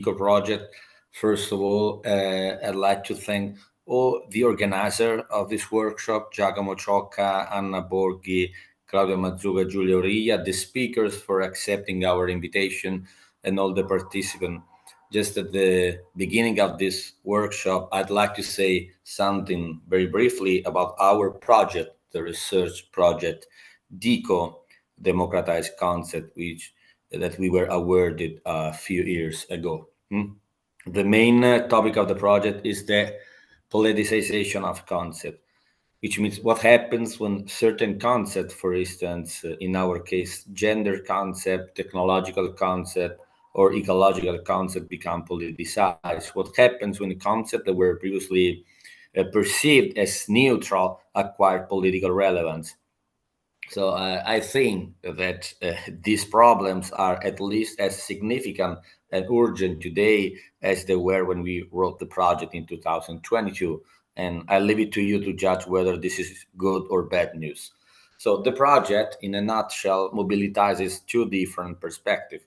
project. First of all, I'd like to thank all the organizer of this workshop, Giacomo Ciocca, Anna Borghi, Claudia Mazzuga, Giulia Orilla, the speakers for accepting our invitation, and all the participants. Just at the beginning of this workshop, I'd like to say something very briefly about our project, the research project, DECO, Democratized Concept, that we were awarded a few years ago. The main topic of the project is the politicization of concept, which means what happens when certain concepts, for instance, in our case, gender concept, technological concept, or ecological concept become politicized. What happens when concepts that were previously perceived as neutral acquire political relevance? So I think that these problems are at least as significant and urgent today as they were when we wrote the project in 2022. And I leave it to you to judge whether this is good or bad news. So the project, in a nutshell, mobilizes two different perspectives.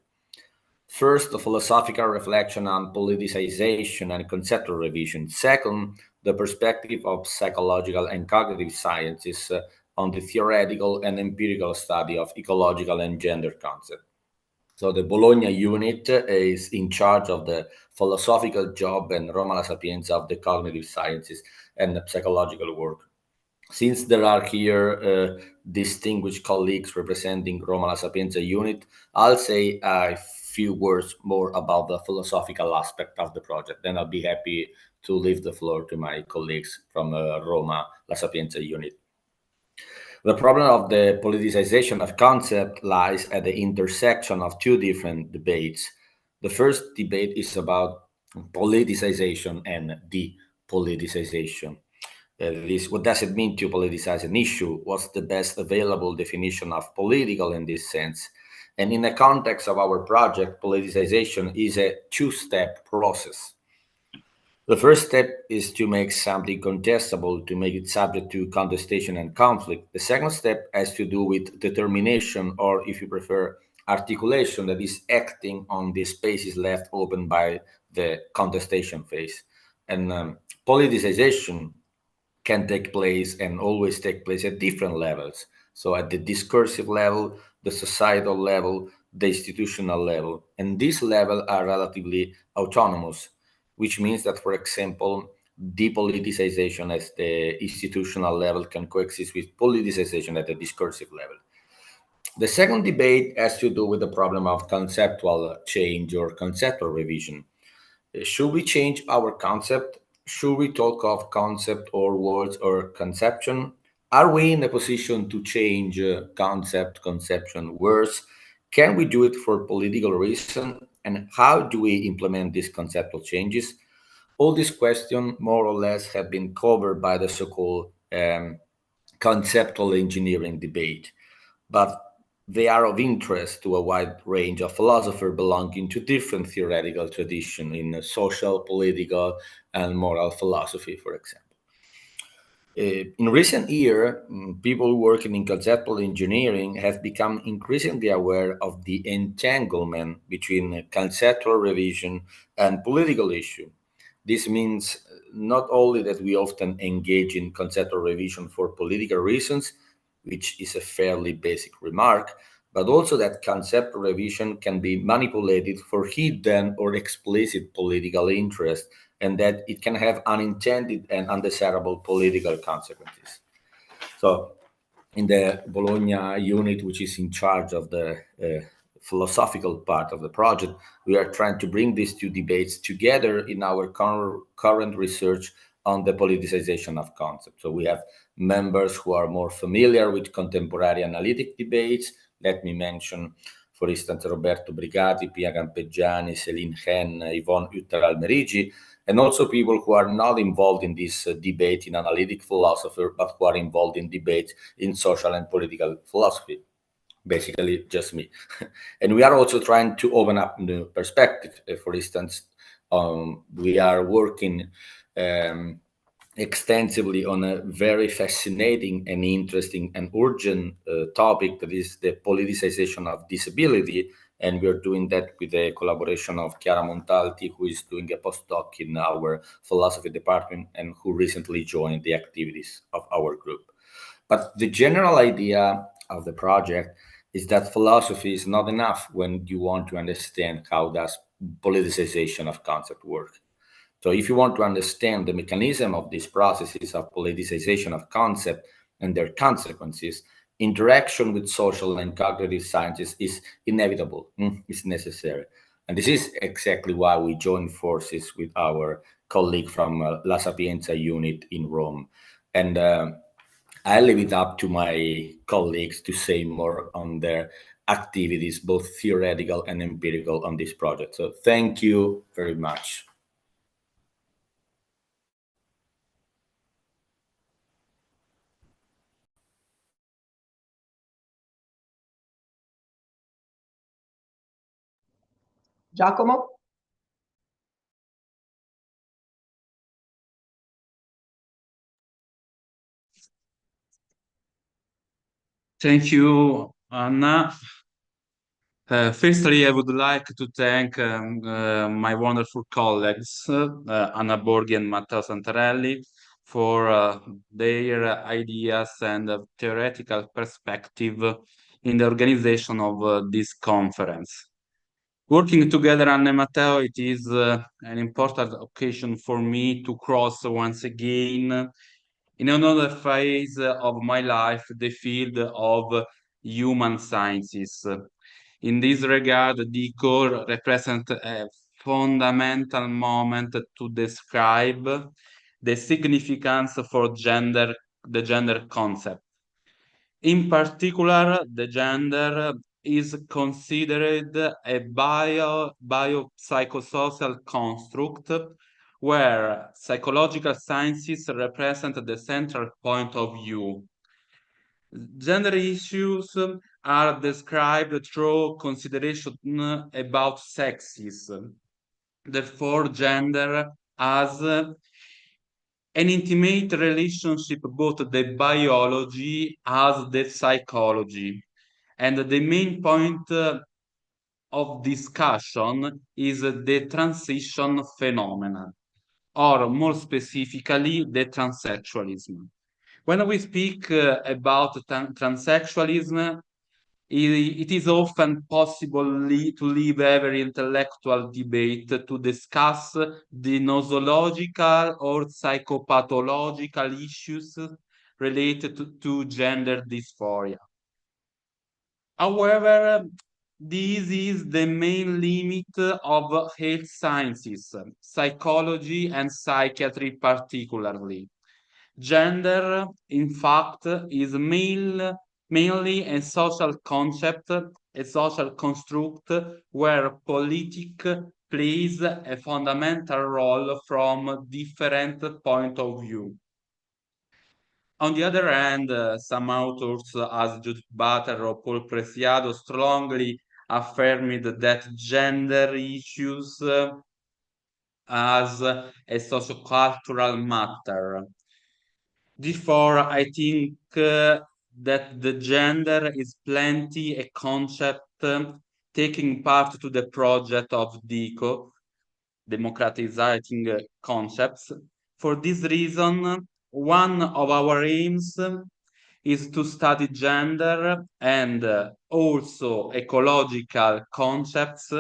First, a philosophical reflection on politicization and conceptual revision. Second, the perspective of psychological and cognitive sciences on the theoretical and empirical study of ecological and gender concepts. So the Bologna unit is in charge of the philosophical job and Roma La Sapienza of the cognitive sciences and psychological work. Since there are here distinguished colleagues representing Roma La Sapienza unit, I'll say a few words more about the philosophical aspect of the project. Then I'll be happy to leave the floor to my colleagues from Roma La Sapienza unit. The problem of the politicization of concept lies at the intersection of two different debates. The first debate is about politicization and depoliticization. What does it mean to politicize an issue? What's the best available definition of political in this sense? And in the context of our project, politicization is a two-step process. The first step is to make something contestable, to make it subject to contestation and conflict. The second step has to do with determination, or if you prefer, articulation, that is acting on the spaces left open by the contestation phase. And politicization can take place and always take place at different levels. So at the discursive level, the societal level, the institutional level. And these levels are relatively autonomous, which means that, for example, depoliticization at the institutional level can coexist with politicization at the discursive level. The second debate has to do with the problem of conceptual change or conceptual revision. Should we change our concept? Should we talk of concept or words or conception? Are we in a position to change concept, conception, words? Can we do it for political reason? And how do we implement these conceptual changes? All these questions, more or less, have been covered by the so-called conceptual engineering debate. But they are of interest to a wide range of philosophers belonging to different theoretical traditions in social, political, and moral philosophy, for example. In recent years, people working in conceptual engineering have become increasingly aware of the entanglement between conceptual revision and political issue. This means not only that we often engage in conceptual revision for political reasons, which is a fairly basic remark, but also that conceptual revision can be manipulated for hidden or explicit political interest, and that it can have unintended and undesirable political consequences. So, in the Bologna unit, which is in charge of the philosophical part of the project, we are trying to bring these two debates together in our current research on the politicization of concepts. So we have members who are more familiar with contemporary analytic debates. Let me mention, for instance, Roberto Brigati, Pia Campeggiani, Céline Hen, Yvonne Utter-Almerigi, and also people who are not involved in this debate in analytic philosophy, but who are involved in debates in social and political philosophy. Basically, just me. And we are also trying to open up new perspective. For instance, we are working extensively on a very fascinating and interesting and urgent topic, that is the politicization of disability And we're doing that with the collaboration of Chiara Montalti, who is doing a postdoc in our philosophy department and who recently joined the activities of our group. But the general idea of the project is that philosophy is not enough when you want to understand how does politicization of concept work. So if you want to understand the mechanism of these processes of politicization of concept and their consequences, interaction with social and cognitive sciences is inevitable, it's necessary. And this is exactly why we joined forces with our colleague from La Sapienza unit in Rome. And I leave it up to my colleagues to say more on their activities, both theoretical and empirical, on this project. So thank you very much. Giacomo? Thank you, Anna. Firstly, I would like to thank my wonderful colleagues, Anna Borghi and Matteo Santarelli, for their ideas and theoretical perspective in the organization of this conference. Working together, Anna and Matteo, it is an important occasion for me to cross once again in another phase of my life the field of human sciences. In this regard, the core represents a fundamental moment to describe the significance for the gender concept. In particular, the gender is considered a biopsychosocial construct where psychological sciences represent the central point of view. Gender issues are described through consideration about sexes. Therefore, gender has an intimate relationship both the biology as the psychology. And the main point of discussion is the transition phenomenon, or more specifically, the transsexualism. When we speak about transsexualism, it is often possible to leave every intellectual debate to discuss the nosological or psychopathological issues related to gender dysphoria. However, this is the main limit of health sciences, psychology and psychiatry particularly. Gender, in fact, is mainly a social concept, a social construct where politics plays a fundamental role from different point of view. On the other hand, some authors, as Judith Butler or Paul Preciado, strongly affirmed that gender issues as a sociocultural matter. Therefore, I think that the gender is plenty a concept taking part to the project of DICO, democratizing concepts. For this reason, one of our aims is to study gender and also ecological concepts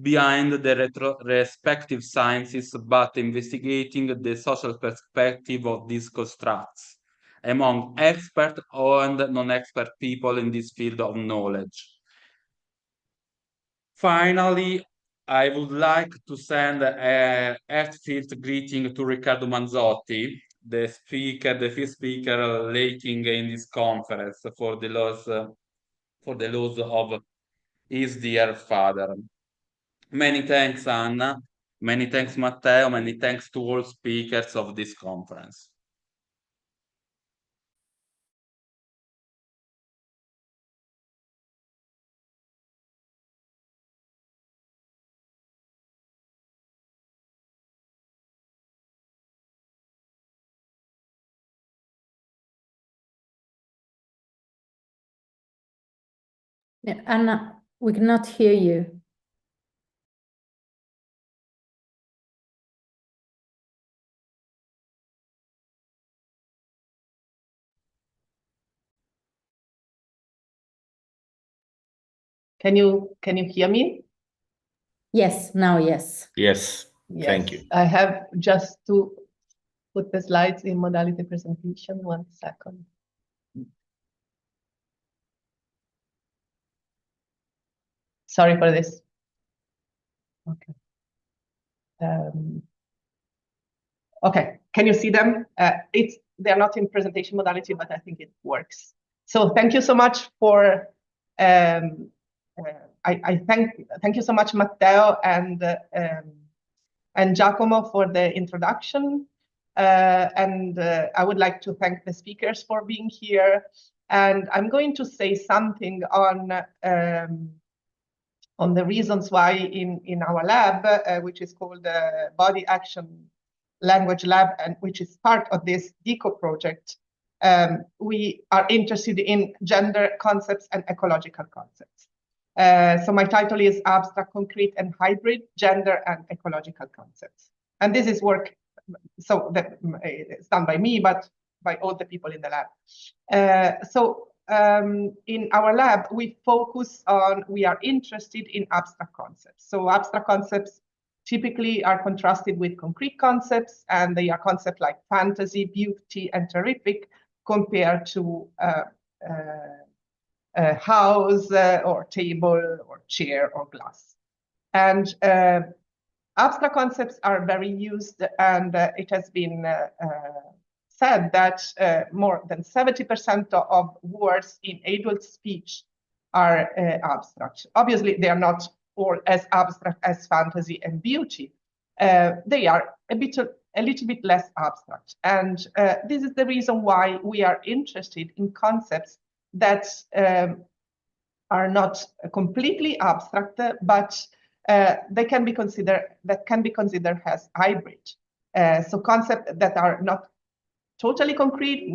behind the respective sciences, but investigating the social perspective of these constructs among expert and non-expert people in this field of knowledge. Finally, I would like to send a heartfelt greeting to Riccardo Manzotti, the fifth speaker leading in this conference for the loss of his dear father. Many thanks, Anna. Many thanks, Matteo. Many thanks to all speakers of this conference. Anna, We cannot hear you. Can you hear me? Yes, now yes. Yes, Yes. thank you. I have just to put the slides in modality presentation. 1 second. Sorry for this. Okay. Okay, can you see them? They're not in presentation modality, but I think it works. So thank you so much for I thank you so much, Matteo and Giacomo, for the introduction. I would like to thank the speakers for being here. And I'm going to say something on the reasons why in our lab, which is called the Body Action Language Lab, and which is part of this DECO project, we are interested in gender concepts and ecological concepts. So my title is Abstract, Concrete, and Hybrid Gender and Ecological Concepts. And this is work, so that it's done by me, but by all the people in the lab. In our lab, we are interested in abstract concepts. So abstract concepts typically are contrasted with concrete concepts, and they are concepts like fantasy, beauty, and terrific compared to a house or table or chair or glass. And abstract concepts are very used, and it has been said that more than 70% of words in adult speech are abstract. Obviously, they are not all as abstract as fantasy and beauty. They are a little bit less abstract. And this is the reason why we are interested in concepts that are not completely abstract, but they can be considered as hybrid. So concepts that are not totally concrete,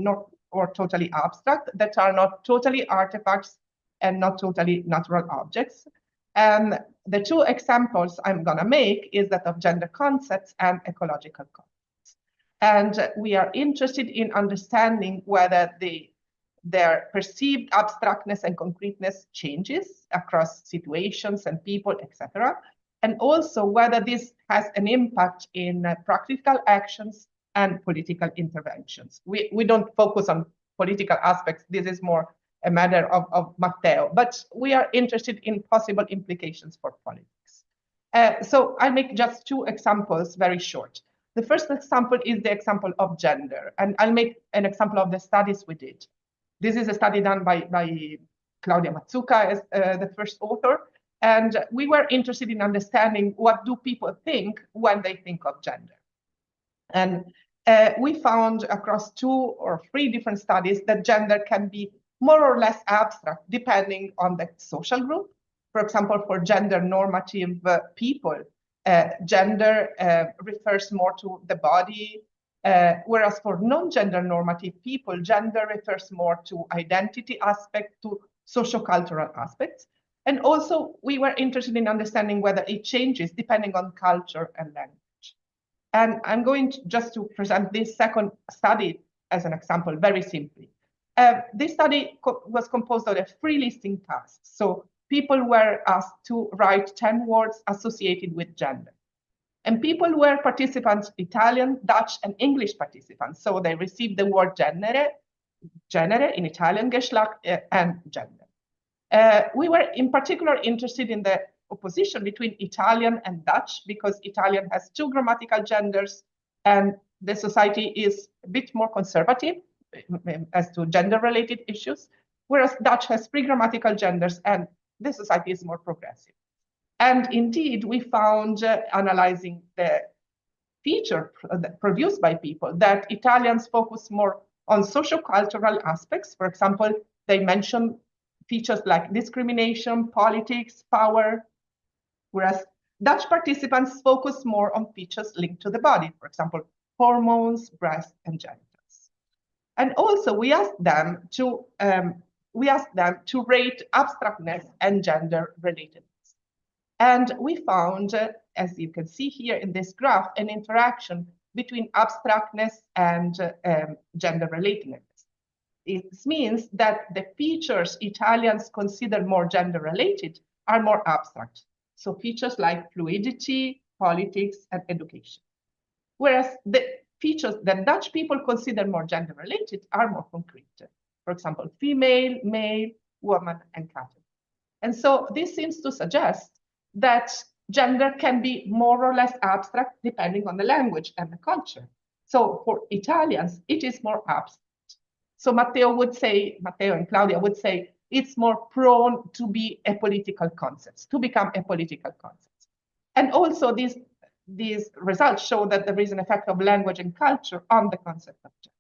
or totally abstract, that are not totally artifacts and not totally natural objects. And the two examples I'm going to make is that of gender concepts and ecological concepts. And we are interested in understanding whether their perceived abstractness and concreteness changes across situations and people, etc. And also whether this has an impact in practical actions and political interventions. We don't focus on political aspects. This is more a matter of Matteo, but we are interested in possible implications for politics. So I'll make just two examples, very short. The first example is the example of gender, and I'll make an example of the studies we did. This is a study done by Claudia Mazzucca as the first author, and we were interested in understanding what do people think when they think of gender. And we found across 2 or 3 different studies that gender can be more or less abstract depending on the social group. For example, for gender normative people, gender refers more to the body, whereas for non-gender normative people, gender refers more to identity aspect, to sociocultural aspects. And also, we were interested in understanding whether it changes depending on culture and language. And I'm going just to present this second study as an example, very simply. This study was composed of a free listing task. So people were asked to write 10 words associated with gender. And people were participants, Italian, Dutch, and English participants. So they received the word genere in Italian, Geschlecht, and gender. We were in particular interested in the opposition between Italian and Dutch, because Italian has 2 grammatical genders, and the society is a bit more conservative as to gender-related issues, whereas Dutch has 3 grammatical genders, and the society is more progressive. And indeed, we found, analyzing the feature produced by people, that Italians focus more on sociocultural aspects. For example, they mention features like discrimination, politics, power, whereas Dutch participants focus more on features linked to the body, for example, hormones, breast, and genitals. And also, we asked them to we asked them to rate abstractness and gender relatedness. And we found, as you can see here in this graph, an interaction between abstractness and gender relatedness. It means that the features Italians consider more gender related are more abstract. So features like fluidity, politics, and education. Whereas the features that Dutch people consider more gender related are more concrete. For example, female, male, woman, and cattle. And so this seems to suggest that gender can be more or less abstract depending on the language and the culture. So for Italians, it is more abstract. So Matteo and Claudia would say it's more prone to be a political concept, to become a political concept. And also these results show that there is an effect of language and culture on the concept of gender.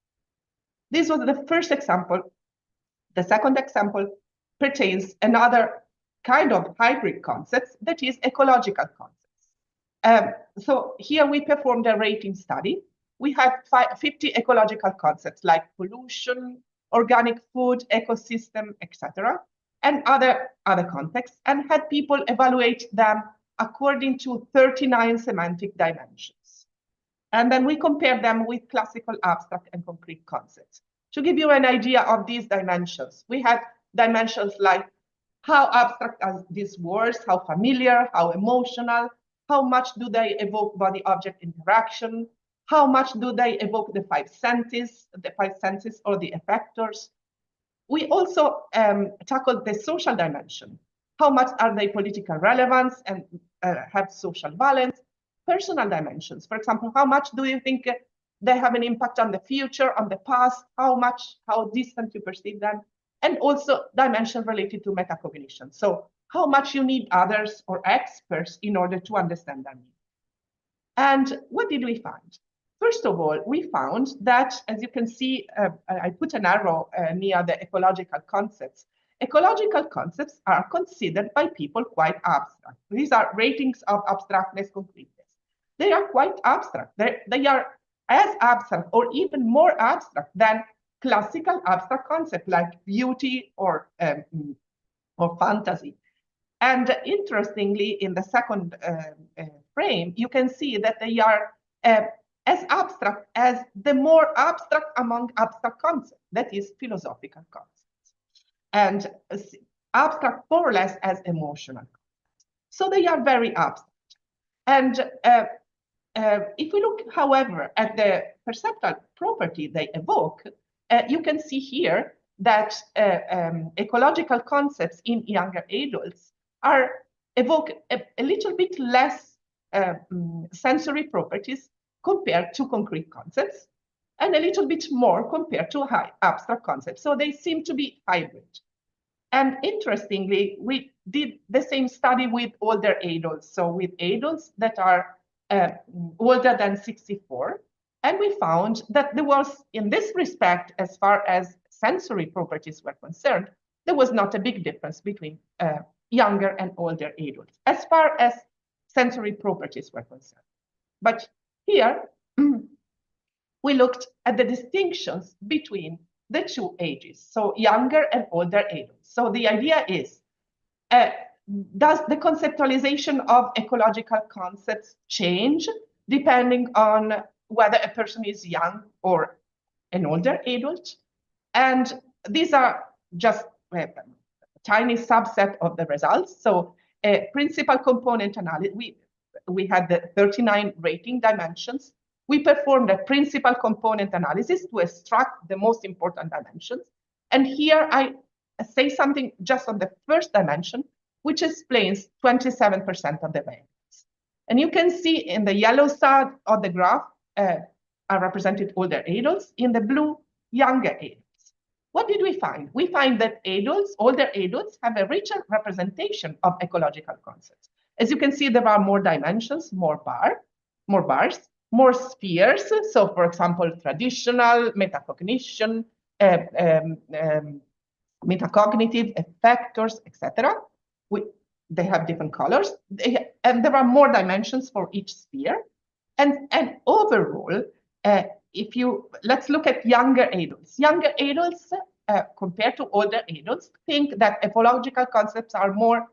This was the first example. The second example pertains another kind of hybrid concepts, that is ecological concepts. So here we performed a rating study. We had 50 ecological concepts like pollution, organic food, ecosystem, etc., and other contexts, and had people evaluate them according to 39 semantic dimensions. And then we compared them with classical abstract and concrete concepts. To give you an idea of these dimensions, we had dimensions like how abstract are these words, how familiar, how emotional, how much do they evoke body-object interaction, how much do they evoke the five senses or the effectors. We also tackled the social dimension. How much are they political relevance and have social valence? Personal dimensions, for example, how much do you think they have an impact on the future, on the past, how distant you perceive them? And also dimension related to metacognition. So how much you need others or experts in order to understand them. And what did we find? First of all, we found that, as you can see, I put an arrow near the ecological concepts. Ecological concepts are considered by people quite abstract. These are ratings of abstractness, concreteness. They are quite abstract. They are as abstract or even more abstract than classical abstract concepts like beauty or fantasy. And interestingly, in the second frame, you can see that they are as abstract as the more abstract among abstract concepts, that is philosophical concepts, and abstract more or less as emotional concepts. So they are very abstract. And if we look, however, at the perceptual property they evoke, you can see here that ecological concepts in younger adults evoke a little bit less sensory properties compared to concrete concepts, and a little bit more compared to high abstract concepts. So they seem to be hybrid. And interestingly, we did the same study with older adults, so with adults that are older than 64. And we found that there was, in this respect, as far as sensory properties were concerned, there was not a big difference between younger and older adults, as far as sensory properties were concerned. But here, we looked at the distinctions between the two ages, so younger and older adults. So the idea is, does the conceptualization of ecological concepts change depending on whether a person is young or an older adult? And these are just a tiny subset of the results. So principal component analysis, we had the 39 rating dimensions. We performed a principal component analysis to extract the most important dimensions. And here I say something just on the first dimension, which explains 27% of the variance. And you can see in the yellow side of the graph are represented older adults, in the blue, younger adults. What did we find? We find that older adults have a richer representation of ecological concepts. As you can see, there are more dimensions, more bars, more spheres. So for example, traditional, metacognition, metacognitive, effectors, etc. They have different colors, and there are more dimensions for each sphere. And overall, let's look at younger adults. Younger adults compared to older adults, think that ecological concepts are more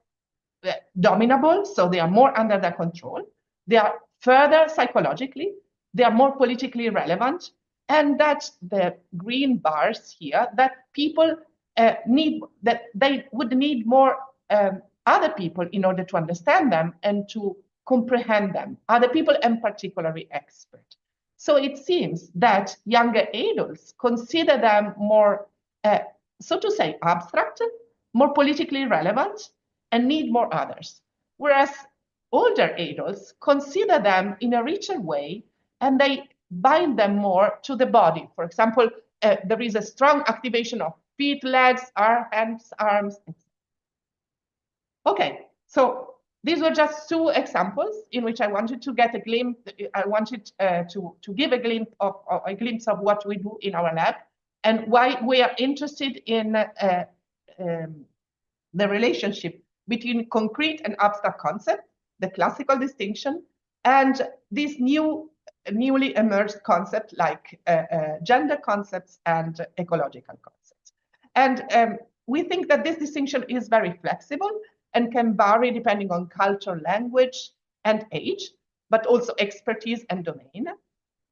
dominable, so they are more under their control. They are further psychologically, they are more politically relevant, and that the green bars here, that people that they would need more other people in order to understand them and to comprehend them, other people and particularly experts. So it seems that younger adults consider them more, so to say, abstract, more politically relevant, and need more others. Whereas older adults consider them in a richer way, and they bind them more to the body. For example, there is a strong activation of feet, legs, hands, arms. Okay, so these were just two examples in which I wanted to get a glimpse. I wanted to give a glimpse of what we do in our lab and why we are interested in the relationship between concrete and abstract concepts, the classical distinction, and these newly emerged concepts like gender concepts and ecological concepts. And we think that this distinction is very flexible and can vary depending on culture, language, and age, but also expertise and domain.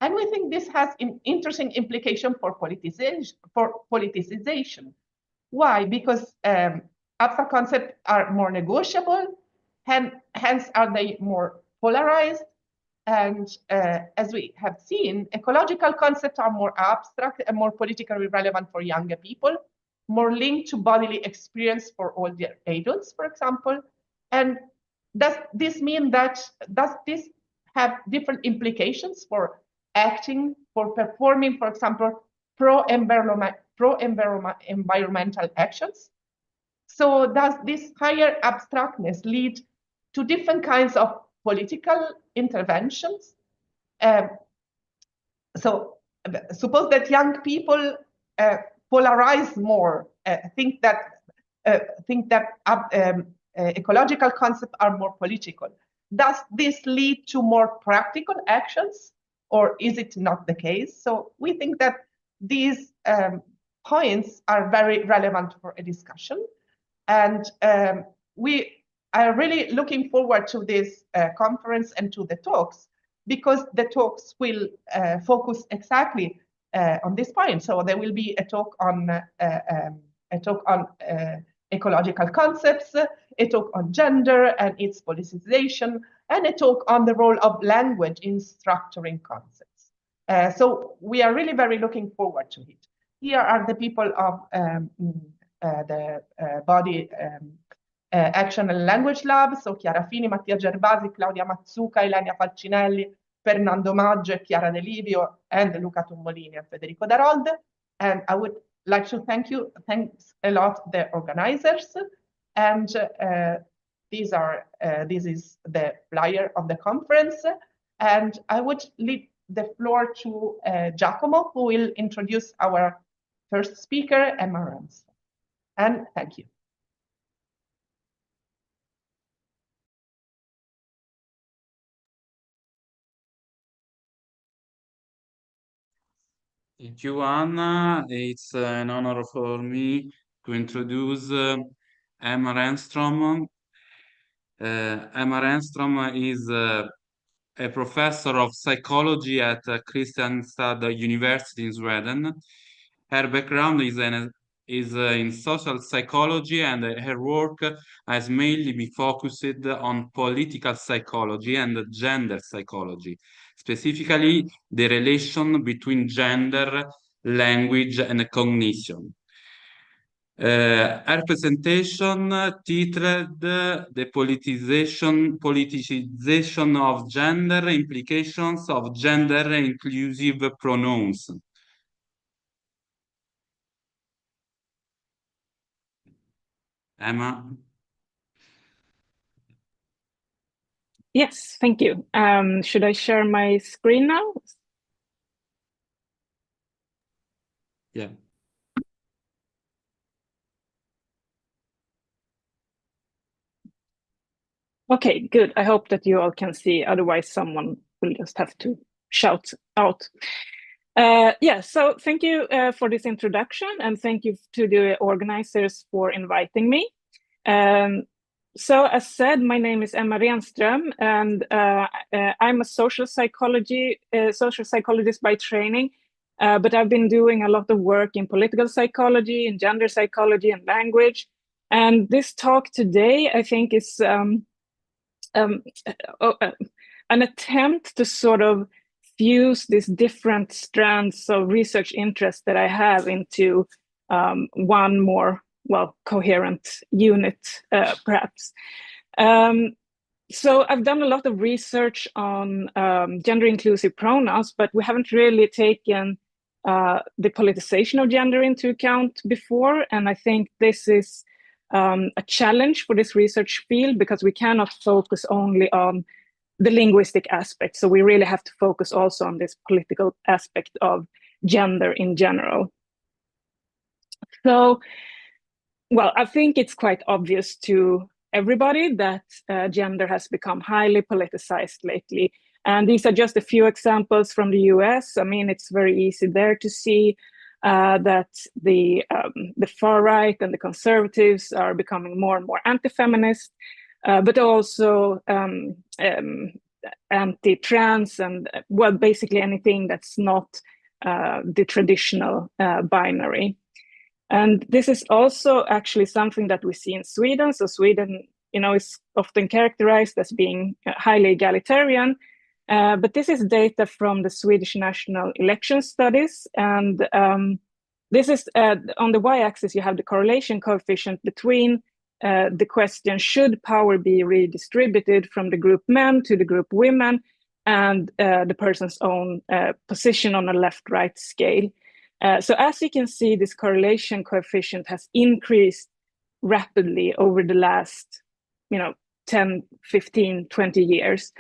And we think this has an interesting implication for politicization. Why? Because abstract concepts are more negotiable, hence are they more polarized. And as we have seen, ecological concepts are more abstract and more politically relevant for younger people, more linked to bodily experience for older adults, for example. And does this mean that, does this have different implications for acting, for performing, for example, pro-environmental actions? So does this higher abstractness lead to different kinds of political interventions? So suppose that young people polarize more, think that ecological concepts are more political. Does this lead to more practical actions, or is it not the case? So we think that these points are very relevant for a discussion. And we are really looking forward to this conference and to the talks, because the talks will focus exactly on this point. So there will be a talk on ecological concepts, a talk on gender and its politicization, and a talk on the role of language in structuring concepts. So we are really very looking forward to it. Here are the people of the Body Action and Language Lab, so Chiara Fini, Mattia Gervasi, Claudia Mazzuca, Ilenia Falcinelli, Fernando Maggio, Chiara De Livio, and Luca Tumolini and Federico Darold. And I would like to thanks a lot the organizers. And this is the flyer of the conference. And I would leave the floor to Giacomo, who will introduce our first speaker, Emma Renstrom. And thank you. Thank you, Anna. It's an honor for me to introduce Emma Renstrom. Emma Renstrom is a professor of psychology at Kristianstad University in Sweden. Her background is in social psychology, and her work has mainly been focused on political psychology and gender psychology, specifically the relation between gender, language, and cognition. Her presentation titled "The politicization of gender, implications of gender inclusive pronouns." Emma? Yes, thank you. Should I share my screen now? Yeah. Okay, good. I hope that you all can see. Otherwise, someone will just have to shout out. Yeah, so thank you for this introduction, and thank you to the organizers for inviting me. So as said, my name is Emma Renstrom, and I'm a social psychologist by training, but I've been doing a lot of work in political psychology, in gender psychology, and language. And this talk today, I think, is an attempt to sort of fuse these different strands of research interest that I have into one more, well, coherent unit, perhaps. So I've done a lot of research on gender-inclusive pronouns, but we haven't really taken the politicization of gender into account before. And I think this is a challenge for this research field, because we cannot focus only on the linguistic aspect. So we really have to focus also on this political aspect of gender in general. So, well, I think it's quite obvious to everybody that gender has become highly politicized lately. And these are just a few examples from the US. I mean, it's very easy there to see that the far right and the conservatives are becoming more and more anti-feminist, but also anti-trans, and, well, basically anything that's not the traditional binary. And this is also actually something that we see in Sweden. So Sweden, you know, is often characterized as being highly egalitarian, but this is data from the Swedish National Election Studies. And this is, on the y-axis, you have the correlation coefficient between the question, should power be redistributed from the group men to the group women, and the person's own position on a left-right scale. So as you can see, this correlation coefficient has increased rapidly over the last, 10, 15, 20 years.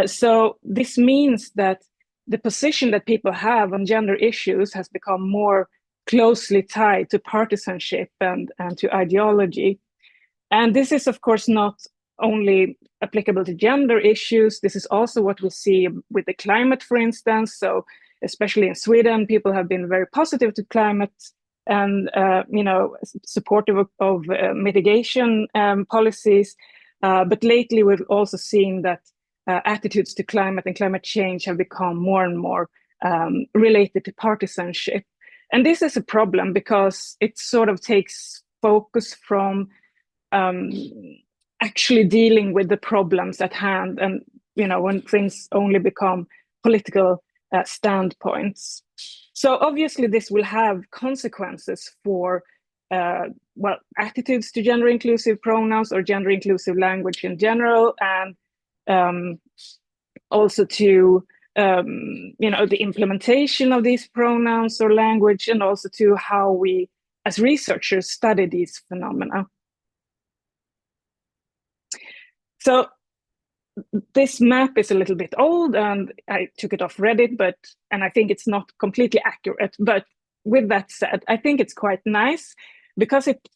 So this means that the position that people have on gender issues has become more closely tied to partisanship and to ideology. And this is, of course, not only applicable to gender issues. This is also what we see with the climate, for instance. So especially in Sweden, people have been very positive to climate and, supportive of mitigation policies. But lately, we've also seen that attitudes to climate and climate change have become more and more related to partisanship. And this is a problem because it sort of takes focus from actually dealing with the problems at hand, and when things only become political standpoints. So obviously this will have consequences for attitudes to gender inclusive pronouns or gender inclusive language in general, and also to the implementation of these pronouns or language, and also to how we as researchers study these phenomena. So this map is a little bit old, and I took it off Reddit, and I think it's not completely accurate. But with that said, I think it's quite nice because it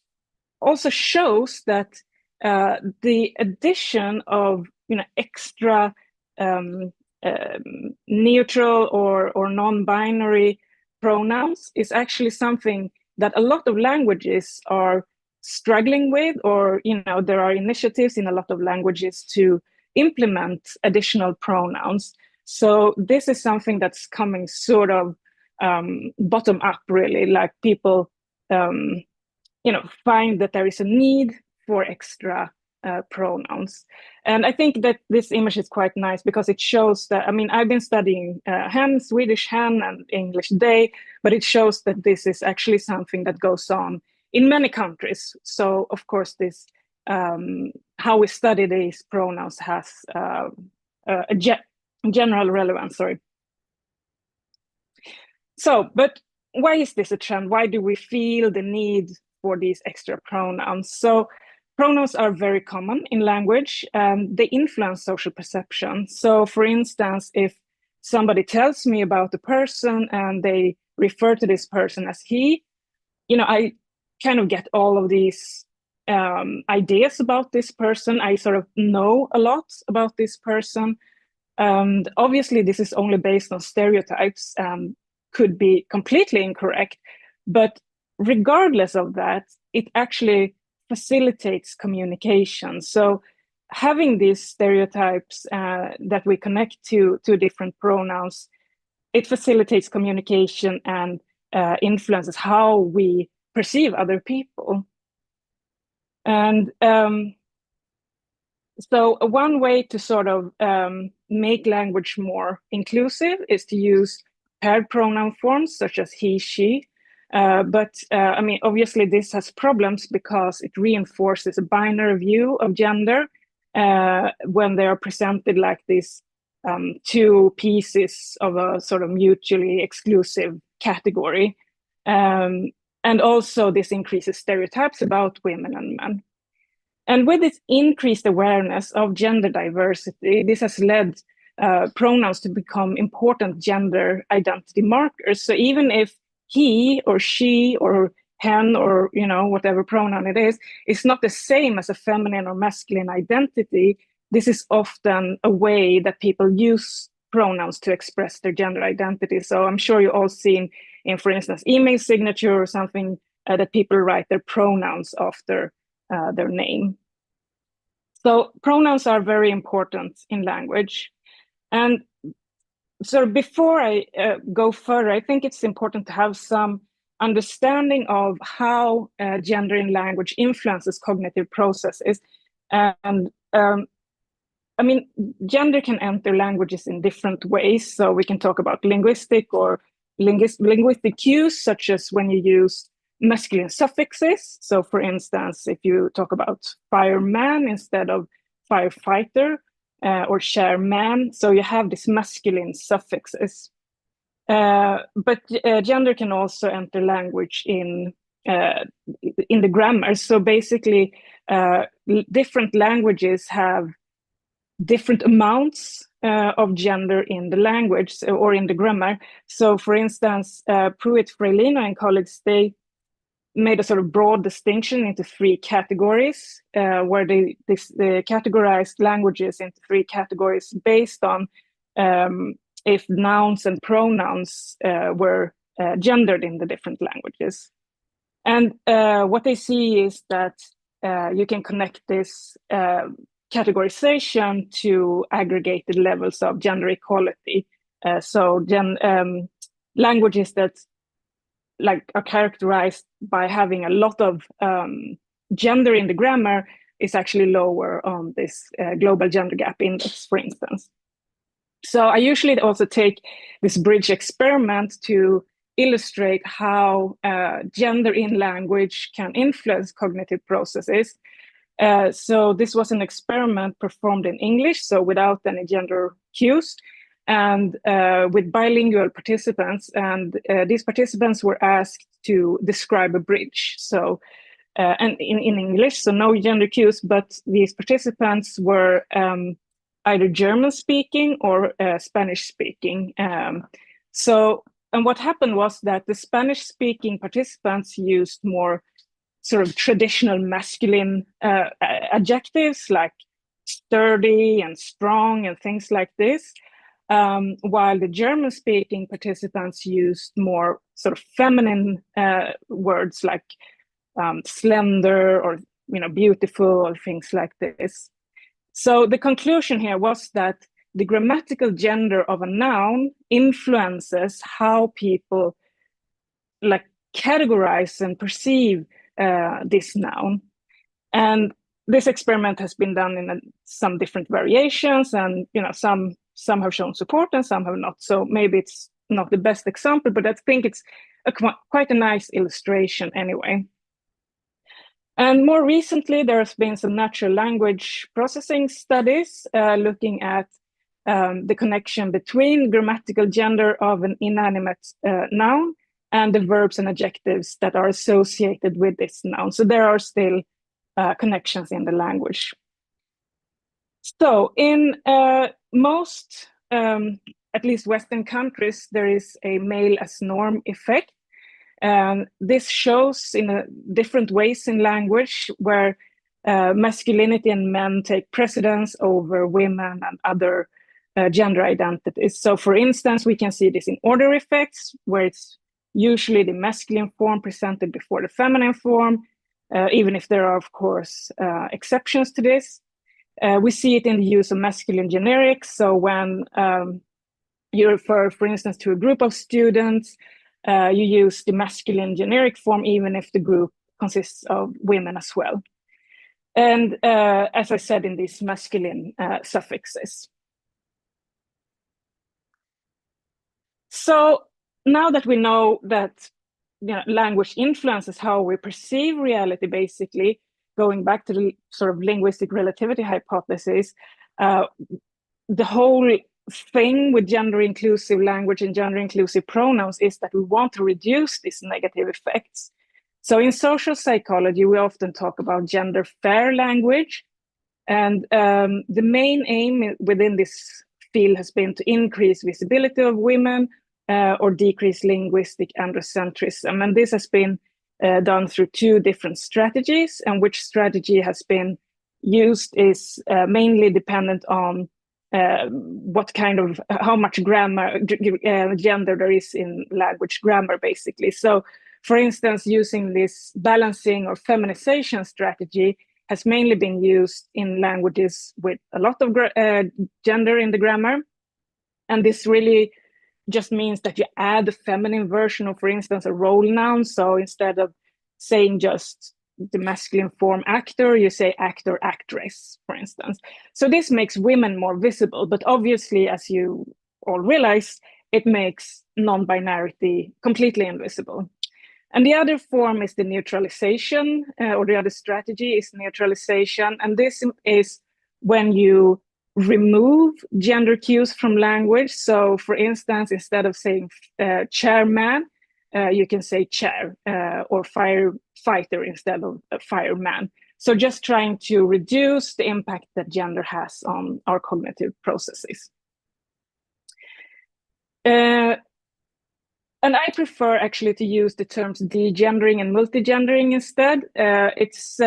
also shows that the addition of extra neutral or non-binary pronouns is actually something that a lot of languages are struggling with, or there are initiatives in a lot of languages to implement additional pronouns. So this is something that's coming sort of bottom up, really, like people find that there is a need for extra pronouns. And I think that this image is quite nice because it shows that, I've been studying hen, Swedish hen, and English they, but it shows that this is actually something that goes on in many countries. So of course this how we study these pronouns has a general relevance, So, but why is this a trend? Why do we feel the need for these extra pronouns? So pronouns are very common in language, and they influence social perception. So for instance, if somebody tells me about a person and they refer to this person as he, I kind of get all of these ideas about this person. I sort of know a lot about this person. And obviously this is only based on stereotypes. could be completely incorrect. But regardless of that, it actually facilitates communication. So having these stereotypes that we connect to different pronouns, it facilitates communication and influences how we perceive other people. And so one way to sort of make language more inclusive is to use paired pronoun forms such as he, she. But I mean, obviously this has problems because it reinforces a binary view of gender when they are presented like these two pieces of a sort of mutually exclusive category. And also this increases stereotypes about women and men. And with this increased awareness of gender diversity, this has led pronouns to become important gender identity markers. So even if he or she or hen or whatever pronoun it is not the same as a feminine or masculine identity, this is often a way that people use pronouns to express their gender identity. So I'm sure you've all seen in, for instance, email signature or something that people write their pronouns after their name. So pronouns are very important in language. And so before I go further, I think it's important to have some understanding of how gender in language influences cognitive processes. And I mean, gender can enter languages in different ways. So we can talk about linguistic or linguistic cues, such as when you use masculine suffixes. So for instance, if you talk about fireman instead of firefighter, or chairman, so you have these masculine suffixes. But gender can also enter language in the grammar. So basically, different languages have different amounts of gender in the language or in the grammar. So for instance, Pruitt, Frelino and colleagues, they made a sort of broad distinction into three categories, where they categorized languages into three categories based on if nouns and pronouns were gendered in the different languages. And what they see is that you can connect this categorization to aggregated levels of gender equality. So languages that are characterized by having a lot of gender in the grammar is actually lower on this global gender gap index, for instance. So I usually also take this bridge experiment to illustrate how gender in language can influence cognitive processes. So this was an experiment performed in English, so without any gender cues, and with bilingual participants. And these participants were asked to describe a bridge. So, and in English, so no gender cues, but these participants were either German speaking or Spanish speaking. And what happened was that the Spanish speaking participants used more sort of traditional masculine adjectives like sturdy and strong and things like this. While the German-speaking participants used more sort of feminine words like slender or beautiful or things like this. So the conclusion here was that the grammatical gender of a noun influences how people categorize and perceive this noun. And this experiment has been done in some different variations, and some have shown support and some have not. So maybe it's not the best example, but I think it's quite a nice illustration anyway. And more recently, there's been some natural language processing studies looking at the connection between grammatical gender of an inanimate noun and the verbs and adjectives that are associated with this noun. So there are still connections in the language. So in most, at least Western countries, there is a male as norm effect. This shows in different ways in language where masculinity and men take precedence over women and other gender identities. So for instance, we can see this in order effects, where it's usually the masculine form presented before the feminine form, even if there are, of course, exceptions to this. We see it in the use of masculine generics. So when you refer, for instance, to a group of students, you use the masculine generic form, even if the group consists of women as well. And as I said, in these masculine suffixes. So now that we know that language influences how we perceive reality, basically, going back to the sort of linguistic relativity hypothesis, the whole thing with gender-inclusive language and gender-inclusive pronouns is that we want to reduce these negative effects. So in social psychology, we often talk about gender-fair language. And the main aim within this field has been to increase visibility of women or decrease linguistic androcentrism. And this has been done through two different strategies, and which strategy has been used is mainly dependent on how much grammar, gender there is in language grammar, basically. So, for instance, using this balancing or feminization strategy has mainly been used in languages with a lot of gender in the grammar. And this really just means that you add a feminine version of, for instance, a role noun. So instead of saying just the masculine form actor, you say actor, actress, for instance. So this makes women more visible, but obviously, as you all realize, it makes non-binarity completely invisible. And the other form is the neutralization, or the other strategy is neutralization. And this is when you remove gender cues from language. So for instance, instead of saying chairman, you can say chair, or firefighter instead of fireman. So just trying to reduce the impact that gender has on our cognitive processes. And I prefer actually to use the terms degendering and multigendering instead. It's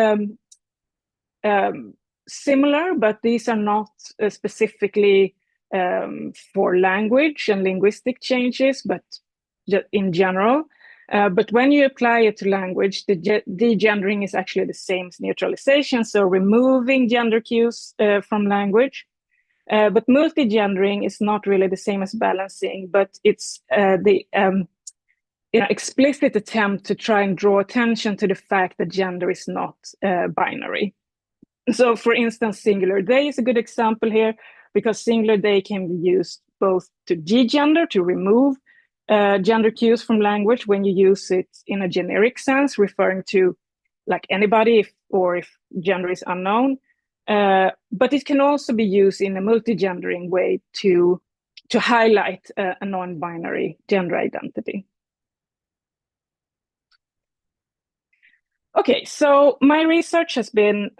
similar, but these are not specifically for language and linguistic changes, but in general. But when you apply it to language, the degendering is actually the same as neutralization, so removing gender cues from language. But multigendering is not really the same as balancing, but it's the explicit attempt to try and draw attention to the fact that gender is not binary. So, for instance, singular they is a good example here, because singular they can be used both to degender, to remove gender cues from language when you use it in a generic sense, referring to like anybody, if gender is unknown. But it can also be used in a multigendering way to highlight a non-binary gender identity. Okay, so my research has been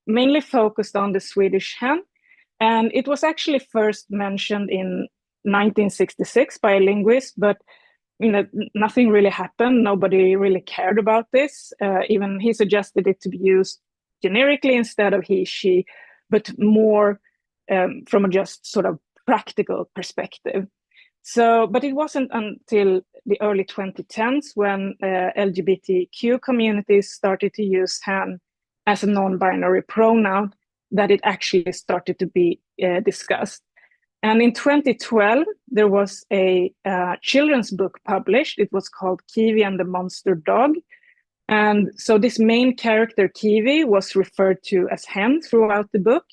mainly focused on the Swedish hen, and it was actually first mentioned in 1966 by a linguist, but nothing really happened. Nobody really cared about this. Even he suggested it to be used generically instead of he, she, but more from a just sort of practical perspective. So, but it wasn't until the early 2010s when LGBTQ communities started to use hen as a non-binary pronoun that it actually started to be discussed. And in 2012, there was a children's book published. It was called Kiwi and the Monster Dog. And so this main character, Kiwi, was referred to as hen throughout the book.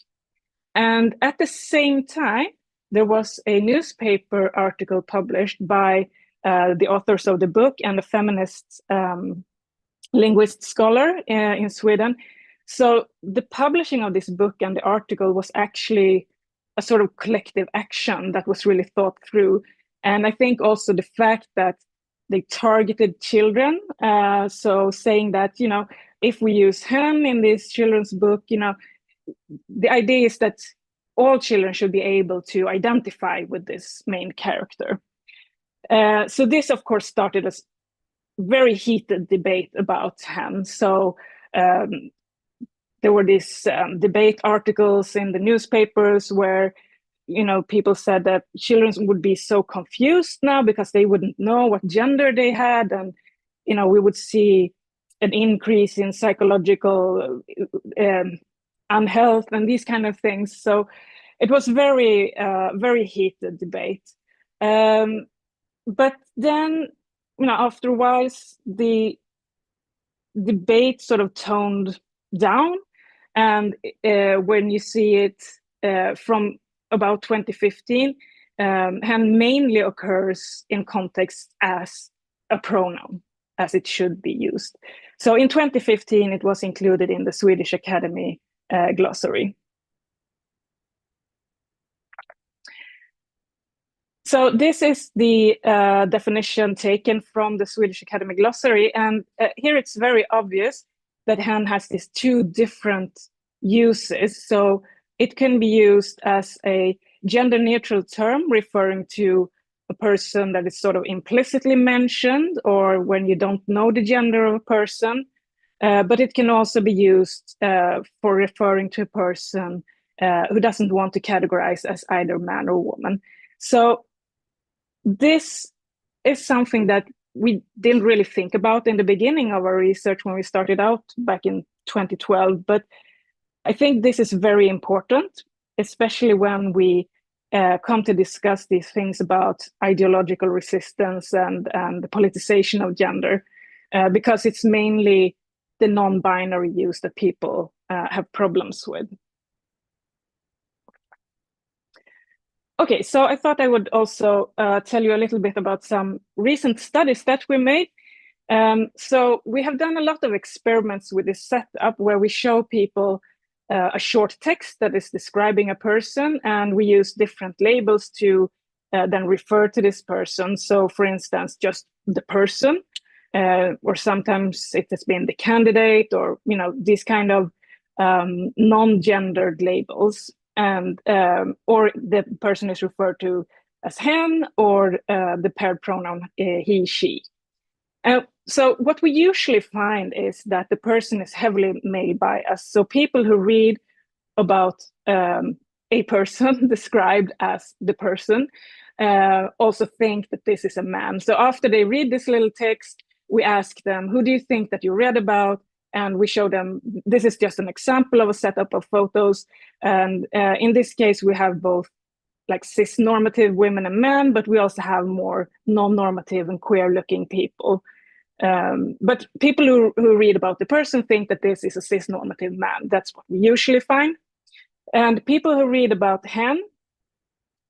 And at the same time, there was a newspaper article published by the authors of the book and a feminist linguist scholar in Sweden. So the publishing of this book and the article was actually a sort of collective action that was really thought through. And I think also the fact that they targeted children, so saying that, if we use hen in this children's book, the idea is that all children should be able to identify with this main character. So this, of course, started a very heated debate about hen. So there were these debate articles in the newspapers where people said that children would be so confused now because they wouldn't know what gender they had, and we would see an increase in psychological unhealth and these kind of things. So it was very heated debate. But then, after a while, the debate sort of toned down, and when you see it from about 2015, hen mainly occurs in context as a pronoun, as it should be used. So in 2015, it was included in the Swedish Academy glossary. So this is the definition taken from the Swedish Academy glossary, and here it's very obvious that hen has these two different uses. So it can be used as a gender-neutral term referring to a person that is sort of implicitly mentioned, or when you don't know the gender of a person, but it can also be used for referring to a person who doesn't want to categorize as either man or woman. So this is something that we didn't really think about in the beginning of our research when we started out back in 2012, but I think this is very important, especially when we come to discuss these things about ideological resistance and the politicization of gender, because it's mainly the non-binary use that people have problems with. Okay, so I thought I would also tell you a little bit about some recent studies that we made. So we have done a lot of experiments with this setup where we show people a short text that is describing a person, and we use different labels to then refer to this person. So for instance, just the person, or sometimes it has been the candidate, or these kind of non-gendered labels. And or the person is referred to as hen, or the paired pronoun he, she. So what we usually find is that the person is heavily male biased. So people who read about a person described as the person also think that this is a man. So after they read this little text, we ask them, who do you think that you read about? And we show them, this is just an example of a setup of photos. And in this case, we have both like cis-normative women and men, but we also have more non-normative and queer-looking people. But people who read about the person think that this is a cis-normative man. That's what we usually find. And people who read about hen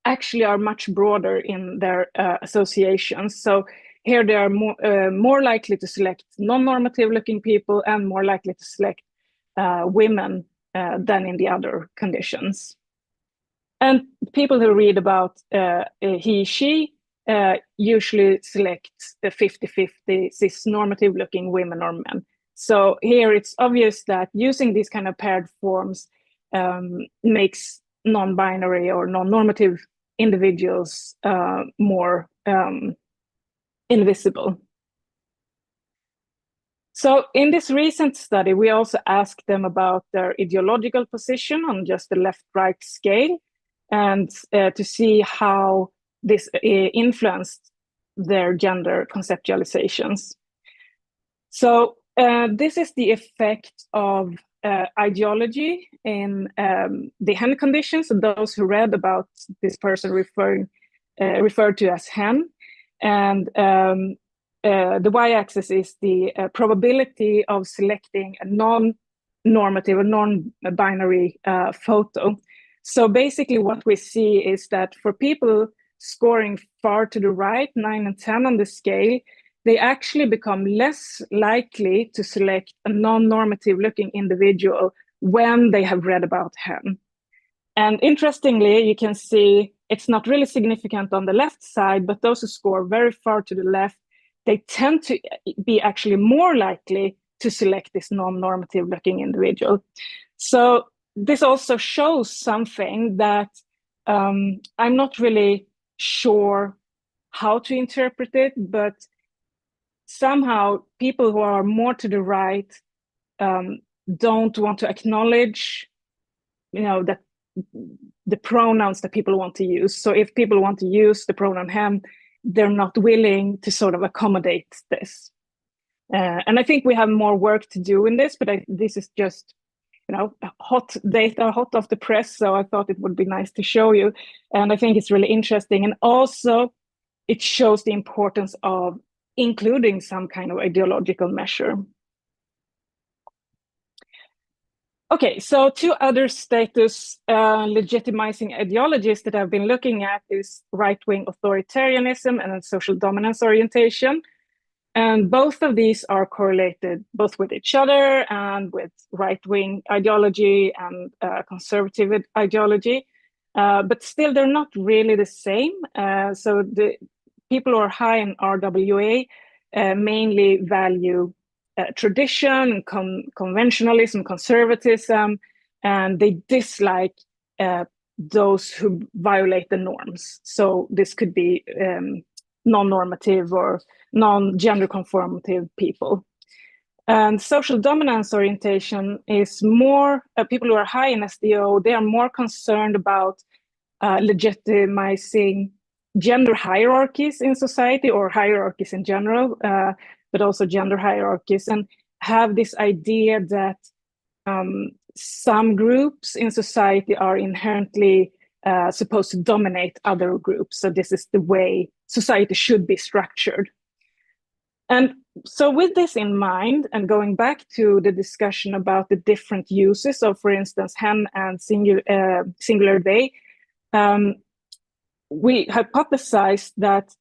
actually are much broader in their associations. So here they are more likely to select non-normative looking people and more likely to select women than in the other conditions. And people who read about he, she usually select the 50-50 cis-normative looking women or men. So here it's obvious that using these kind of paired forms makes non-binary or non-normative individuals more invisible. So in this recent study, we also asked them about their ideological position on just the left-right scale, and to see how this influenced their gender conceptualizations. So this is the effect of ideology in the hen conditions, so those who read about this person referred to as hen. And the y-axis is the probability of selecting a non-normative or non-binary photo. So basically what we see is that for people scoring far to the right, 9 and 10 on the scale, they actually become less likely to select a non-normative looking individual when they have read about hen. And interestingly, you can see it's not really significant on the left side, but those who score very far to the left, they tend to be actually more likely to select this non-normative looking individual. So this also shows something that I'm not really sure how to interpret it, but somehow people who are more to the right don't want to acknowledge, that the pronouns that people want to use. So if people want to use the pronoun hem, they're not willing to sort of accommodate this. And I think we have more work to do in this, but this is just, hot data, hot off the press. So I thought it would be nice to show you. And I think it's really interesting. And also it shows the importance of including some kind of ideological measure. Okay, so two other status legitimizing ideologies that I've been looking at is right-wing authoritarianism and social dominance orientation. And both of these are correlated both with each other and with right-wing ideology and conservative ideology. But still, they're not really the same. So the people who are high in RWA mainly value tradition, conventionalism, conservatism, and they dislike those who violate the norms. So this could be non-normative or non-gender conformative people. And social dominance orientation is more, people who are high in SDO, they are more concerned about legitimizing gender hierarchies in society, or hierarchies in general, but also gender hierarchies, and have this idea that some groups in society are inherently supposed to dominate other groups. So this is the way society should be structured. And so with this in mind, and going back to the discussion about the different uses of, for instance, hen and singular they, we hypothesized that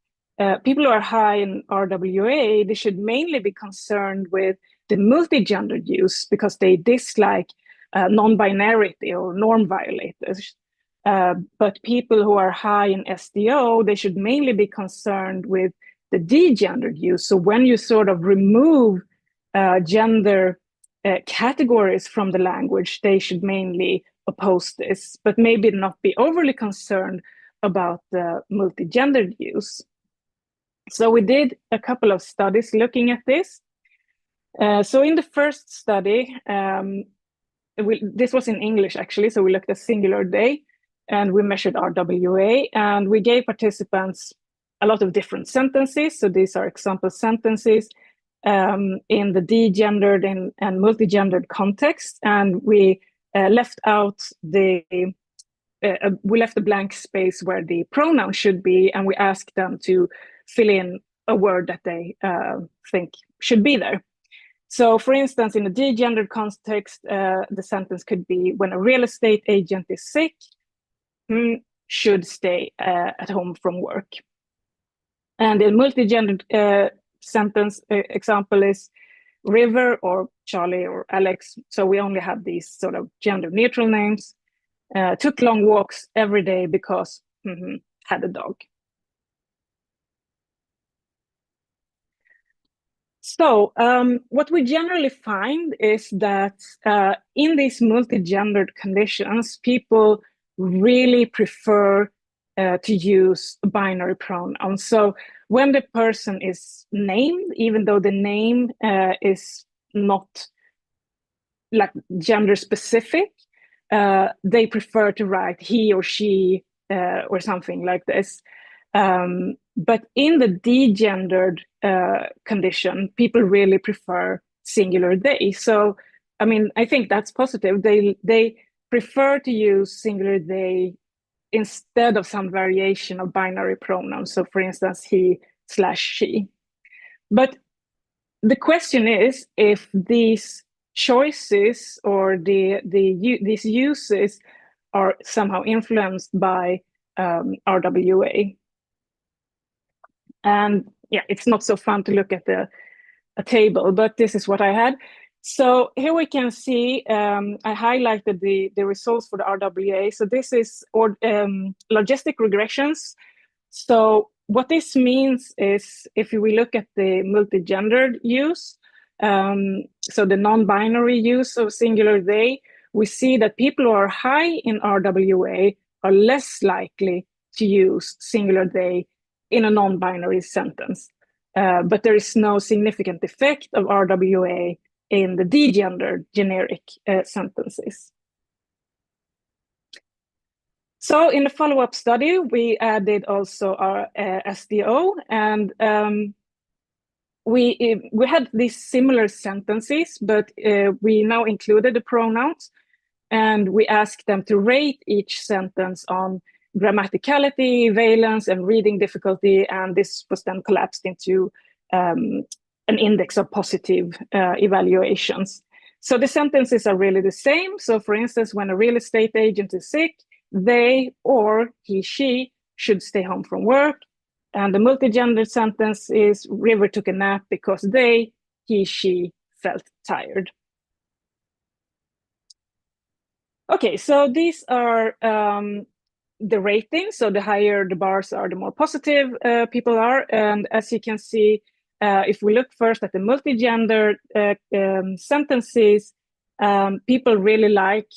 people who are high in RWA, they should mainly be concerned with the multi-gendered use because they dislike non-binarity or norm violators. But people who are high in SDO, they should mainly be concerned with the degendered use. So when you sort of remove gender categories from the language, they should mainly oppose this, but maybe not be overly concerned about the multi-gendered use. So we did a couple of studies looking at this. So in the first study, this was in English actually, so we looked at singular they, and we measured RWA, and we gave participants a lot of different sentences. So these are example sentences in the degendered and multi-gendered context, and we left out we left a blank space where the pronoun should be, and we asked them to fill in a word that they think should be there. So for instance, in a degendered context, the sentence could be, when a real estate agent is sick, should stay at home from work. And the multi-gendered sentence example is River or Charlie or Alex. So we only have these sort of gender neutral names. Took long walks every day because had a dog. So what we generally find is that in these multi-gendered conditions, people really prefer to use binary pronouns. So when the person is named, even though the name is not like gender specific, they prefer to write he or she or something like this. But in the degendered condition, people really prefer singular they. So, I mean, I think that's positive. They prefer to use singular they instead of some variation of binary pronouns. So, for instance, he/she. But the question is if these choices or these uses are somehow influenced by RWA. And yeah, it's not so fun to look at a table, but this is what I had. So here we can see, I highlighted the results for the RWA. So this is logistic regressions. So what this means is if we look at the multi-gendered use, so the non-binary use of singular they, we see that people who are high in RWA are less likely to use singular they in a non-binary sentence. But there is no significant effect of RWA in the degendered generic sentences. So in the follow-up study, we added also our SDO, and we had these similar sentences, but we now included the pronouns, and we asked them to rate each sentence on grammaticality, valence, and reading difficulty, and this was then collapsed into an index of positive evaluations. So the sentences are really the same. So for instance, when a real estate agent is sick, they or he, she should stay home from work. And the multi-gendered sentence is River took a nap because they, he, she felt tired. Okay, so these are the ratings. So the higher the bars are, the more positive people are. And as you can see, if we look first at the multi-gendered sentences, people really like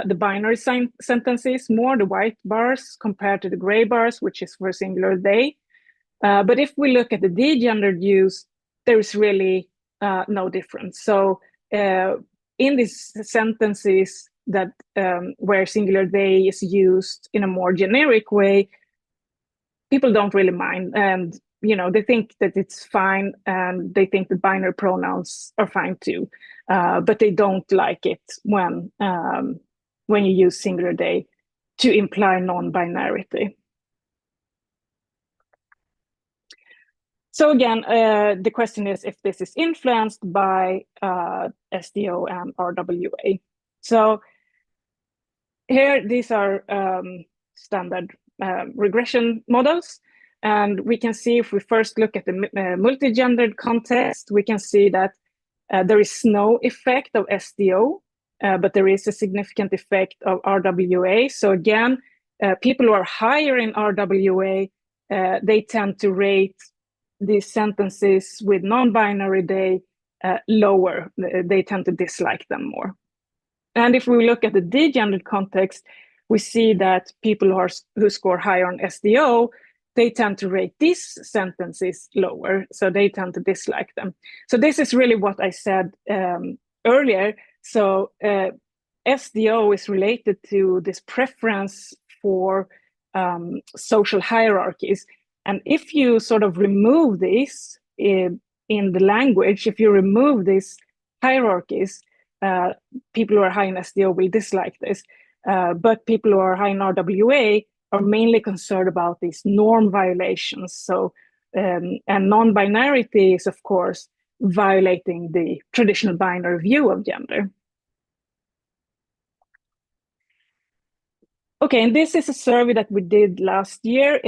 the binary sentences more, the white bars, compared to the gray bars, which is for singular they. But if we look at the degendered use, there is really no difference. So in these sentences that where singular they is used in a more generic way, people don't really mind, and they think that it's fine, and they think the binary pronouns are fine too, but they don't like it when you use singular they to imply non-binarity. So again, the question is if this is influenced by SDO and RWA. So here, these are standard regression models. And we can see, if we first look at the multi-gendered context, we can see that there is no effect of SDO, but there is a significant effect of RWA. So again, people who are higher in RWA, they tend to rate these sentences with non-binary they lower. They tend to dislike them more. And if we look at the degendered context, we see that people who score higher on SDO, they tend to rate these sentences lower, so they tend to dislike them. So this is really what I said earlier. So SDO is related to this preference for social hierarchies. And if you sort of remove this in the language, if you remove these hierarchies, people who are high in SDO will dislike this, but people who are high in RWA are mainly concerned about these norm violations. So, and non-binarity is, of course, violating the traditional binary view of gender. Okay, and this is a survey that we did last year,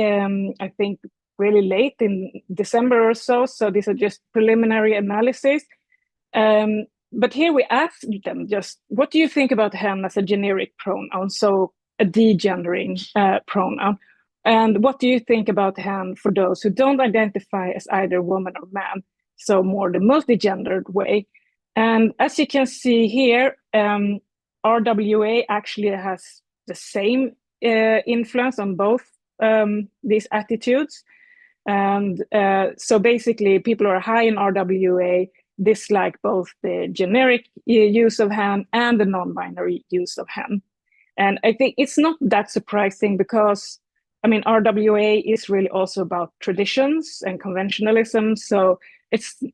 I think really late in December or so. So these are just preliminary analysis. But here we asked them just, what do you think about hen as a generic pronoun? So a degendering pronoun. And what do you think about hen for those who don't identify as either woman or man? So more the multi-gendered way. And as you can see here, RWA actually has the same influence on both these attitudes. And so basically people who are high in RWA dislike both the generic use of hen and the non-binary use of hen. And I think it's not that surprising because, I mean, RWA is really also about traditions and conventionalism. So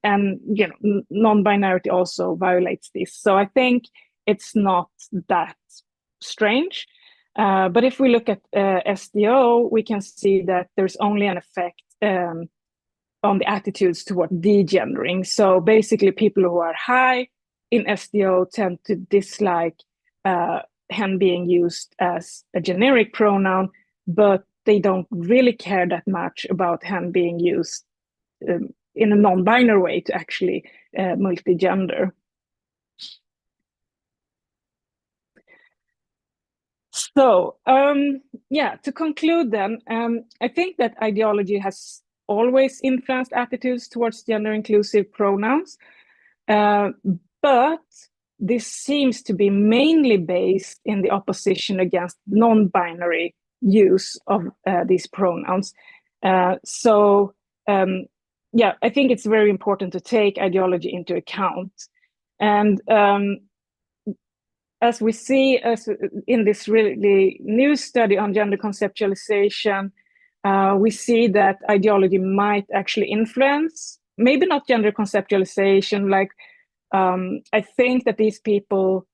non-binarity also violates this. So I think it's not that strange. But if we look at SDO, we can see that there's only an effect on the attitudes toward degendering. So basically people who are high in SDO tend to dislike hen being used as a generic pronoun, but they don't really care that much about hen being used in a non-binary way to actually multi-gender. So, to conclude then, I think that ideology has always influenced attitudes towards gender-inclusive pronouns, but this seems to be mainly based in the opposition against non-binary use of these pronouns. I think it's very important to take ideology into account. And as we see in this really new study on gender conceptualization, we see that ideology might actually influence, maybe not gender conceptualization. Like, I think that these people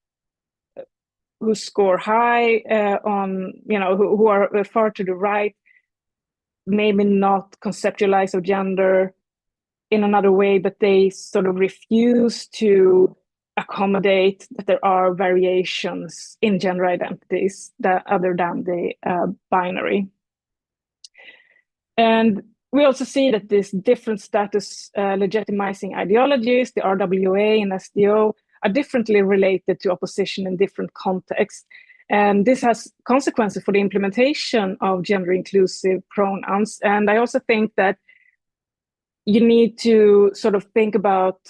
who score high on, who are far to the right, maybe not conceptualize of gender in another way, but they sort of refuse to accommodate that there are variations in gender identities that other than the binary. And we also see that these different status legitimizing ideologies, the RWA and SDO, are differently related to opposition in different contexts. And this has consequences for the implementation of gender inclusive pronouns. And I also think that you need to sort of think about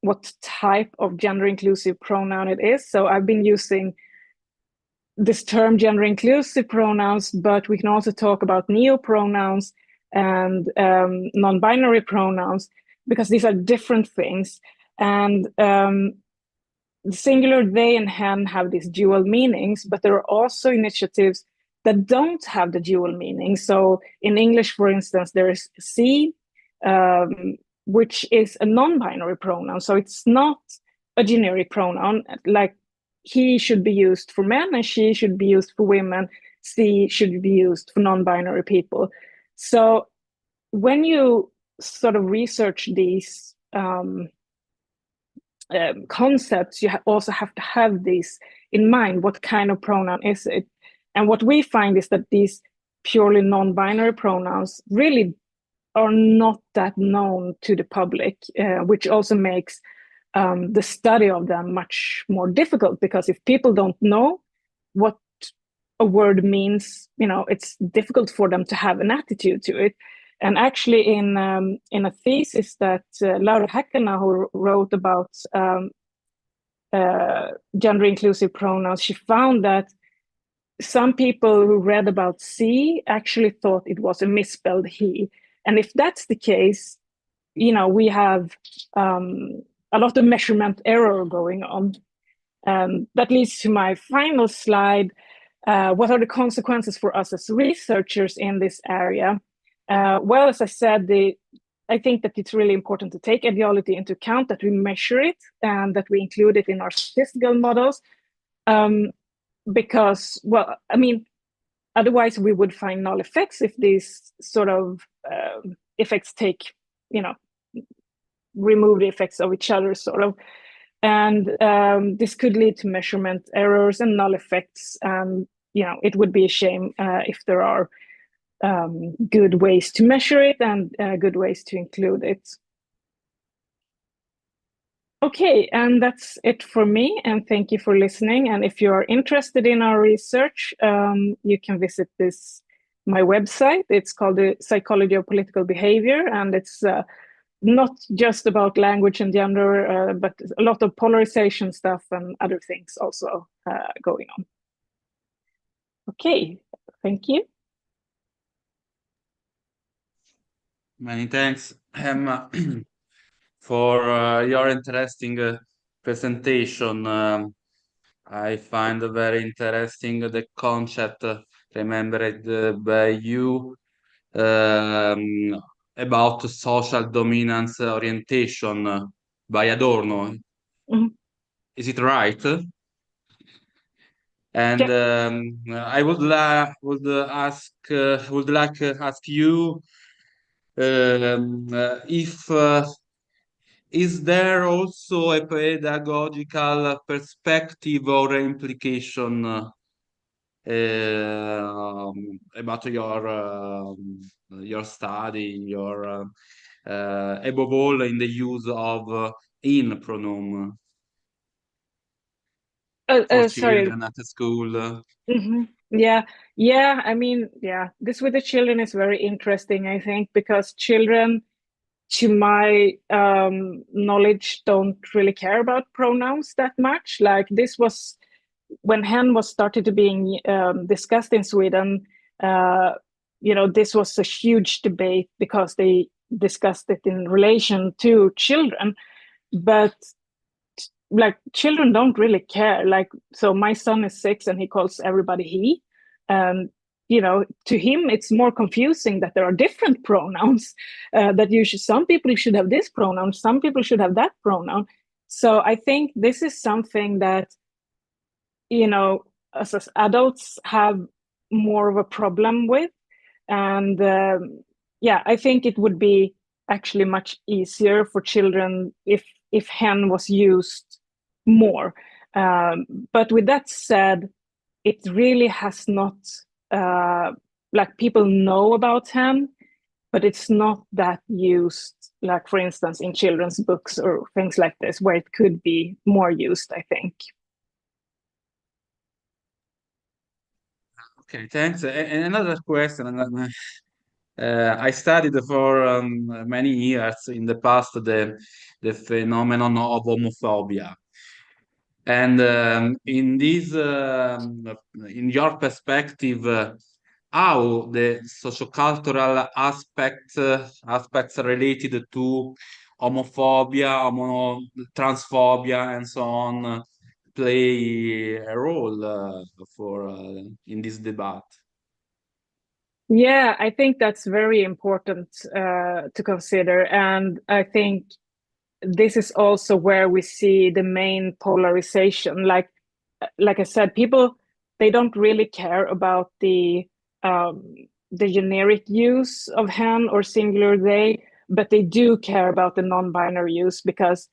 what type of gender inclusive pronoun it is. So I've been using this term gender inclusive pronouns, but we can also talk about neopronouns and non-binary pronouns, because these are different things. And the singular they and hen have these dual meanings, but there are also initiatives that don't have the dual meaning. So in English, for instance, there is she, which is a non-binary pronoun. So it's not a generic pronoun, like he should be used for men and she should be used for women. She should be used for non-binary people. So when you sort of research these concepts, you also have to have these in mind. What kind of pronoun is it? And what we find is that these purely non-binary pronouns really are not that known to the public, which also makes the study of them much more difficult, because if people don't know what a word means, it's difficult for them to have an attitude to it. And actually in a thesis that Laura Häkkinen, who wrote about gender inclusive pronouns, she found that some people who read about she actually thought it was a misspelled he. And if that's the case, we have a lot of measurement error going on. That leads to my final slide. What are the consequences for us as researchers in this area? Well, as I said, I think that it's really important to take ideology into account, that we measure it and that we include it in our statistical models. Because, well, I mean, otherwise we would find null effects if these sort of effects take, remove the effects of each other, sort of. And this could lead to measurement errors and null effects. It would be a shame if there are good ways to measure it and good ways to include it. Okay, and that's it for me, and thank you for listening. And if you are interested in our research, you can visit my website. It's called The Psychology of Political Behavior, and it's not just about language and gender, but a lot of polarization stuff and other things also going on. Okay, thank you. Many thanks, Emma, for your interesting presentation. I find very interesting the concept remembered by you about social dominance orientation by Adorno. Mm-hmm. Is it right? And I would like to ask you if is there also a pedagogical perspective or implication about your study, above all in the use of in pronoun for children at the school? Mm-hmm. Yeah. I mean, this with the children is very interesting, I think, because children, to my knowledge, don't really care about pronouns that much. Like, this was when hen was started to being discussed in Sweden. This was a huge debate because they discussed it in relation to children. But like children don't really care. Like, so my son is 6 and he calls everybody he, and you know, to him it's more confusing that there are different pronouns, that some people should have this pronoun, some people should have that pronoun. So I think this is something that, you know, us as adults have more of a problem with. And yeah, I think it would be actually much easier for children if hen was used more. But with that said, it really has not, like, people know about hen, but it's not that used, like, for instance, in children's books or things like this, where it could be more used, I think. Okay, thanks. And another question. I studied for many years in the past the phenomenon of homophobia. And in your perspective, how the sociocultural aspects related to homophobia, transphobia, and so on play a role for in this debate? Yeah, I think that's very important to consider. And I think this is also where we see the main polarization. Like I said, people, they don't really care about the generic use of hen or singular they, but they do care about the non-binary use, because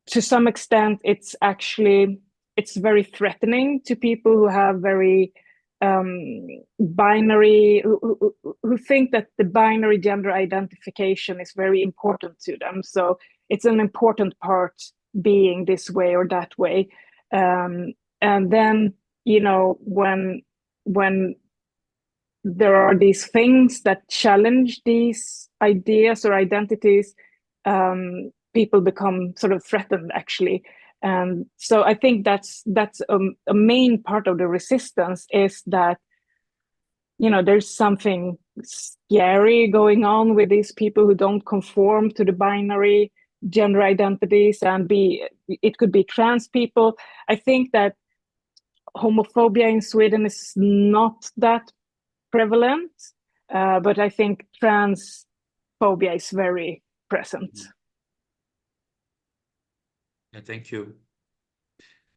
to some extent it's very threatening to people who have very binary, who think that the binary gender identification is very important to them. So it's an important part being this way or that way. And then, you know, when there are these things that challenge these ideas or identities, people become sort of threatened, actually. And so I think that's a main part of the resistance, is that, you know, there's something scary going on with these people who don't conform to the binary gender identities, and it could be trans people. I think that homophobia in Sweden is not that prevalent, but I think transphobia is very present. Yeah, thank you.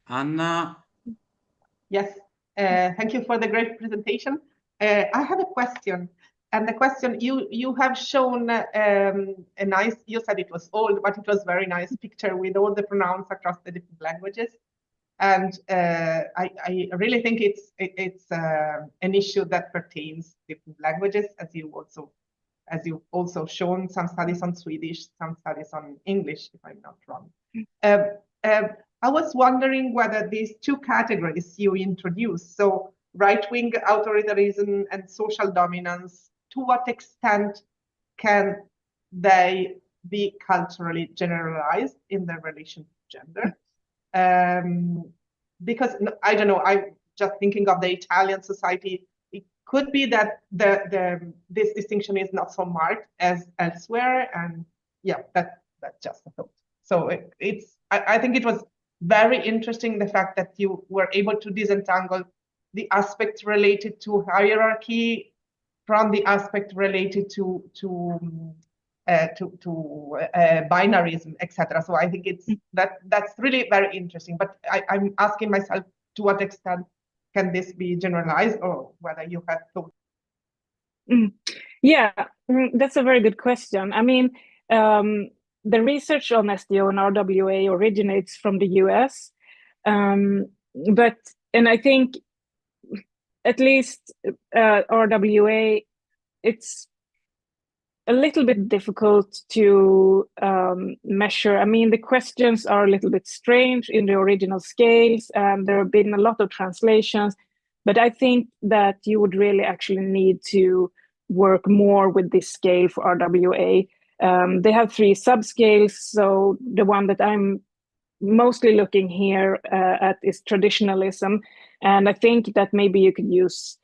Anna? Yes, thank you for the great presentation. I have a question, and the question, you have shown a nice, you said it was old, but it was very nice picture with all the pronouns across the different languages. And I really think it's an issue that pertains to different languages, as you've also shown some studies on Swedish, some studies on English, if I'm not wrong. I was wondering whether these two categories you introduced, so right-wing authoritarianism and social dominance, to what extent can they be culturally generalized in their relation to gender? Because I don't know, I'm just thinking of the Italian society. It could be that this distinction is not so marked as elsewhere, and yeah, that's just a thought. So I think it was very interesting, the fact that you were able to disentangle the aspect related to hierarchy from the aspect related to binarism, etc. So I think that's really very interesting. But I'm asking myself, to what extent can this be generalized, or whether you have thought? Yeah, that's a very good question. I mean, the research on SDO and RWA originates from the US, and I think at least RWA, it's a little bit difficult to measure. I mean, the questions are a little bit strange in the original scales, and there have been a lot of translations, but I think that you would really actually need to work more with this scale for RWA. They have 3 subscales, so the one that I'm mostly looking here at is traditionalism, and I think that maybe you could use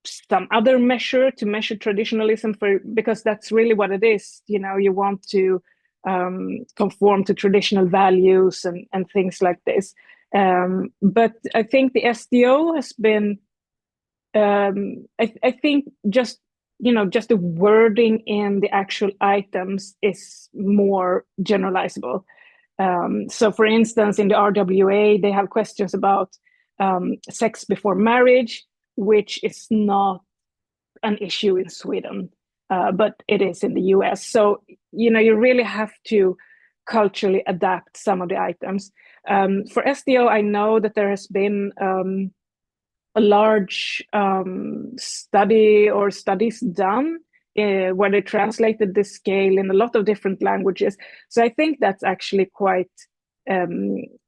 some other measure to measure traditionalism, because that's really what it is. You know, you want to conform to traditional values and things like this. But I think the SDO has been, I think just the wording in the actual items is more generalizable. So for instance, in the RWA, they have questions about sex before marriage, which is not an issue in Sweden, but it is in the US. So, you really have to culturally adapt some of the items. For SDO, I know that there has been a large study or studies done where they translated the scale in a lot of different languages. So I think that's actually quite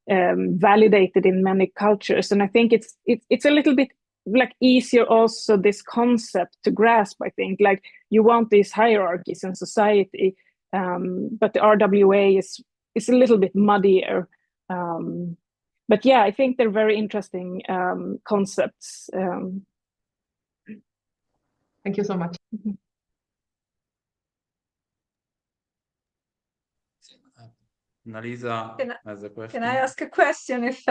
validated in many cultures. And I think it's a little bit like easier also this concept to grasp. I think like you want these hierarchies in society, but the RWA is a little bit muddier. But yeah, I think they're very interesting concepts. Thank you so much. Annalisa has a question. Can I ask a question if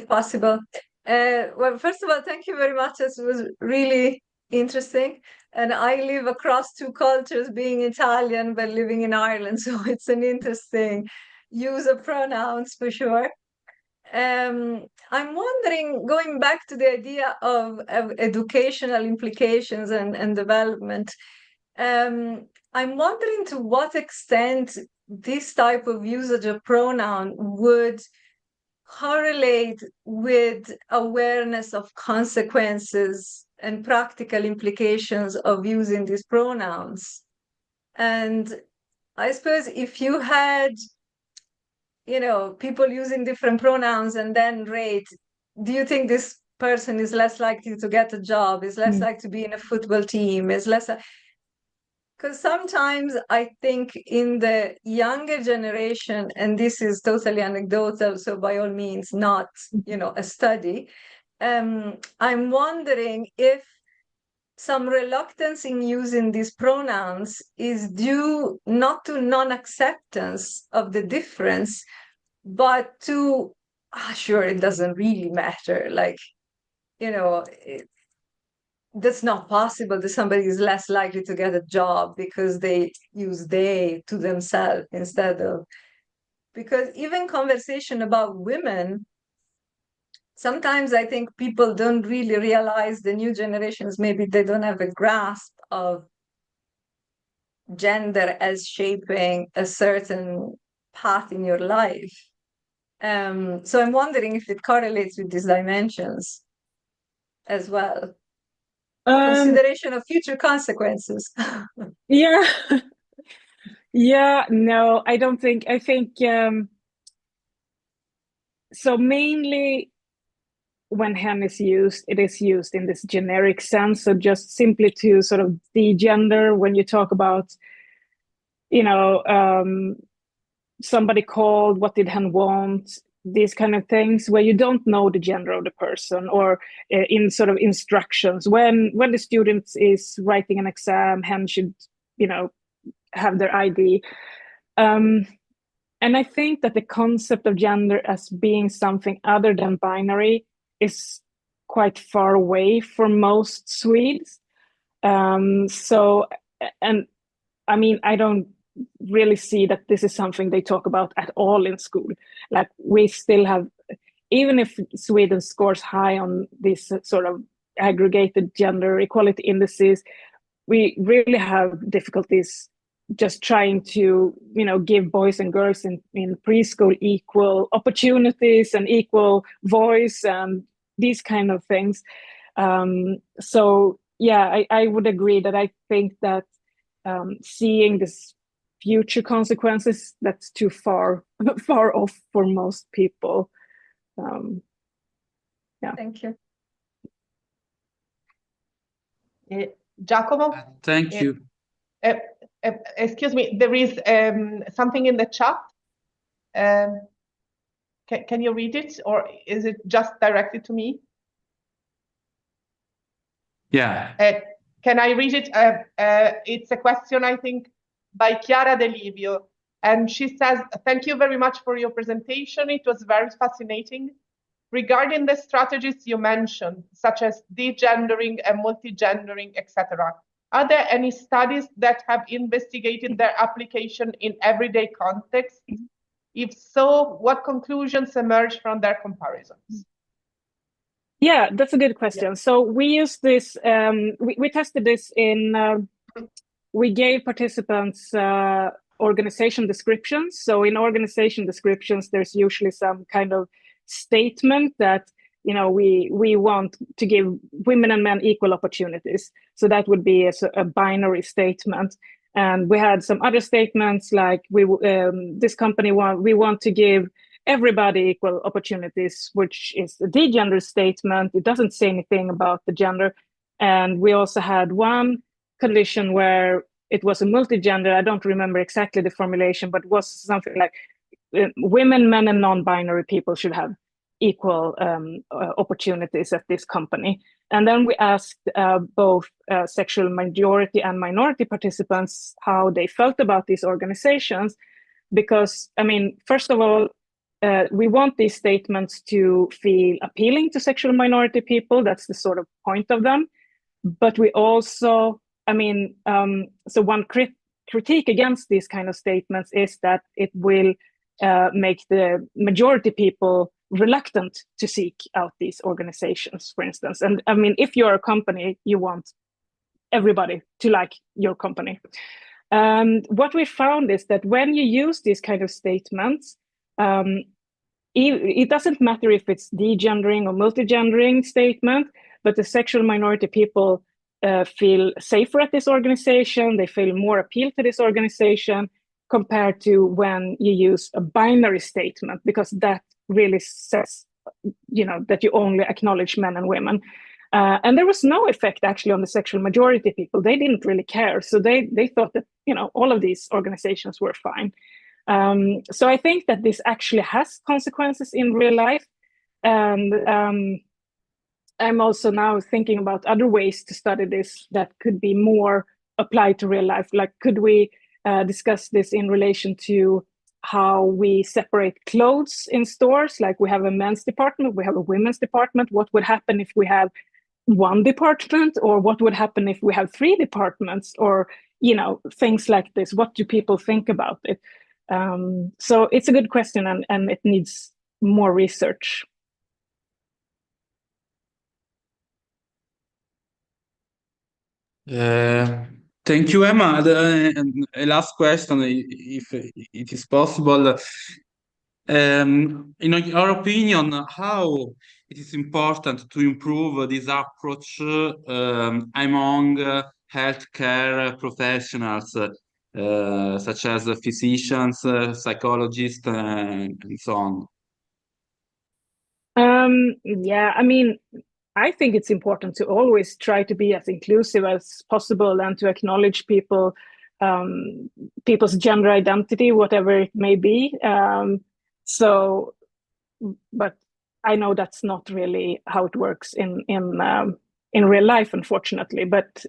possible? Well, first of all, thank you very much. This was really interesting. And I live across two cultures, being Italian, but living in Ireland. So it's an interesting use of pronouns for sure. I'm wondering, going back to the idea of educational implications and development, I'm wondering to what extent this type of usage of pronoun would correlate with awareness of consequences and practical implications of using these pronouns. And I suppose if you had, people using different pronouns and then rate, do you think this person is less likely to get a job, is less likely to be in a football team, is less... Because sometimes I think in the younger generation, and this is totally anecdotal, so by all means not, a study, I'm wondering if some reluctance in using these pronouns is due not to non-acceptance of the difference, but to, sure, it doesn't really matter. Like, that's not possible that somebody is less likely to get a job because they use they to themselves instead of... Because even conversation about women, sometimes I think people don't really realize, the new generations, maybe they don't have a grasp of gender as shaping a certain path in your life. So I'm wondering if it correlates with these dimensions as well. Consideration of future consequences. Yeah. Yeah, no, I don't think. I think so. Mainly when hen is used, it is used in this generic sense. So just simply to sort of degender when you talk about, somebody called, what did hen want? These kind of things where you don't know the gender of the person, or in sort of instructions when the student is writing an exam, hen should have their ID, and I think that the concept of gender as being something other than binary is quite far away for most Swedes. So, and I mean, I don't really see that this is something they talk about at all in school. Like, we still have, even if Sweden scores high on these sort of aggregated gender equality indices, we really have difficulties just trying to give boys and girls in preschool equal opportunities and equal voice and these kind of things. So yeah, I would agree that I think that seeing this future consequences, that's too far off for most people. Yeah. Thank you. Giacomo? Thank you. Excuse me, there is something in the chat. Can you read it, or is it just directed to me? Yeah. Can I read it? It's a question, I think, by Chiara De Livio. And she says, thank you very much for your presentation. It was very fascinating. Regarding the strategies you mentioned, such as degendering and multigendering, etc., are there any studies that have investigated their application in everyday context? If so, what conclusions emerge from their comparisons? Yeah, that's a good question. Yeah. So we used this, we tested this in, we gave participants organization descriptions. So in organization descriptions, there's usually some kind of statement that, you know, we want to give women and men equal opportunities. So that would be a binary statement. And we had some other statements like this company we want to give everybody equal opportunities, which is a degender statement. It doesn't say anything about the gender. And we also had one condition where it was a multigender. I don't remember exactly the formulation, but it was something like women, men, and non-binary people should have equal opportunities at this company. And then we asked both sexual majority and minority participants how they felt about these organizations, because, I mean, first of all, we want these statements to feel appealing to sexual minority people. That's the sort of point of them. But we also, I mean, so one critique against these kind of statements is that it will make the majority people reluctant to seek out these organizations, for instance. And I mean, if you're a company, you want everybody to like your company. What we found is that when you use these kind of statements, it doesn't matter if it's degendering or multigendering statement, but the sexual minority people feel safer at this organization. They feel more appeal to this organization compared to when you use a binary statement, because that really says, you know, that you only acknowledge men and women. And there was no effect actually on the sexual majority people. They didn't really care. So they thought that, you know, all of these organizations were fine. So I think that this actually has consequences in real life. And I'm also now thinking about other ways to study this that could be more applied to real life. Like, could we discuss this in relation to how we separate clothes in stores? Like, we have a men's department, we have a women's department. What would happen if we have one department, or what would happen if we have 3 departments, or, you know, things like this? What do people think about it? So it's a good question, and it needs more research. Thank you, Emma. A last question, if it is possible. In your opinion, how it is important to improve this approach among healthcare professionals, such as physicians, psychologists, and so on? Yeah, I mean, I think it's important to always try to be as inclusive as possible and to acknowledge people's gender identity, whatever it may be. So, but I know that's not really how it works in real life, unfortunately. But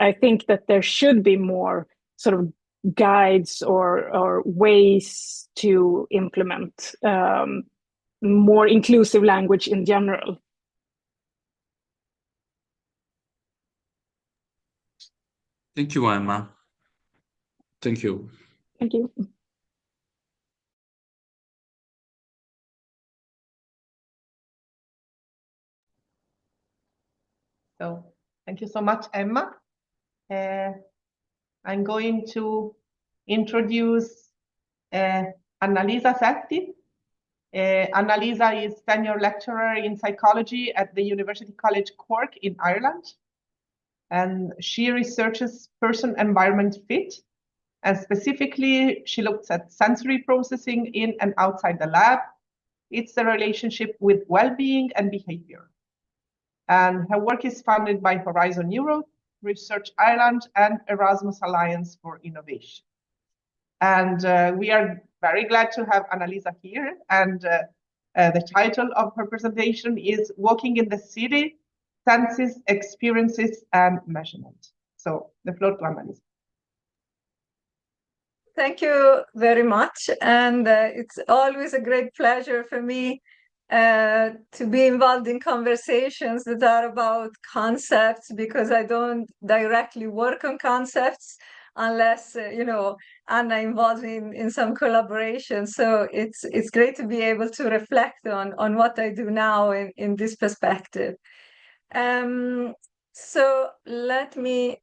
I think that there should be more sort of guides or ways to implement more inclusive language in general. Thank you, Emma. Thank you. Thank you. So thank you so much, Emma. I'm going to introduce Annalisa Setti. Annalisa is senior lecturer in psychology at the University College Cork in Ireland. And she researches person-environment fit. And specifically, she looks at sensory processing in and outside the lab. It's the relationship with well-being and behavior. And her work is funded by Horizon Europe, Research Ireland, and Erasmus Alliance for Innovation. And we are very glad to have Annalisa here. And the title of her presentation is Walking in the City, Senses, Experiences, and Measurement. So the floor to Annalisa. thank you very much. And it's always a great pleasure for me to be involved in conversations that are about concepts, because I don't directly work on concepts unless, Anna involved in some collaboration. So it's great to be able to reflect on what I do now in this perspective. So let me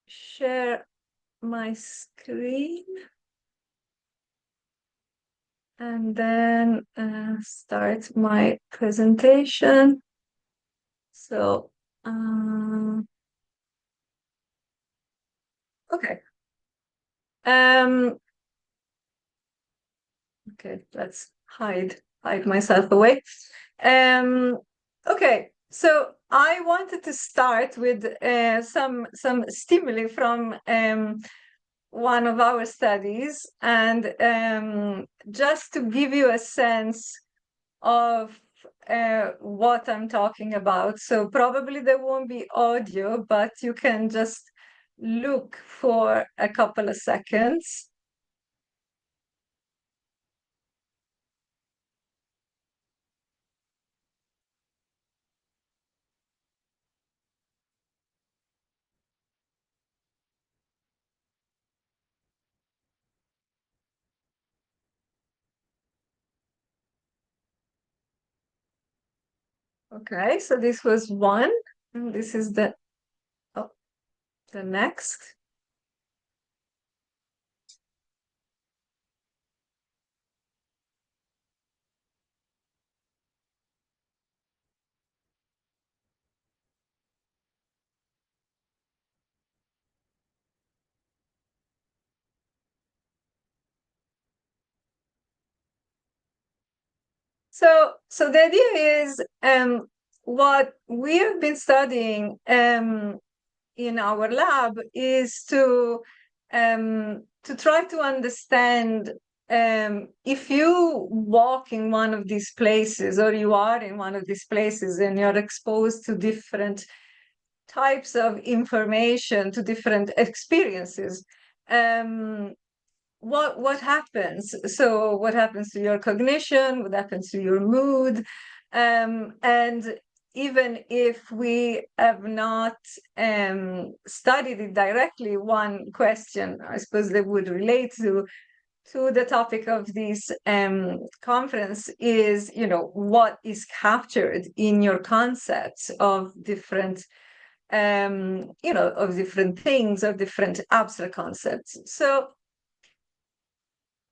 share my screen and then start my presentation. So, okay. Okay, let's hide myself away. Okay, so I wanted to start with some stimuli from one of our studies, and just to give you a sense of what I'm talking about. So probably there won't be audio, but you can just look for a couple of seconds. Okay, so this was one, and this is the next. So the idea is what we have been studying in our lab is to try to understand if you walk in one of these places, or you are in one of these places and you're exposed to different types of information, to different experiences, what happens? So what happens to your cognition? What happens to your mood? And even if we have not studied it directly, one question I suppose that would relate to the topic of this conference is, what is captured in your concepts of different of different things, or different abstract concepts.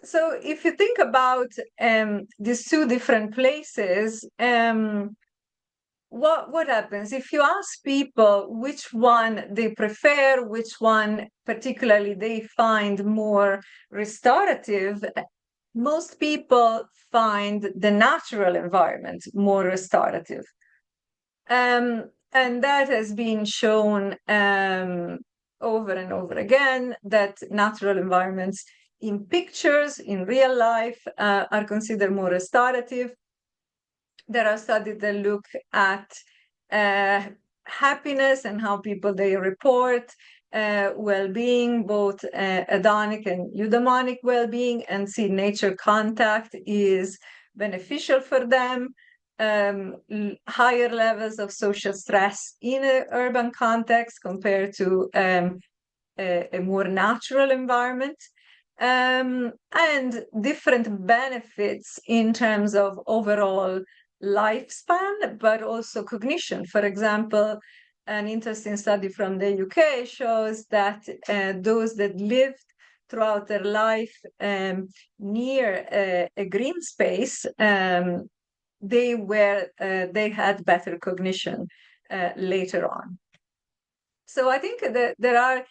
So if you think about these two different places, what happens if you ask people which one they prefer, which one particularly they find more restorative? Most people find the natural environment more restorative. And that has been shown over and over again, that natural environments in pictures, in real life, are considered more restorative. There are studies that look at happiness and how people they report well-being, both hedonic and eudaimonic well-being, and see nature contact is beneficial for them. Higher levels of social stress in an urban context compared to a more natural environment. And different benefits in terms of overall lifespan, but also cognition. For example, an interesting study from the UK shows that those that lived throughout their life near a green space, they had better cognition later on. So I think that there are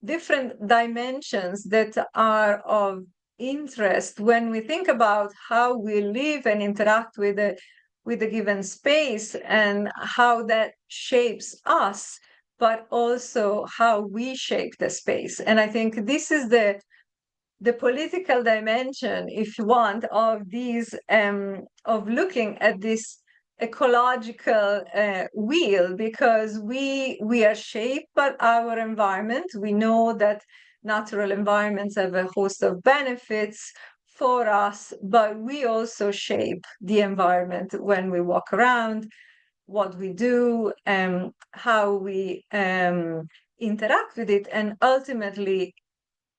different dimensions that are of interest when we think about how we live and interact with a given space, and how that shapes us, but also how we shape the space. And I think this is the political dimension, if you want, of these of looking at this ecological wheel, because we are shaped by our environment. We know that natural environments have a host of benefits for us, but we also shape the environment when we walk around, what we do, how we interact with it, and ultimately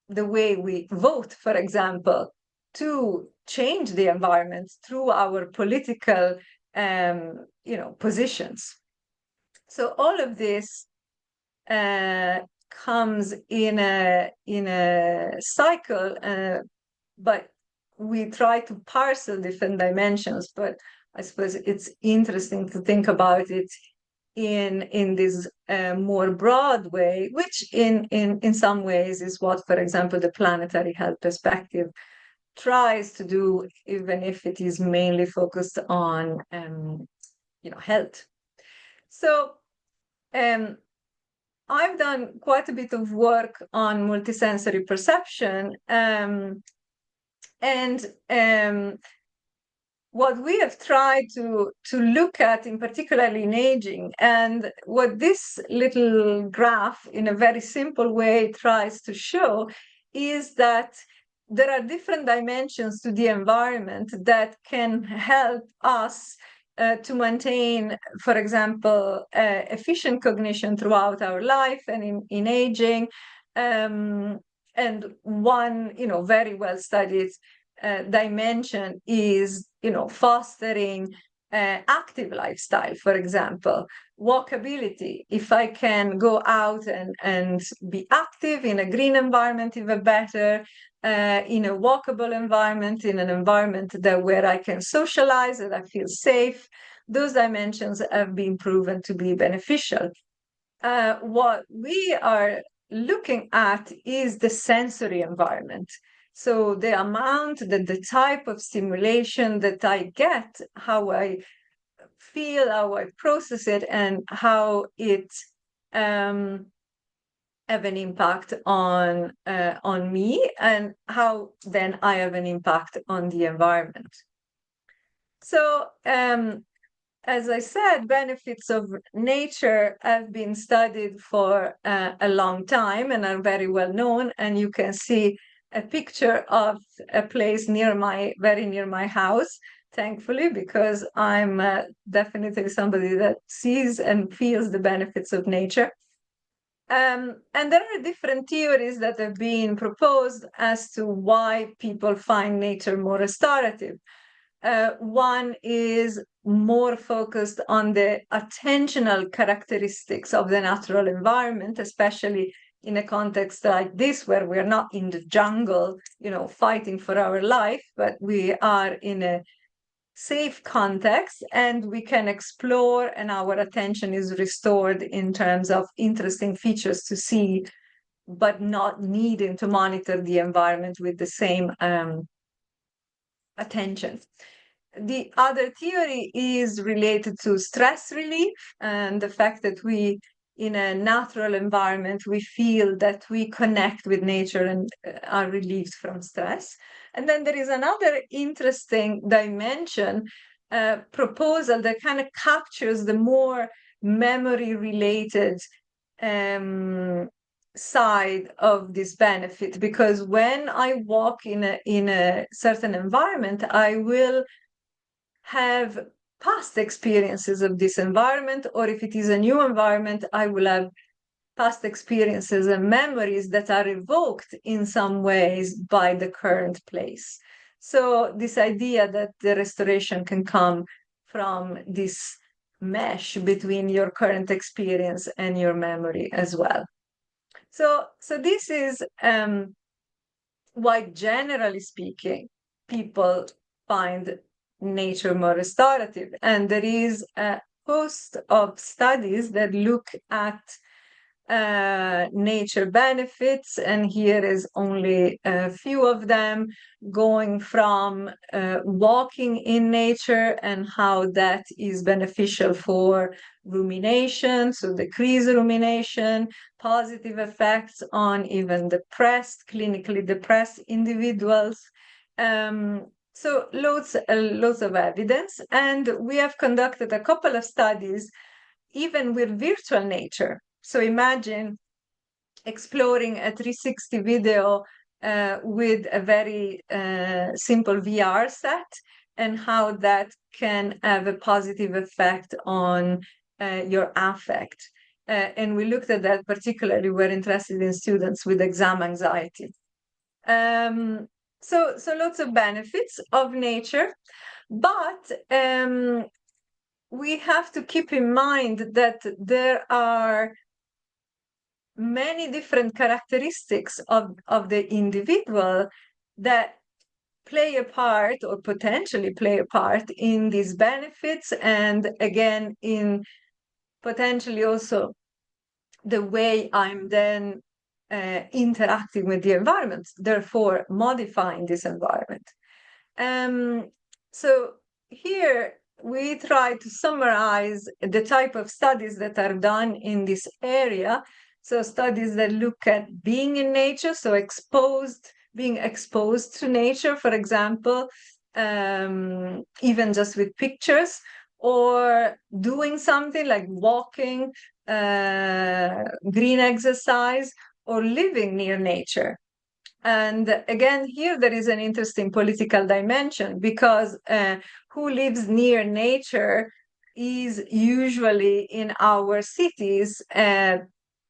the way we vote, for example, to change the environment through our political positions. So all of this comes in a cycle, but we try to parcel different dimensions. But I suppose it's interesting to think about it in this more broad way, which in some ways is what, for example, the planetary health perspective tries to do, even if it is mainly focused on health. So I've done quite a bit of work on multisensory perception, and what we have tried to look at, in particularly in aging, and what this little graph in a very simple way tries to show, is that there are different dimensions to the environment that can help us to maintain, for example, efficient cognition throughout our life and in aging. And one, very well studied dimension is, fostering active lifestyle, for example, walkability. If I can go out and be active in a green environment, even better, in a walkable environment, in an environment where I can socialize and I feel safe, those dimensions have been proven to be beneficial. What we are looking at is the sensory environment. So the amount, the type of stimulation that I get, how I feel, how I process it, and how it have an impact on me, and how then I have an impact on the environment. So as I said, benefits of nature have been studied for a long time and are very well known, and you can see a picture of a place very near my house, thankfully, because I'm definitely somebody that sees and feels the benefits of nature. And there are different theories that have been proposed as to why people find nature more restorative. One is more focused on the attentional characteristics of the natural environment, especially in a context like this, where we're not in the jungle, fighting for our life, but we are in a safe context and we can explore, and our attention is restored in terms of interesting features to see, but not needing to monitor the environment with the same attention. The other theory is related to stress relief and the fact that we, in a natural environment, we feel that we connect with nature and are relieved from stress. And then there is another interesting dimension, proposal that kind of captures the more memory-related side of this benefit, because when I walk in a certain environment, I will have past experiences of this environment, or if it is a new environment, I will have past experiences and memories that are evoked in some ways by the current place. So this idea that the restoration can come from this mesh between your current experience and your memory as well. So this is why, generally speaking, people find nature more restorative. And there is a host of studies that look at nature benefits, and here is only a few of them, going from walking in nature and how that is beneficial for rumination, so decrease rumination, positive effects on even clinically depressed individuals. So loads of evidence, and we have conducted a couple of studies even with virtual nature. So imagine exploring a 360 video with a very simple VR set, and how that can have a positive effect on your affect. And we looked at that particularly, we're interested in students with exam anxiety. So lots of benefits of nature, but we have to keep in mind that there are many different characteristics of the individual that play a part, or potentially play a part, in these benefits, and again in potentially also the way I'm then interacting with the environment, therefore modifying this environment. So here we try to summarize the type of studies that are done in this area. So studies that look at being in nature, so being exposed to nature, for example, even just with pictures, or doing something like walking, green exercise, or living near nature. And again, here there is an interesting political dimension, because who lives near nature is usually in our cities,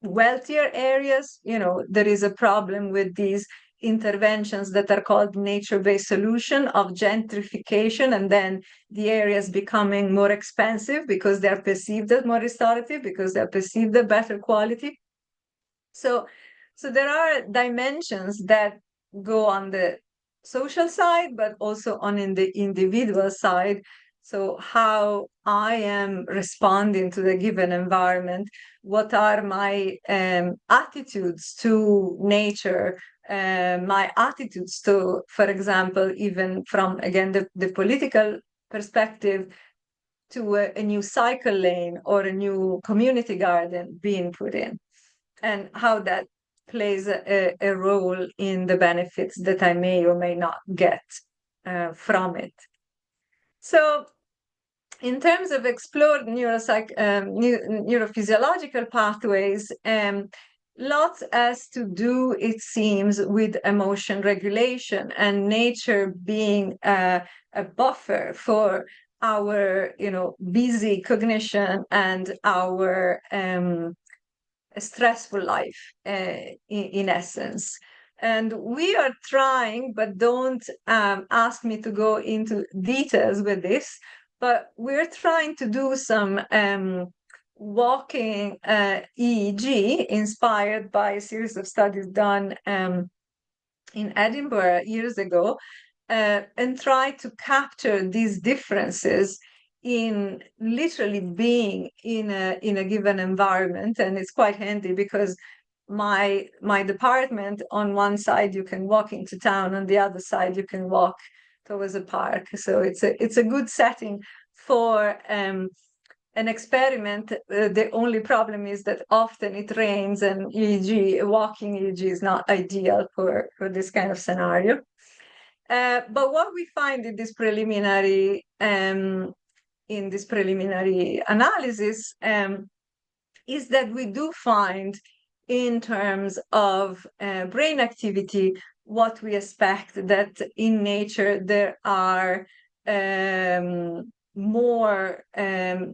wealthier areas. You know, there is a problem with these interventions that are called nature-based solution of gentrification, and then the areas becoming more expensive because they are perceived as more restorative, because they are perceived as better quality. So there are dimensions that go on the social side, but also on in the individual side. So how I am responding to the given environment, what are my attitudes to nature, my attitudes to, for example, even from, again, the political perspective, to a new cycle lane or a new community garden being put in, and how that plays a role in the benefits that I may or may not get from it. So in terms of explored neurophysiological pathways, lots has to do, it seems, with emotion regulation, and nature being a buffer for our, busy cognition and our stressful life, in essence. And we are trying, but don't ask me to go into details with this, but we're trying to do some walking EEG inspired by a series of studies done in Edinburgh years ago, and try to capture these differences in literally being in a given environment. And it's quite handy, because my department, on one side you can walk into town, on the other side you can walk towards a park. So it's a good setting for an experiment. The only problem is that often it rains, and walking EEG is not ideal for this kind of scenario. But what we find in this preliminary analysis is that we do find, in terms of brain activity, what we expect, that in nature there are more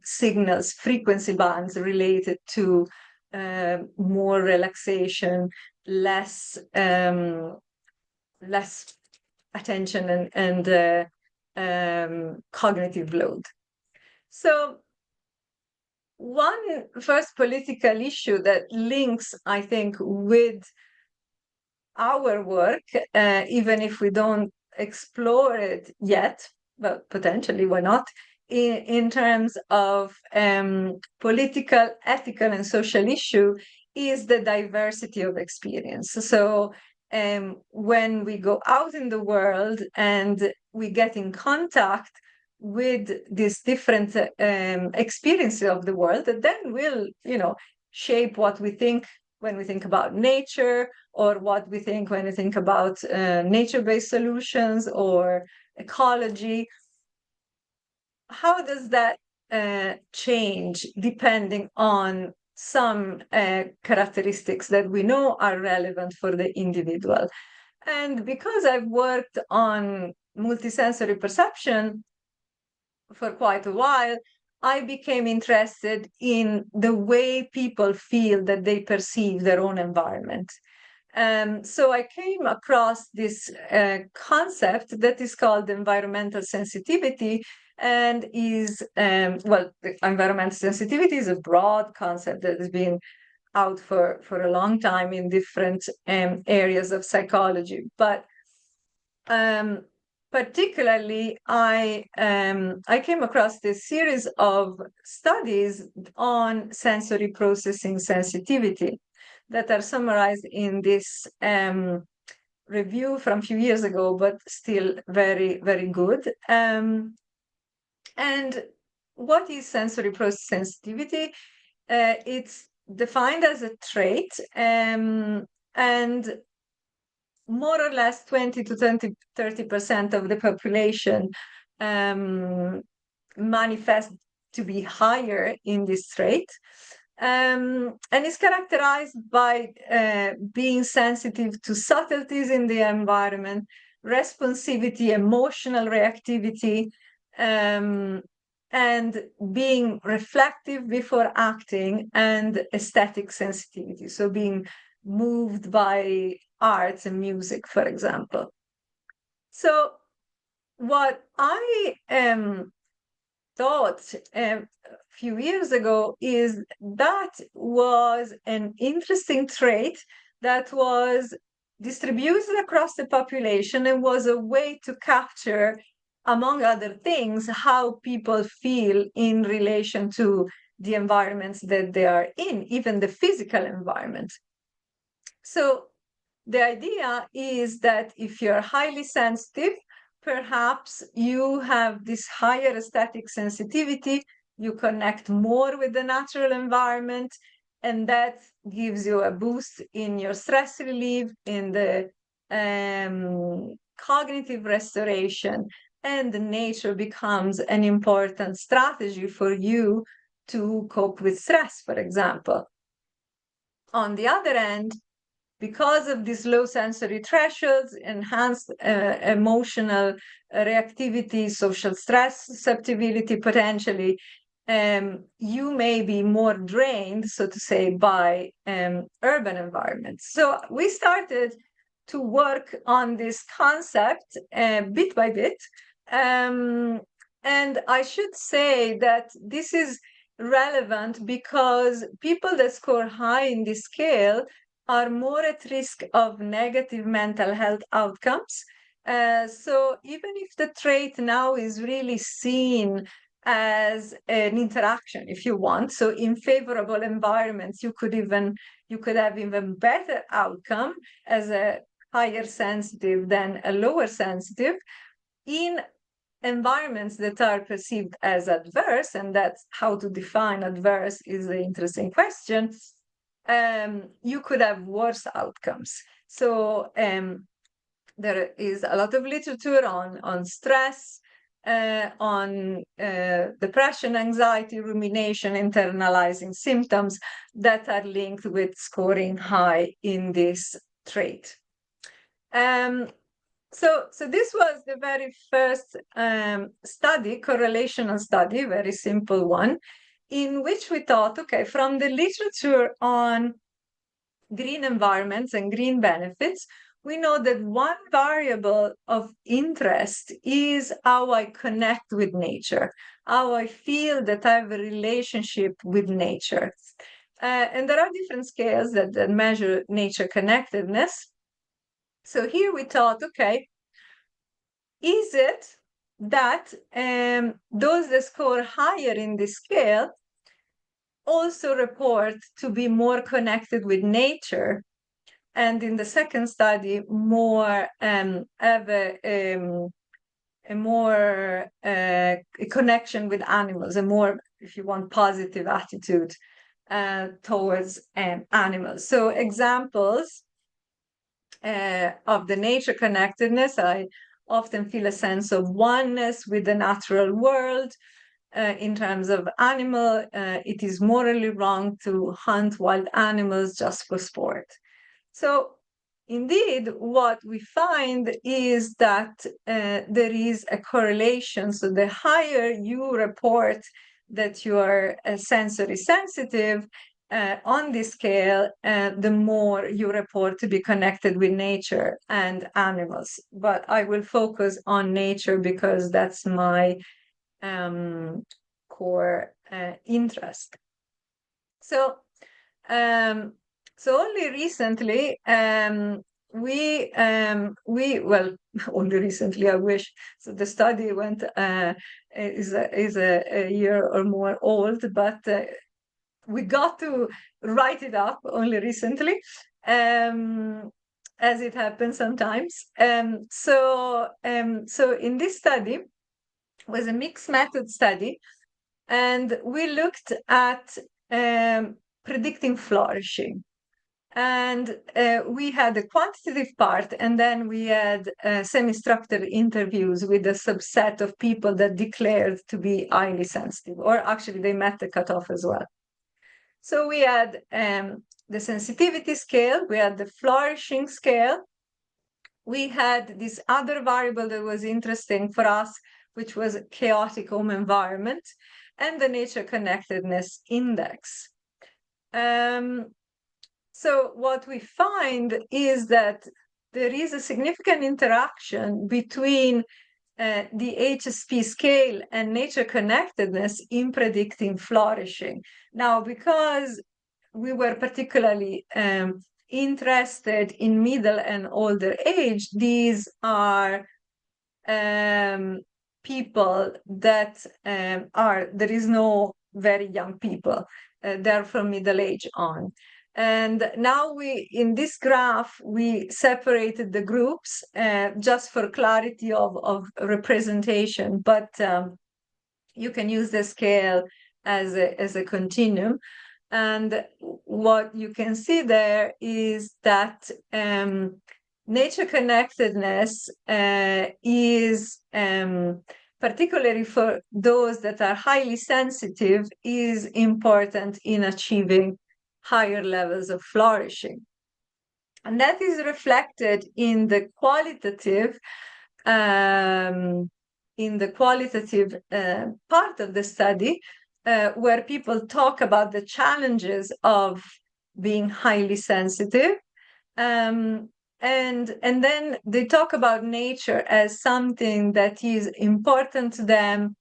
signals, frequency bands related to more relaxation, less attention and cognitive load. So one first political issue that links, I think, with our work, even if we don't explore it yet, but potentially, why not, in terms of political, ethical, and social issue, is the diversity of experience. So when we go out in the world and we get in contact with these different experiences of the world, that then will, shape what we think when we think about nature, or what we think when we think about nature-based solutions, or ecology. How does that change depending on some characteristics that we know are relevant for the individual? And because I've worked on multisensory perception for quite a while, I became interested in the way people feel that they perceive their own environment. So I came across this concept that is called environmental sensitivity, and is, well, environmental sensitivity is a broad concept that has been out for a long time in different areas of psychology. But particularly, I came across this series of studies on sensory processing sensitivity that are summarized in this review from a few years ago, but still very, very good. And what is sensory process sensitivity? It's defined as a trait, and more or less 20 to 30% of the population manifest to be higher in this trait. And is characterized by being sensitive to subtleties in the environment, responsivity, emotional reactivity, and being reflective before acting, and aesthetic sensitivity. So being moved by arts and music, for example. So what I thought a few years ago is that was an interesting trait that was distributed across the population and was a way to capture, among other things, how people feel in relation to the environments that they are in, even the physical environment. So the idea is that if you're highly sensitive, perhaps you have this higher aesthetic sensitivity, you connect more with the natural environment, and that gives you a boost in your stress relief, in the cognitive restoration, and nature becomes an important strategy for you to cope with stress, for example. On the other end, because of these low sensory thresholds, enhanced emotional reactivity, social stress susceptibility potentially, you may be more drained, so to say, by urban environments. So we started to work on this concept bit by bit. And I should say that this is relevant because people that score high in this scale are more at risk of negative mental health outcomes. So even if the trait now is really seen as an interaction, if you want, so in favorable environments, you could have even better outcome as a higher sensitive than a lower sensitive. In environments that are perceived as adverse, and that's how to define adverse is an interesting question, you could have worse outcomes. So there is a lot of literature on stress, on depression, anxiety, rumination, internalizing symptoms that are linked with scoring high in this trait. So this was the very first study, correlational study, very simple one, in which we thought, okay, from the literature on green environments and green benefits, we know that one variable of interest is how I connect with nature, how I feel that I have a relationship with nature. And there are different scales that measure nature connectedness. So here we thought, okay, is it that those that score higher in this scale also report to be more connected with nature, and in the second study more have a more connection with animals, a more, if you want, positive attitude towards animals. So examples of the nature connectedness, I often feel a sense of oneness with the natural world. In terms of animal, it is morally wrong to hunt wild animals just for sport. So indeed, what we find is that there is a correlation. So the higher you report that you are sensory sensitive on this scale, the more you report to be connected with nature and animals. But I will focus on nature because that's my core interest. So only recently only recently, I wish. So the study is a year or more old, but we got to write it up only recently, as it happens sometimes. So in this study was a mixed method study, and we looked at predicting flourishing. And we had a quantitative part, and then we had semi-structured interviews with a subset of people that declared to be highly sensitive, or actually they met the cutoff as well. So we had the sensitivity scale, we had the flourishing scale, we had this other variable that was interesting for us, which was a chaotic home environment, and the nature connectedness index. So what we find is that there is a significant interaction between the HSP scale and nature connectedness in predicting flourishing. Now, because we were particularly interested in middle and older age, these are people that there is no very young people. They're from middle age on. And now in this graph, we separated the groups just for clarity of representation, but you can use the scale as a continuum. And what you can see there is that nature connectedness is, particularly for those that are highly sensitive, is important in achieving higher levels of flourishing. And that is reflected in the qualitative part of the study, where people talk about the challenges of being highly sensitive. And then they talk about nature as something that is important to them.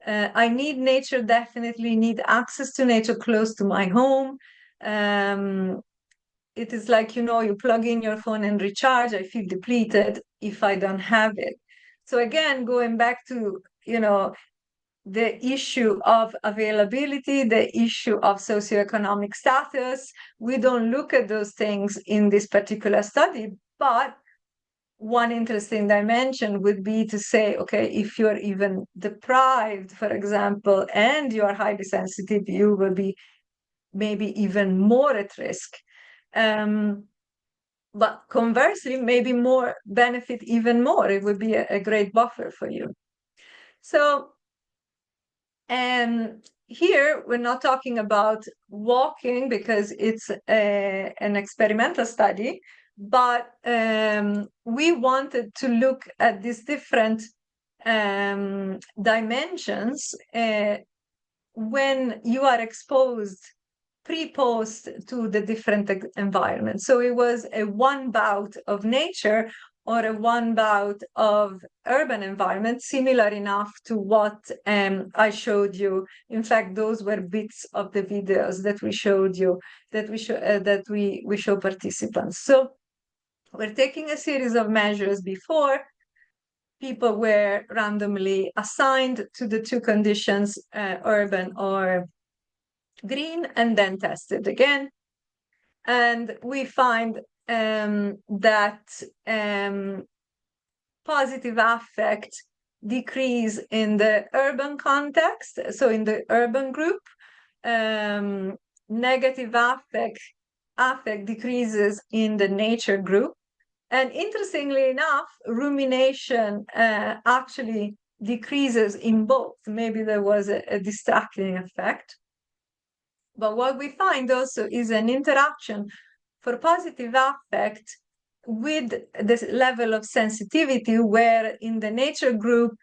I need nature, definitely need access to nature close to my home. It is like, you plug in your phone and recharge. I feel depleted if I don't have it. So again, going back to, the issue of availability, the issue of socioeconomic status, we don't look at those things in this particular study, but one interesting dimension would be to say, okay, if you're even deprived, for example, and you are highly sensitive, you will be maybe even more at risk. But conversely, maybe more benefit even more. It would be a great buffer for you. So, here we're not talking about walking because it's an experimental study, but we wanted to look at these different dimensions when you are exposed pre-post to the different environments. So it was a one bout of nature or a one bout of urban environment, similar enough to what I showed you. In fact, those were bits of the videos that we showed you, that we show participants. So we're taking a series of measures before. People were randomly assigned to the two conditions, urban or green, and then tested again. And we find that positive affect decrease in the urban context, so in the urban group. Negative affect decreases in the nature group, And interestingly enough, rumination actually decreases in both. Maybe there was a distracting effect. But what we find also is an interaction for positive affect with this level of sensitivity, where in the nature group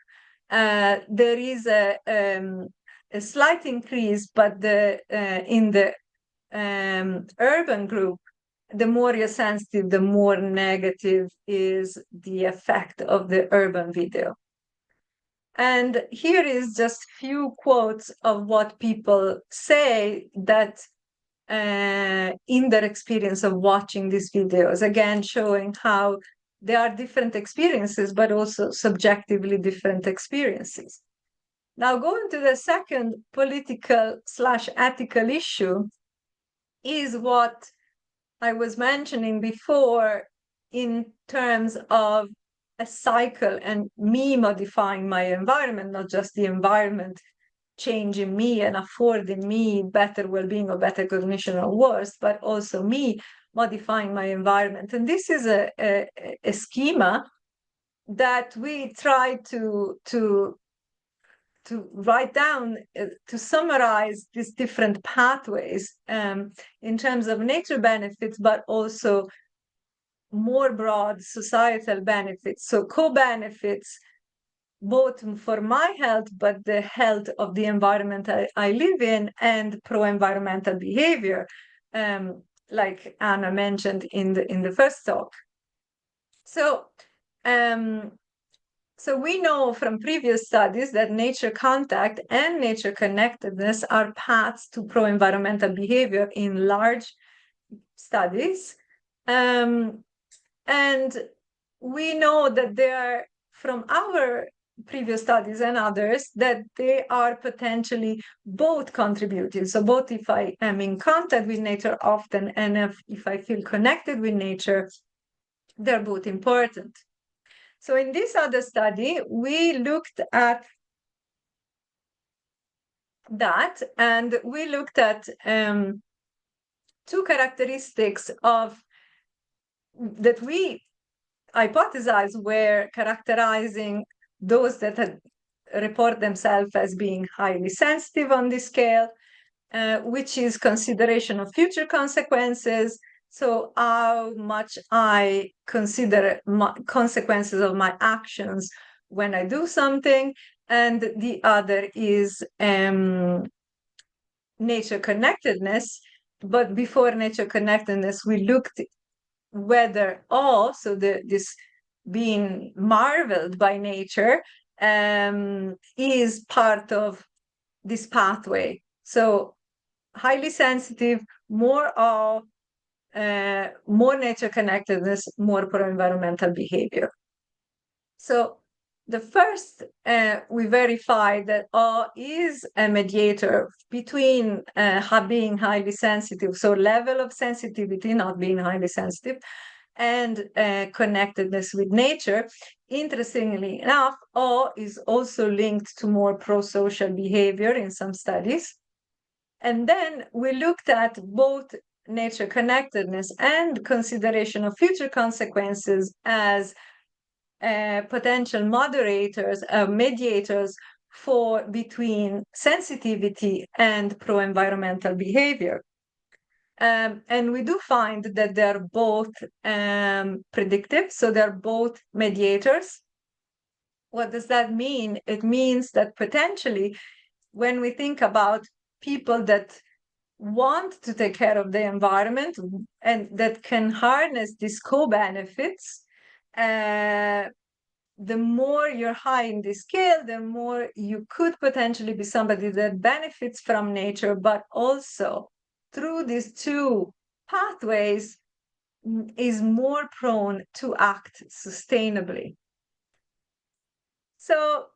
there is a slight increase, but in the urban group, the more you're sensitive, the more negative is the effect of the urban video. And here is just few quotes of what people say that in their experience of watching these videos, again, showing how there are different experiences, but also subjectively different experiences. Now, going to the second political/ethical issue is what I was mentioning before in terms of a cycle and me modifying my environment, not just the environment changing me and affording me better well-being or better cognition or worse, but also me modifying my environment. And this is a schema that we try to write down, to summarize these different pathways in terms of nature benefits, but also more broad societal benefits. So co-benefits, both for my health, but the health of the environment I live in, and pro-environmental behavior, like Anna mentioned in the first talk. So, so we know from previous studies that nature contact and nature connectedness are paths to pro-environmental behavior in large studies. And we know that they are, from our previous studies and others, that they are potentially both contributing. So both if I am in contact with nature often and if I feel connected with nature, they're both important. So in this other study, we looked at that, and we looked at two characteristics of that we hypothesized were characterizing those that had report themselves as being highly sensitive on this scale, which is consideration of future consequences. So how much I consider consequences of my actions when I do something. And the other is nature connectedness. But before nature connectedness, we looked whether also this being marveled by nature is part of this pathway. So highly sensitive, more nature connectedness, more pro-environmental behavior. So the first, we verified that O is a mediator between being highly sensitive, so level of sensitivity, not being highly sensitive, and connectedness with nature. Interestingly enough, O is also linked to more pro-social behavior in some studies. And then we looked at both nature connectedness and consideration of future consequences as potential moderators, mediators for between sensitivity and pro-environmental behavior. And we do find that they're both predictive, so they're both mediators. What does that mean? It means that potentially, when we think about people that want to take care of the environment and that can harness these co-benefits, the more you're high in the scale, the more you could potentially be somebody that benefits from nature, but also through these two pathways is more prone to act sustainably. So,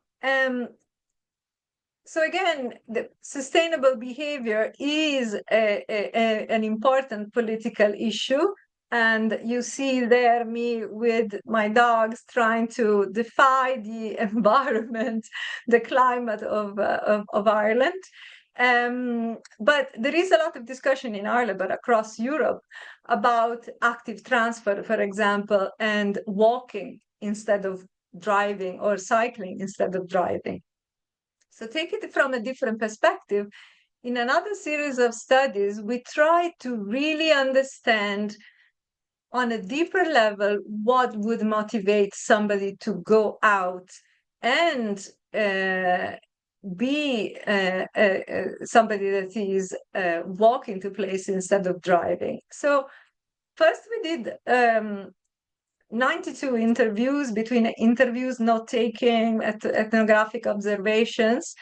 so again, the sustainable behavior is an important political issue. And you see there me with my dogs trying to defy the environment, the climate of Ireland. But there is a lot of discussion in Ireland, but across Europe, about active transfer, for example, and walking instead of driving, or cycling instead of driving. So take it from a different perspective. In another series of studies, we try to really understand on a deeper level what would motivate somebody to go out and be somebody that is walking to places instead of driving. So first we did 92 interviews, between interviews, note-taking, ethnographic observations,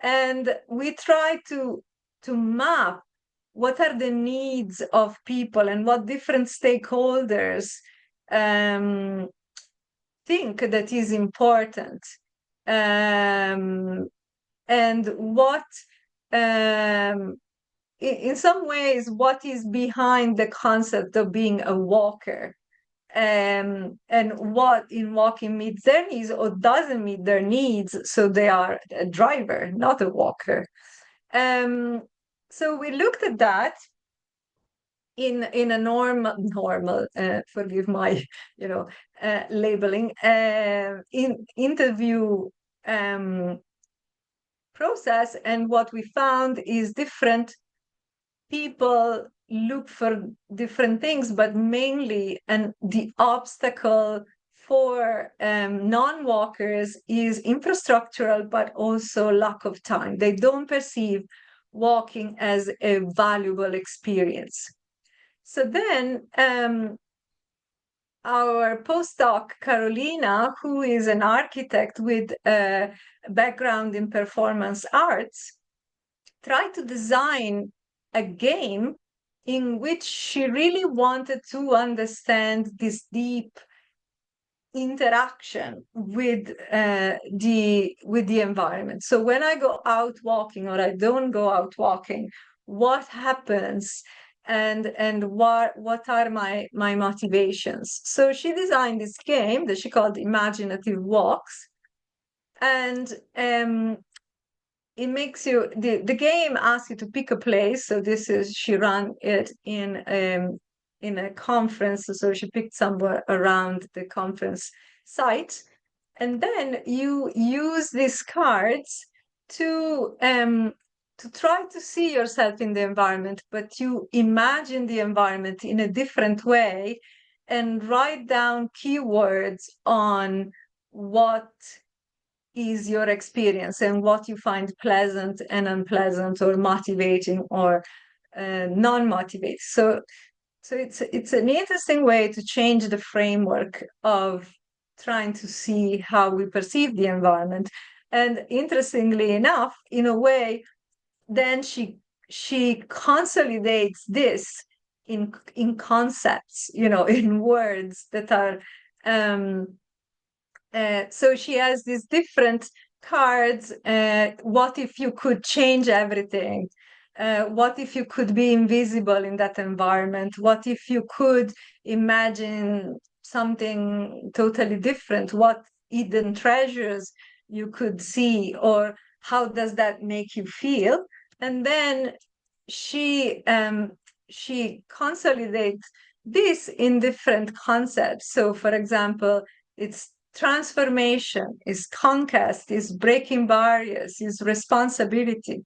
and we try to map what are the needs of people and what different stakeholders think that is important. And what, in some ways, what is behind the concept of being a walker, and what in walking meets their needs or doesn't meet their needs, so they are a driver, not a walker. So we looked at that in a normal, forgive my, labeling, in interview process, and what we found is different people look for different things, but mainly, and the obstacle for non-walkers is infrastructural, but also lack of time. They don't perceive walking as a valuable experience. So then our postdoc, Carolina, who is an architect with a background in performance arts, tried to design a game in which she really wanted to understand this deep interaction with the environment. So when I go out walking or I don't go out walking, what happens, and what are my motivations? So she designed this game that she called Imaginative Walks, and it makes you, the game asks you to pick a place. So this is, she ran it in a conference, so she picked somewhere around the conference site, and then you use these cards to try to see yourself in the environment, but you imagine the environment in a different way and write down keywords on what is your experience and what you find pleasant and unpleasant, or motivating or non-motivating. So it's an interesting way to change the framework of trying to see how we perceive the environment. And interestingly enough, in a way, then she consolidates this in concepts, in words that are so she has these different cards. What if you could change everything? What if you could be invisible in that environment? What if you could imagine something totally different? What hidden treasures you could see, or how does that make you feel? And then she consolidates this in different concepts. So, for example, it's transformation, is conquest, is breaking barriers, is responsibility.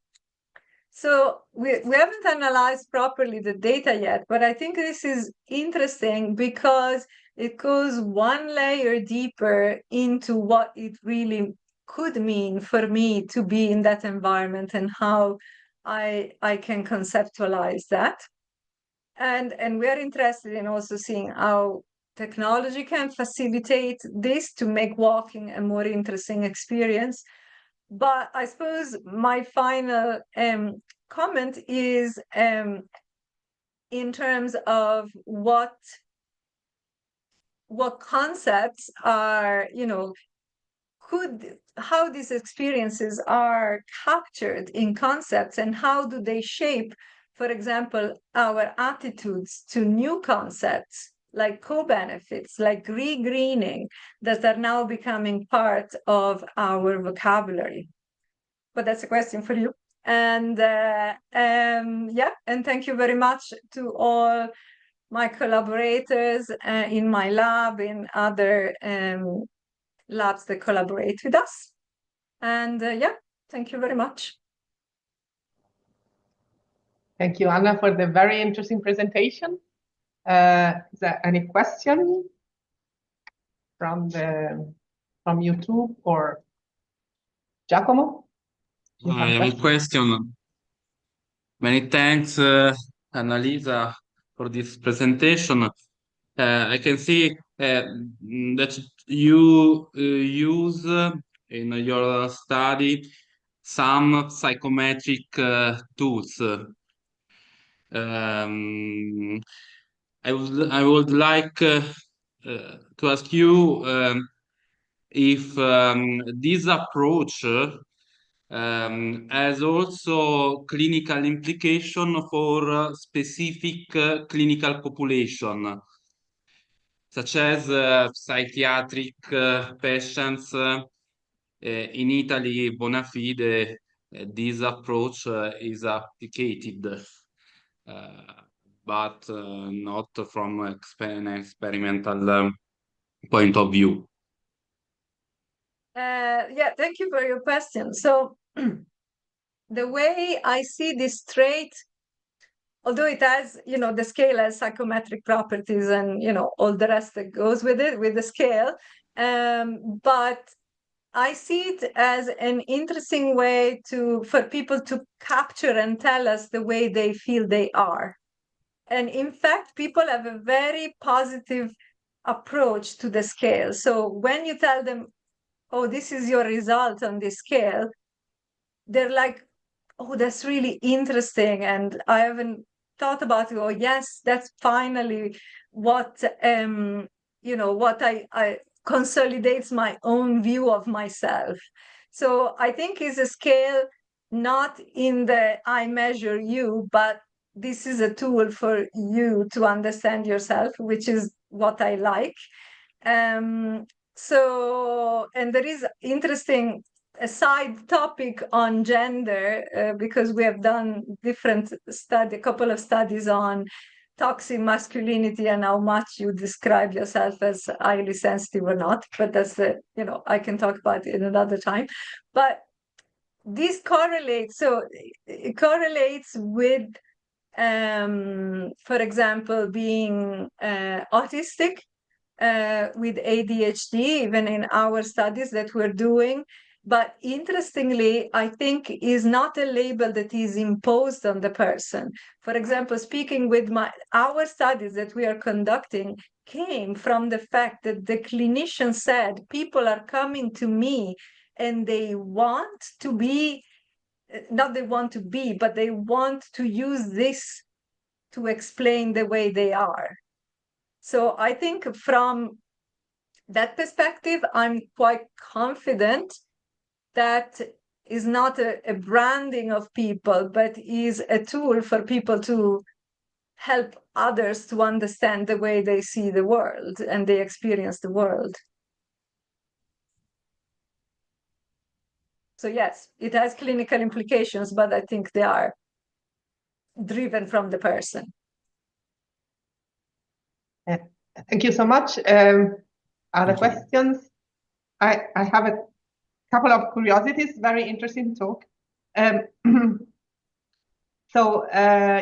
So we haven't analyzed properly the data yet, but I think this is interesting because it goes one layer deeper into what it really could mean for me to be in that environment and how I can conceptualize that. And we are interested in also seeing how technology can facilitate this to make walking a more interesting experience. But I suppose my final comment is in terms of what concepts are, how these experiences are captured in concepts, and how do they shape, for example, our attitudes to new concepts like co-benefits, like re-greening, that are now becoming part of our vocabulary. But that's a question for you. And yeah, and thank you very much to all my collaborators in my lab, in other labs that collaborate with us. And yeah, thank you very much. Thank you, Anna, for the very interesting presentation. Is there any question from YouTube or Giacomo? I have a question. Many thanks, Annalisa, for this presentation. I can see that you use in your study some psychometric tools. I would like to ask you if this approach has also clinical implication for specific clinical population, such as psychiatric patients. In Italy, bona fide, this approach is applicated, but not from an experimental point of view. Yeah, thank you for your question. So the way I see this trait, although it has, the scale has psychometric properties and, all the rest that goes with it, with the scale, but I see it as an interesting way for people to capture and tell us the way they feel they are. And in fact, people have a very positive approach to the scale. So when you tell them, oh, this is your result on this scale, they're like, oh, that's really interesting. And I haven't thought about it. Oh, yes, that's finally what, what I consolidates my own view of myself. So I think it's a scale not in the I measure you, but this is a tool for you to understand yourself, which is what I like. So, and there is interesting a side topic on gender, because we have done a couple of studies on toxic masculinity and how much you describe yourself as highly sensitive or not, but that's I can talk about it another time. But this correlates, so it correlates with, for example, being autistic, with ADHD, even in our studies that we're doing. But interestingly, I think is not a label that is imposed on the person. For example, speaking with our studies that we are conducting came from the fact that the clinician said, people are coming to me and they want to be, not they want to be, but they want to use this to explain the way they are. So I think from that perspective, I'm quite confident that is not a branding of people, but is a tool for people to help others to understand the way they see the world and they experience the world. So yes, it has clinical implications, but I think they are driven from the person. Thank you so much. Other questions? I have a couple of curiosities, very interesting talk. So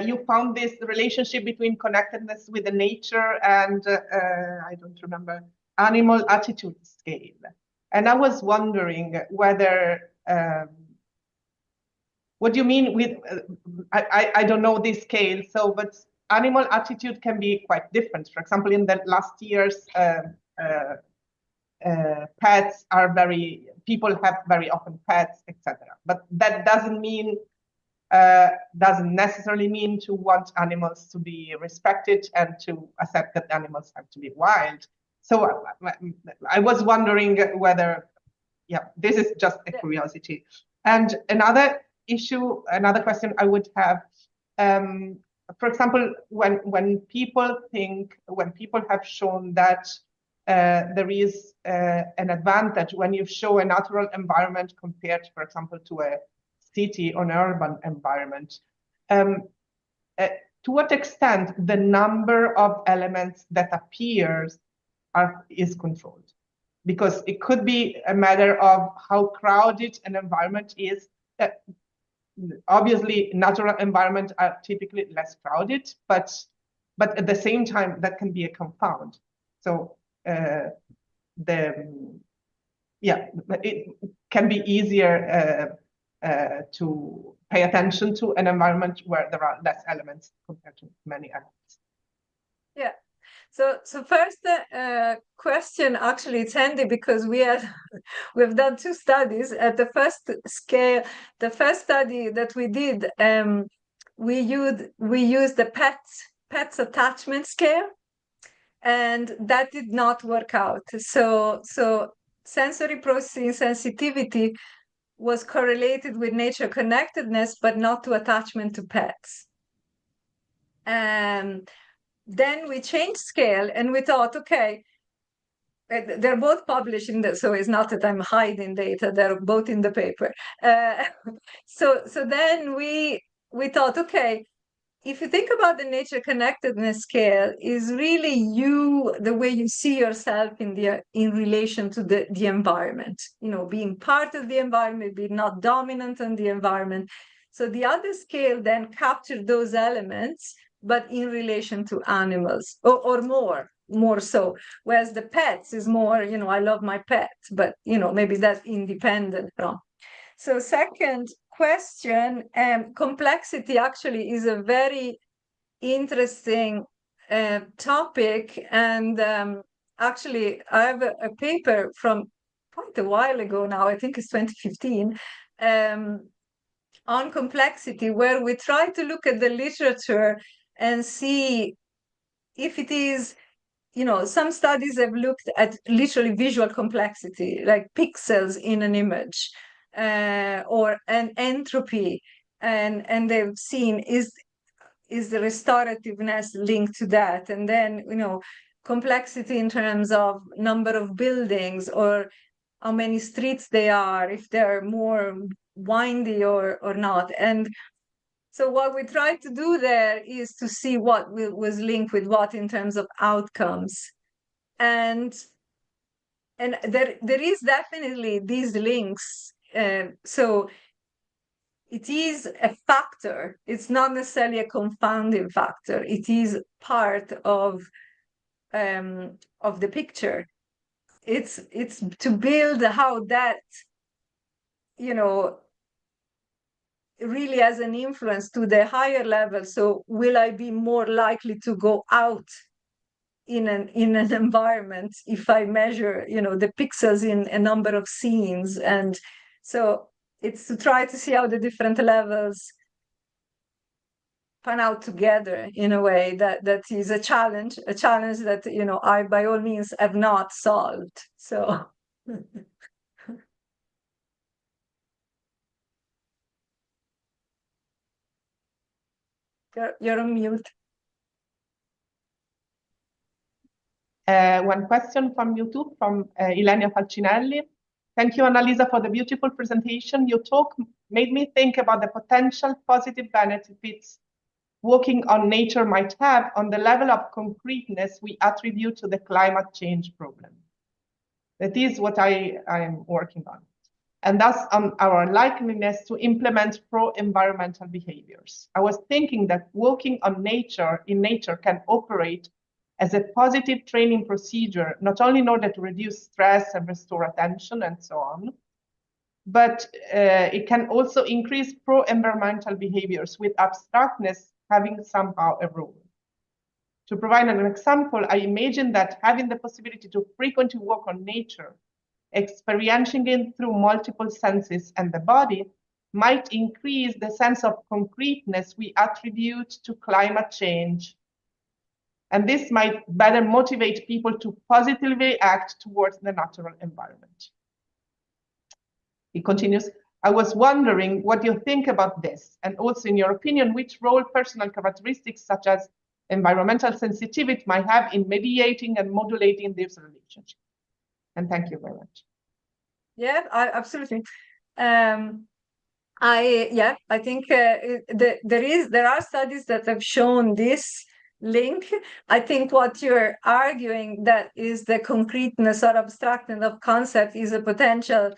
you found this relationship between connectedness with the nature and, I don't remember, animal attitude scale. And I was wondering whether, what do you mean with, I don't know this scale, so, but animal attitude can be quite different. For example, in the last years, pets are people have very often pets, etc. But that doesn't necessarily mean to want animals to be respected and to accept that animals have to be wild. So I was wondering whether, yeah, this is just a curiosity. And another question I would have, for example, when people have shown that there is an advantage when you show a natural environment compared, for example, to a city or an urban environment, to what extent the number of elements that appears is controlled? Because it could be a matter of how crowded an environment is. Obviously, natural environments are typically less crowded, but at the same time, that can be a confound. So it can be easier to pay attention to an environment where there are less elements compared to many elements. Yeah. So first question, actually, it's handy because we've done two studies. At the first scale, the first study that we did, we used the PETS attachment scale, and that did not work out. So sensory processing sensitivity was correlated with nature connectedness, but not to attachment to pets. Then we changed scale, and we thought, okay, they're both published in so it's not that I'm hiding data, they're both in the paper. So then we thought, okay, if you think about the nature connectedness scale, is really the way you see yourself in relation to the environment, being part of the environment, being not dominant on the environment. So the other scale then captured those elements, but in relation to animals, or more so. Whereas the pets is more, I love my pet, but maybe that's independent from. So second question, complexity actually is a very interesting topic. And actually, I have a paper from quite a while ago now, I think it's 2015, on complexity, where we try to look at the literature and see if it is, some studies have looked at literally visual complexity, like pixels in an image, or an entropy, and they've seen is the restorativeness linked to that, and then complexity in terms of number of buildings or how many streets they are, if they're more windy or not. And so what we tried to do there is to see what was linked with what in terms of outcomes. And there is definitely these links. So it is a factor. It's not necessarily a confounding factor. It is part of the picture. It's to build how that, really has an influence to the higher level. So will I be more likely to go out in an environment if I measure, the pixels in a number of scenes? And so it's to try to see how the different levels pan out together in a way that is a challenge that, I by all means have not solved. So you're on mute. One question from YouTube, from Ilenia Falcinelli. Thank you, Annalisa, for the beautiful presentation. Your talk made me think about the potential positive benefits walking on nature might have on the level of concreteness we attribute to the climate change problem. That is what I am working on. And thus on our likeliness to implement pro-environmental behaviors. I was thinking that walking on in nature can operate as a positive training procedure, not only in order to reduce stress and restore attention and so on, but it can also increase pro-environmental behaviors with abstractness having somehow a role. To provide an example, I imagine that having the possibility to frequently walk on nature, experiencing it through multiple senses and the body, might increase the sense of concreteness we attribute to climate change. And this might better motivate people to positively act towards the natural environment. He continues, I was wondering what you think about this, and also in your opinion, which role personal characteristics such as environmental sensitivity might have in mediating and modulating this relationship. And thank you very much. Yeah, absolutely. I think there are studies that have shown this link. I think what you're arguing, that is the concreteness or abstractness of concept, is a potential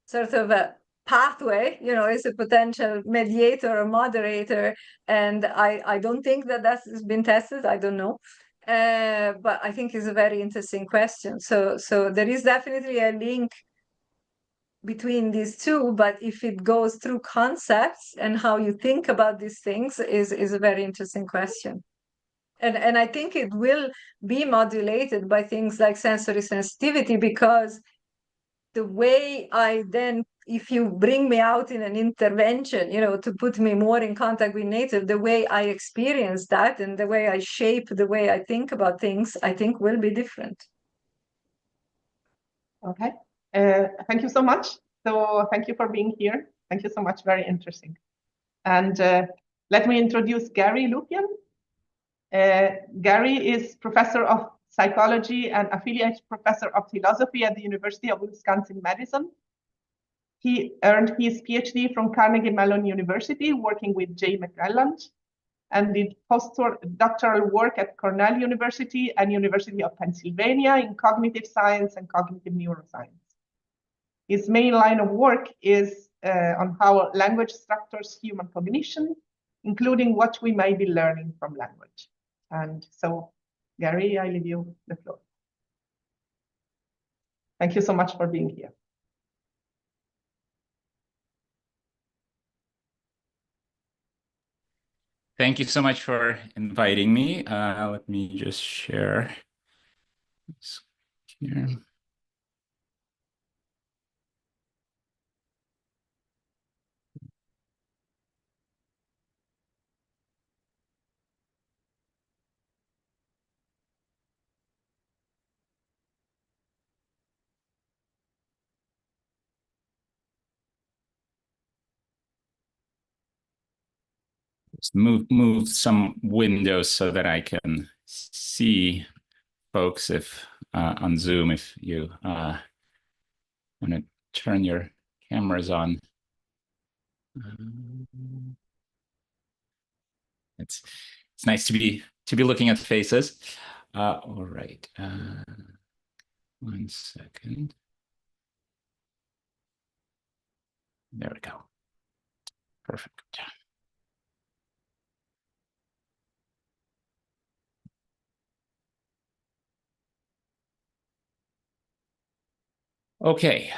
sort of a pathway, is a potential mediator or moderator. And I don't think that has been tested. I don't know. But I think it's a very interesting question. So there is definitely a link between these two, but if it goes through concepts and how you think about these things is a very interesting question. And I think it will be modulated by things like sensory sensitivity, because the way I then, if you bring me out in an intervention, to put me more in contact with nature, the way I experience that and the way I shape the way I think about things, I think will be different. Okay. Thank you so much. So thank you for being here. Thank you so much. Very interesting. And let me introduce Gary Lupyan. Gary is professor of psychology and affiliate professor of philosophy at the University of Wisconsin-Madison. He earned his PhD from Carnegie Mellon University, working with Jay McClelland, and did postdoctoral work at Cornell University and University of Pennsylvania in cognitive science and cognitive neuroscience. His main line of work is on how language structures human cognition, including what we may be learning from language. And so, Gary, I leave you the floor. Thank you so much for being here. Thank you so much for inviting me. Let me just share this here. Just move some windows so that I can see folks if on Zoom, if you want to turn your cameras on. It's nice to be looking at faces. All right, 1 second. There we go. Perfect. Okay,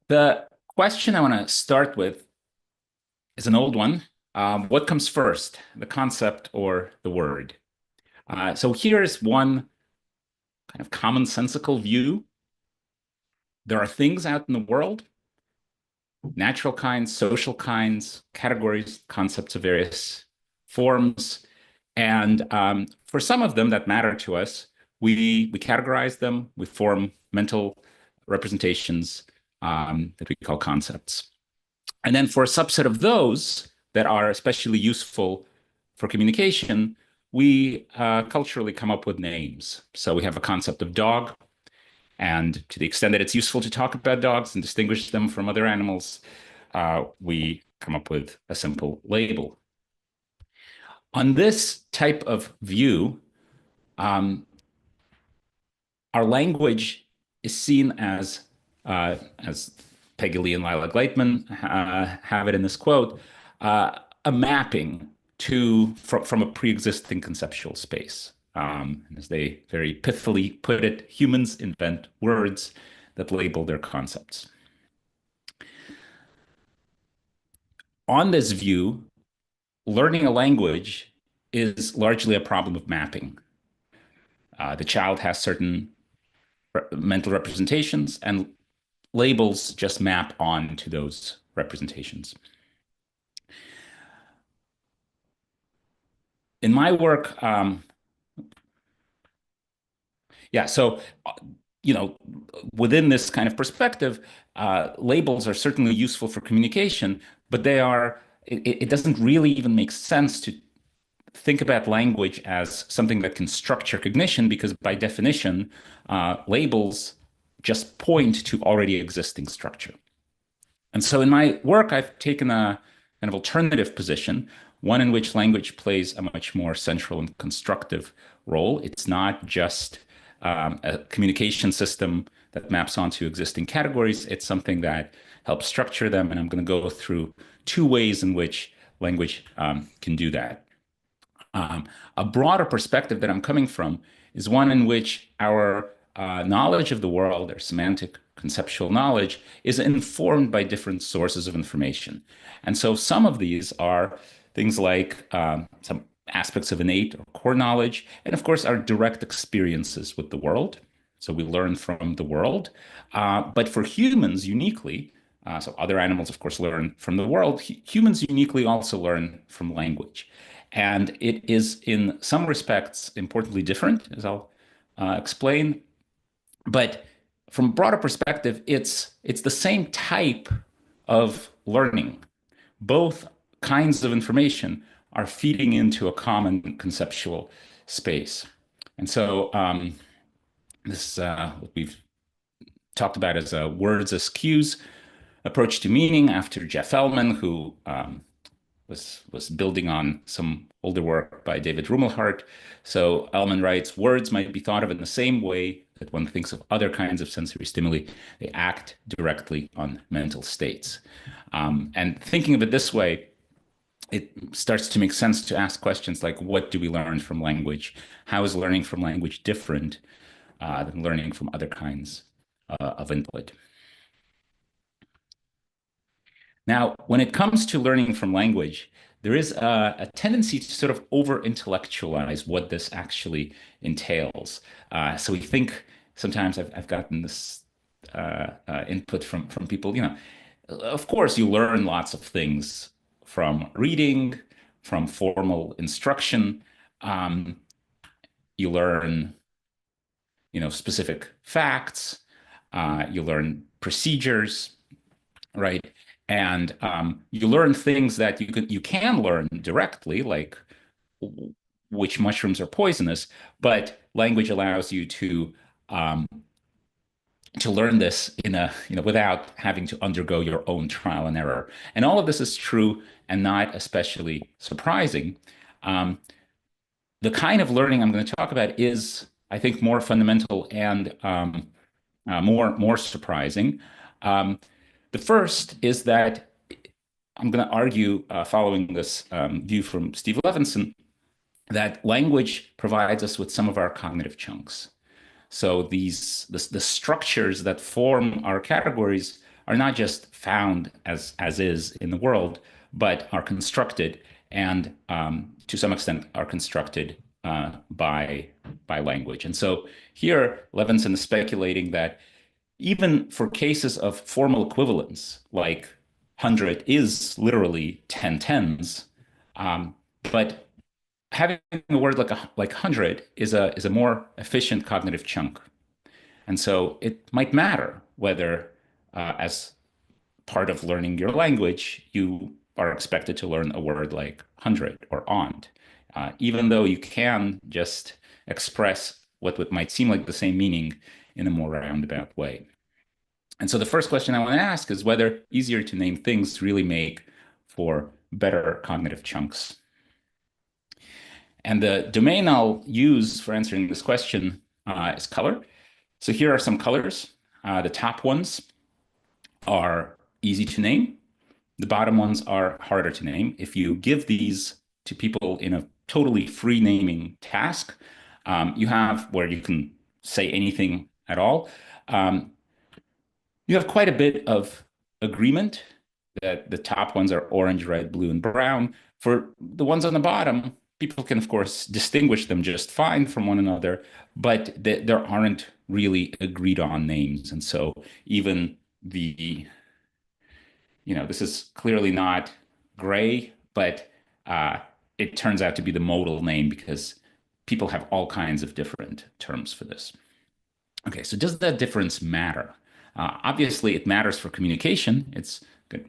the question I want to start with is an old one. What comes first, the concept or the word? So here's one kind of commonsensical view. There are things out in the world, natural kinds, social kinds, categories, concepts of various forms. And for some of them that matter to us, we categorize them, we form mental representations that we call concepts. And then for a subset of those that are especially useful for communication, we culturally come up with names. So we have a concept of dog, and to the extent that it's useful to talk about dogs and distinguish them from other animals, we come up with a simple label. On this type of view, our language is seen as Peggy Lee and Lila Gleitman have it in this quote, a mapping from a pre-existing conceptual space. As they very pithily put it, humans invent words that label their concepts. On this view, learning a language is largely a problem of mapping. The child has certain mental representations, and labels just map on to those representations. In my work, so, within this kind of perspective, labels are certainly useful for communication, but it doesn't really even make sense to think about language as something that can structure cognition, because by definition, labels just point to already existing structure. And so in my work, I've taken a kind of alternative position, one in which language plays a much more central and constructive role. It's not just a communication system that maps onto existing categories. It's something that helps structure them. And I'm going to go through two ways in which language can do that. A broader perspective that I'm coming from is one in which our knowledge of the world, our semantic conceptual knowledge, is informed by different sources of information. And so some of these are things like some aspects of innate or core knowledge, and of course our direct experiences with the world. So we learn from the world. But for humans uniquely, so other animals, of course, learn from the world, humans uniquely also learn from language. And it is in some respects importantly different, as I'll explain. But from a broader perspective, it's the same type of learning. Both kinds of information are feeding into a common conceptual space. And so this what we've talked about as a words as cues approach to meaning after Jeff Ellman, who was building on some older work by David Rumelhart. So Ellman writes, words might be thought of in the same way that one thinks of other kinds of sensory stimuli. They act directly on mental states. And thinking of it this way, it starts to make sense to ask questions like, what do we learn from language? How is learning from language different than learning from other kinds of input? Now, when it comes to learning from language, there is a tendency to sort of over-intellectualize what this actually entails. So we think, sometimes I've gotten this input from people, of course you learn lots of things from reading, from formal instruction. You learn, specific facts. You learn procedures, right? And you learn things that you can learn directly, like which mushrooms are poisonous, but language allows you to learn this without having to undergo your own trial and error. And all of this is true and not especially surprising. The kind of learning I'm going to talk about is, I think, more fundamental and more surprising. The first is that I'm going to argue, following this view from Steve Levinson, that language provides us with some of our cognitive chunks. So the structures that form our categories are not just found as is in the world, but are constructed and to some extent are constructed by language. And so here Levinson is speculating that even for cases of formal equivalence, like 100 is literally 10 tens, but having a word like 100 is a more efficient cognitive chunk. And so it might matter whether, as part of learning your language, you are expected to learn a word like 100 or ont, even though you can just express what might seem like the same meaning in a more roundabout way. And so the first question I want to ask is whether easier to name things really make for better cognitive chunks. And the domain I'll use for answering this question is color. So here are some colors. The top ones are easy to name. The bottom ones are harder to name. If you give these to people in a totally free naming task, you have where you can say anything at all. You have quite a bit of agreement that the top ones are orange, red, blue, and brown. For the ones on the bottom, people can, of course, distinguish them just fine from one another, but there aren't really agreed on names. And so even this is clearly not gray, but it turns out to be the modal name because people have all kinds of different terms for this. Okay, so does that difference matter? Obviously, it matters for communication. It's good.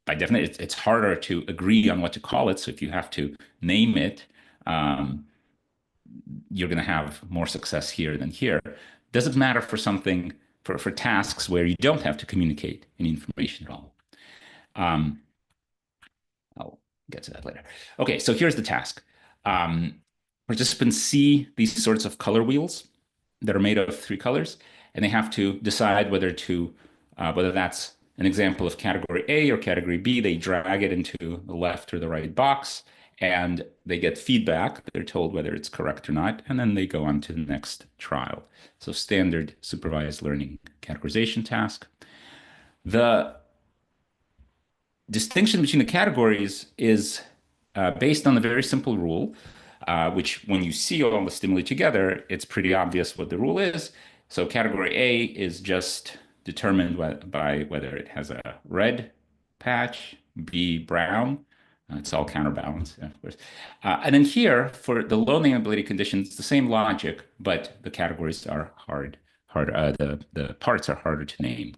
By definition, it's harder to agree on what to call it. So if you have to name it, you're going to have more success here than here. Does it matter for something, for tasks where you don't have to communicate any information at all? I'll get to that later. Okay, so here's the task. Participants see these sorts of color wheels that are made of 3 colors, and they have to decide whether that's an example of category A or category B. They drag it into the left or the right box, and they get feedback. They're told whether it's correct or not, and then they go on to the next trial. So standard supervised learning categorization task. The distinction between the categories is based on a very simple rule, which when you see all the stimuli together, it's pretty obvious what the rule is. So category A is just determined by whether it has a red patch, B brown. It's all counterbalanced, of course. And then here, for the low nameability conditions, the same logic, but the categories are the parts are harder to name.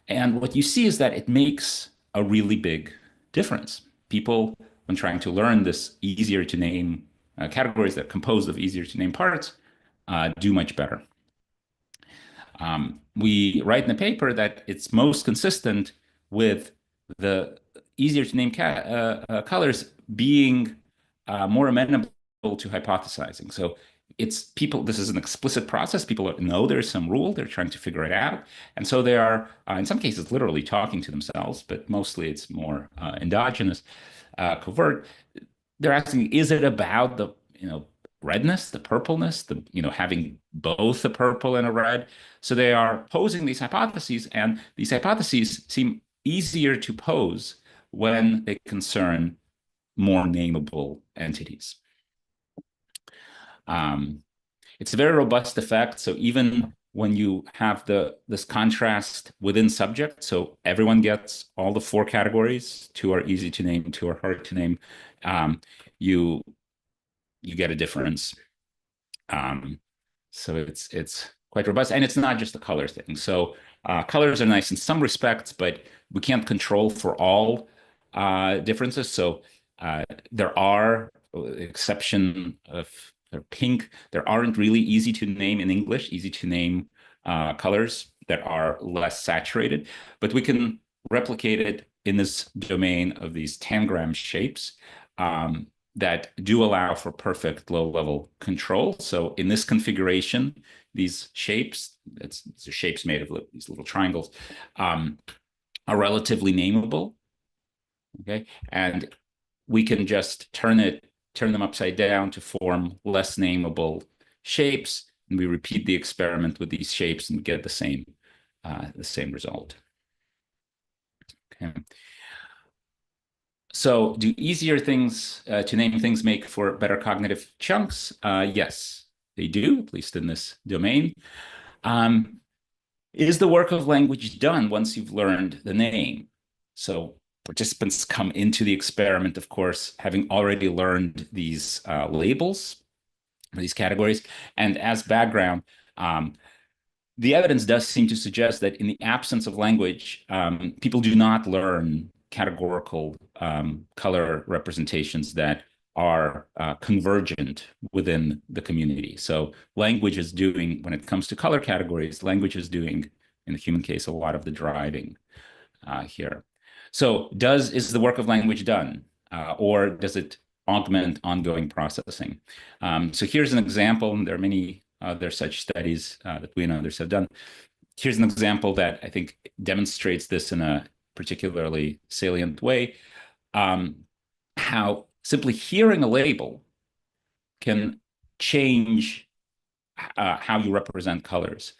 And what you see is that it makes a really big difference. People, when trying to learn this easier to name categories that are composed of easier to name parts, do much better. We write in the paper that it's most consistent with the easier to name colors being more amenable to hypothesizing. So it's people, this is an explicit process. People know there's some rule, they're trying to figure it out. And so they are, in some cases, literally talking to themselves, but mostly it's more endogenous, covert. They're asking, is it about the, redness, the purpleness, having both a purple and a red? So they are posing these hypotheses, and these hypotheses seem easier to pose when they concern more nameable entities. It's a very robust effect. So even when you have this contrast within subject, so everyone gets all the 4 categories, 2 are easy to name, 2 are hard to name, you get a difference. So it's quite robust, and it's not just the color thing. So colors are nice in some respects, but we can't control for all differences. So there are exception of pink. There aren't really easy to name in English, easy to name colors that are less saturated, but we can replicate it in this domain of these tangram shapes that do allow for perfect low-level control. So in this configuration, these shapes, it's shapes made of these little triangles, are relatively nameable. Okay, and we can just turn them upside down to form less nameable shapes, and we repeat the experiment with these shapes and get the same result. Okay. So do easier things to name things make for better cognitive chunks? Yes, they do, at least in this domain. Is the work of language done once you've learned the name? So participants come into the experiment, of course, having already learned these labels, these categories. And as background, the evidence does seem to suggest that in the absence of language, people do not learn categorical color representations that are convergent within the community. So language is doing, when it comes to color categories, language is doing, in the human case, a lot of the driving here. So is the work of language done, or does it augment ongoing processing? So here's an example, and there are many other such studies that we and others have done. Here's an example that I think demonstrates this in a particularly salient way, how simply hearing a label can change how you represent colors.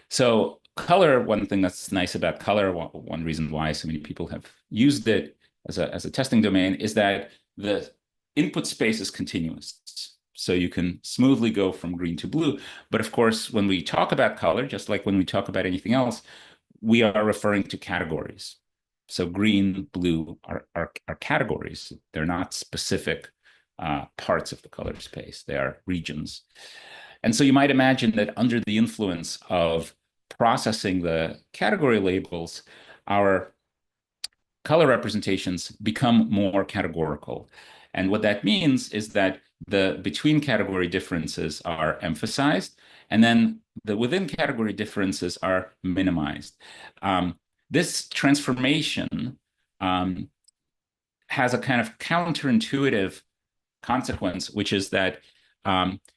So color, one thing that's nice about color, one reason why so many people have used it as a testing domain, is that the input space is continuous. So you can smoothly go from green to blue. But of course, when we talk about color, just like when we talk about anything else, we are referring to categories. So green, blue are categories. They're not specific parts of the color space. They are regions. And so you might imagine that under the influence of processing the category labels, our color representations become more categorical. And what that means is that the between category differences are emphasized, and then the within category differences are minimized. This transformation has a kind of counterintuitive consequence, which is that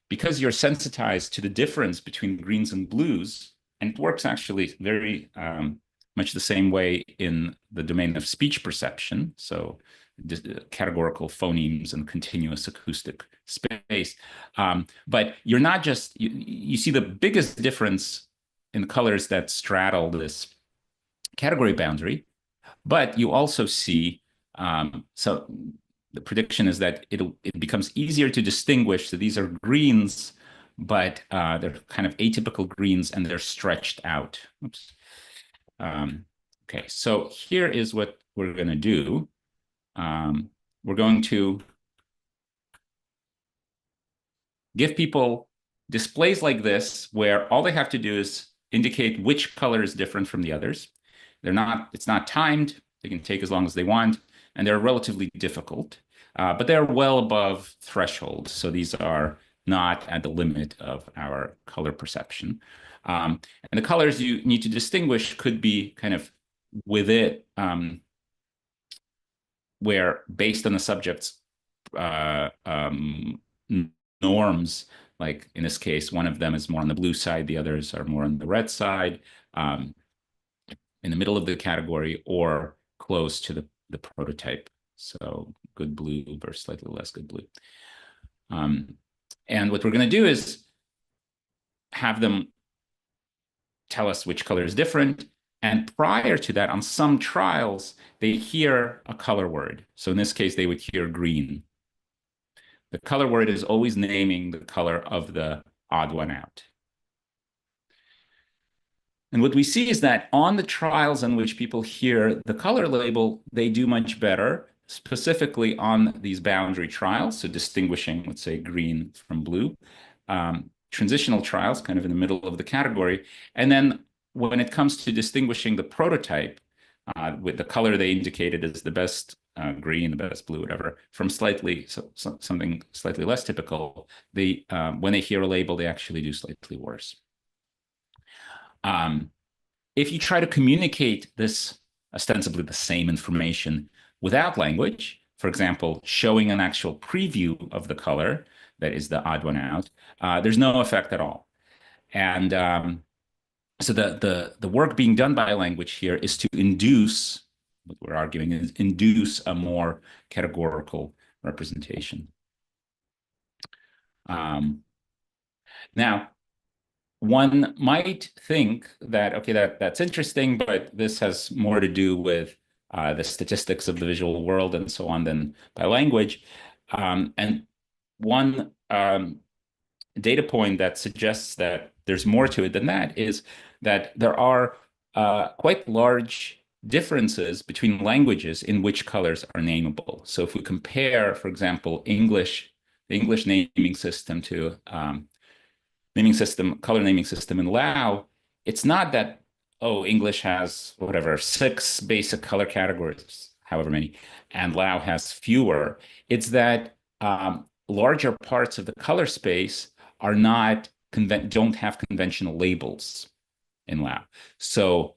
because you're sensitized to the difference between greens and blues, and it works actually very much the same way in the domain of speech perception, so categorical phonemes and continuous acoustic space. But you're not just, you see the biggest difference in the colors that straddle this category boundary, but you also see, so the prediction is that it becomes easier to distinguish. So these are greens, but they're kind of atypical greens and they're stretched out. Oops. Okay, so here is what we're going to do. We're going to give people displays like this, where all they have to do is indicate which color is different from the others. It's not timed. They can take as long as they want, and they're relatively difficult, but they're well above threshold. So these are not at the limit of our color perception. And the colors you need to distinguish could be kind of with it, where based on the subject's norms, like in this case, one of them is more on the blue side, the others are more on the red side, in the middle of the category, or close to the prototype. So good blue versus slightly less good blue. And what we're going to do is have them tell us which color is different. And prior to that, on some trials, they hear a color word. So in this case, they would hear green. The color word is always naming the color of the odd one out. And what we see is that on the trials in which people hear the color label, they do much better, specifically on these boundary trials, so distinguishing, let's say, green from blue, transitional trials, kind of in the middle of the category. And then when it comes to distinguishing the prototype, with the color they indicated as the best green, the best blue, whatever, from something slightly less typical, when they hear a label, they actually do slightly worse. If you try to communicate this ostensibly the same information without language, for example, showing an actual preview of the color that is the odd one out, there's no effect at all. And so the work being done by language here is to induce, what we're arguing is induce a more categorical representation. Now, one might think that, okay, that's interesting, but this has more to do with the statistics of the visual world and so on than by language. And one data point that suggests that there's more to it than that is that there are quite large differences between languages in which colors are nameable. So if we compare, for example, the English naming system to color naming system in Lao, it's not that, oh, English has whatever 6 basic color categories, however many, and Lao has fewer. It's that larger parts of the color space are don't have conventional labels in Lao. So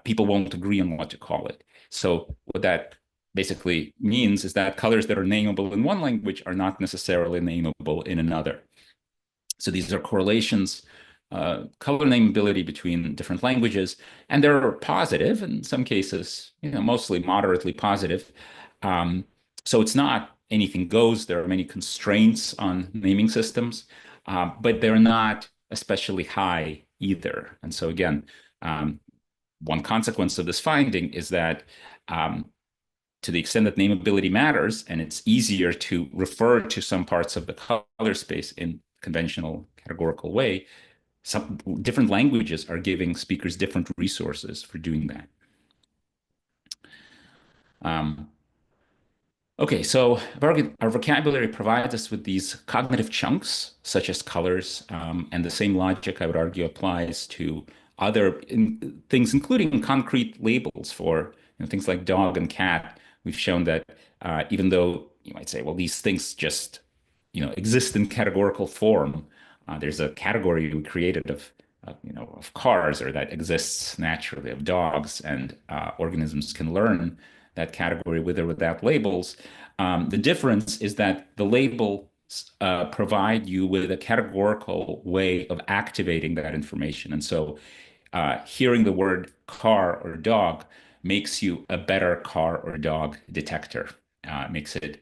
people won't agree on what to call it. So what that basically means is that colors that are nameable in one language are not necessarily nameable in another. So these are correlations, color nameability between different languages, and they're positive in some cases, mostly moderately positive. So it's not anything goes. There are many constraints on naming systems, but they're not especially high either. And so again, one consequence of this finding is that to the extent that nameability matters, and it's easier to refer to some parts of the color space in conventional categorical way, some different languages are giving speakers different resources for doing that. Okay, so our vocabulary provides us with these cognitive chunks, such as colors, and the same logic, I would argue, applies to other things, including concrete labels for things like dog and cat. We've shown that even though you might say, well, these things just exist in categorical form, there's a category we created of cars, or that exists naturally, of dogs, and organisms can learn that category with or without labels. The difference is that the labels provide you with a categorical way of activating that information. And so hearing the word car or dog makes you a better car or dog detector. Makes it